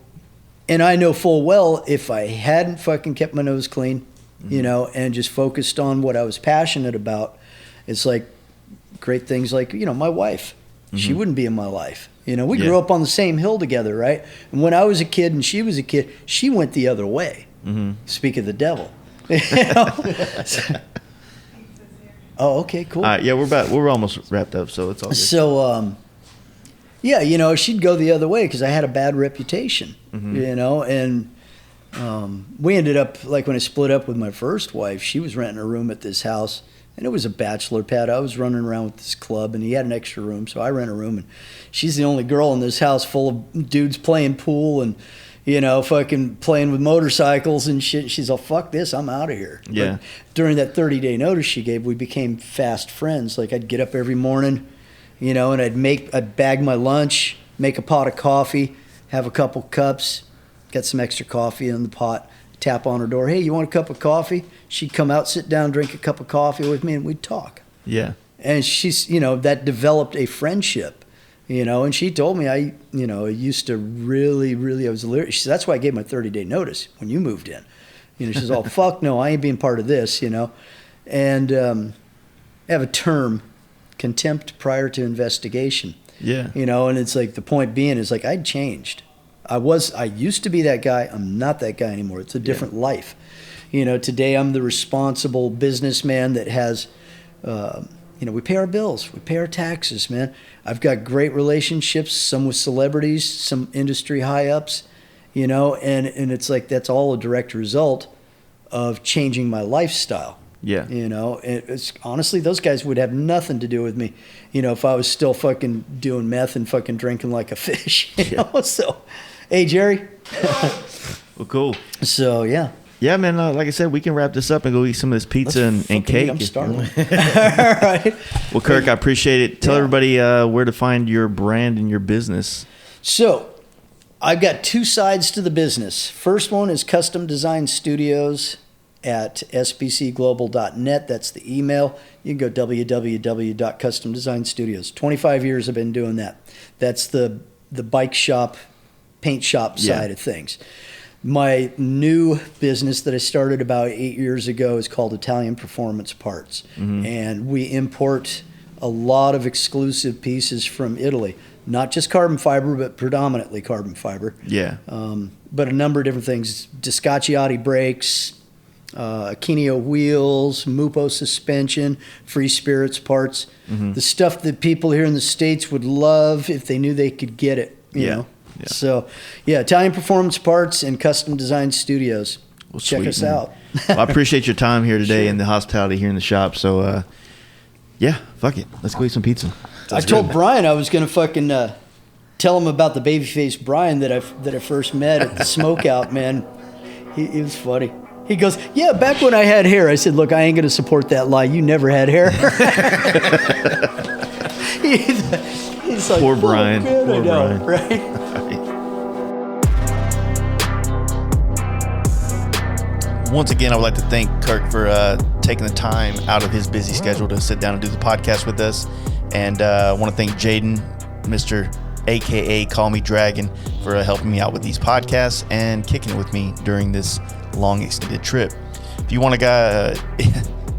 and I know full well if I hadn't fucking kept my nose clean, and just focused on what I was passionate about, it's like great things like, my wife, she wouldn't be in my life. We grew up on the same hill together, right? And when I was a kid and she was a kid, she went the other way. Speak of the devil. Oh, okay, cool. Yeah, we're almost wrapped up, so it's all good. So, she'd go the other way because I had a bad reputation, and we ended up, like when I split up with my first wife, she was renting a room at this house, and it was a bachelor pad. I was running around with this club, and he had an extra room, so I rent a room, and she's the only girl in this house full of dudes playing pool, and fucking playing with motorcycles and shit. She's all, fuck this, I'm out of here. Yeah. But during that 30-day notice she gave, we became fast friends. Like, I'd get up every morning, and I'd bag my lunch, make a pot of coffee, have a couple cups, get some extra coffee in the pot, tap on her door. Hey, you want a cup of coffee? She'd come out, sit down, drink a cup of coffee with me, and we'd talk. Yeah. And she's, that developed a friendship, and she told me I used to really, I was she said, that's why I gave my 30-day notice when you moved in. She's all, fuck no, I ain't being part of this, And I have a term, contempt prior to investigation. Yeah. And it's like, the point being is like, I'd changed. I used to be that guy. I'm not that guy anymore. It's a different life. Today I'm the responsible businessman that has, we pay our bills. We pay our taxes, man. I've got great relationships, some with celebrities, some industry high-ups, and it's like that's all a direct result of changing my lifestyle. Yeah. It's honestly, those guys would have nothing to do with me, if I was still fucking doing meth and fucking drinking like a fish, So, hey, Jerry. Well, cool. So, yeah. Yeah, man. Like I said, we can wrap this up and go eat some of this pizza and cake. I'm starving. All right. Well, Kirk, I appreciate it. Tell everybody where to find your brand and your business. So, I've got two sides to the business. First one is Custom Design Studios at sbcglobal.net. That's the email. You can go www.customdesignstudios. 25 years I've been doing that. That's the bike shop, paint shop side of things. My new business that I started about 8 years ago is called Italian Performance Parts. Mm-hmm. And we import a lot of exclusive pieces from Italy. Not just carbon fiber, but predominantly carbon fiber. Yeah. But a number of different things. Discacciati brakes, Akinio wheels, Mupo suspension, Free Spirits parts. Mm-hmm. The stuff that people here in the States would love if they knew they could get it, you know. Yeah. So, Italian Performance Parts and Custom Design Studios. Well, check us out. Well, I appreciate your time here today and the hospitality here in the shop. So, fuck it. Let's go eat some pizza. I told Brian I was going to fucking tell him about the babyface Brian that I first met at the Smokeout, man. He was funny. He goes, yeah, back when I had hair. I said, look, I ain't going to support that lie. You never had hair. He's like, poor Brian. Poor Brian. Right? Once again, I would like to thank Kirk for taking the time out of his busy schedule to sit down and do the podcast with us. And I want to thank Jaden, Mr. AKA Call Me Dragon, for helping me out with these podcasts and kicking it with me during this long extended trip.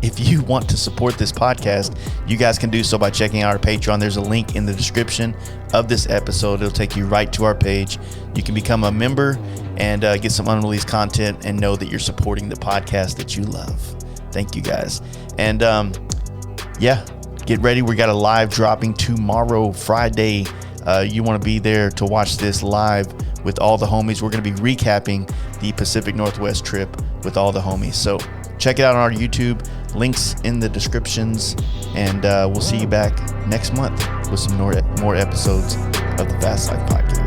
If you want to support this podcast, you guys can do so by checking out our Patreon. There's a link in the description of this episode. It'll take you right to our page. You can become a member and get some unreleased content and know that you're supporting the podcast that you love. Thank you guys. And get ready. We got a live dropping tomorrow, Friday. You want to be there to watch this live with all the homies. We're going to be recapping the Pacific Northwest trip with all the homies. So check it out on our YouTube. Links in the descriptions. And we'll see you back next month with some more episodes of the Fast Life Podcast.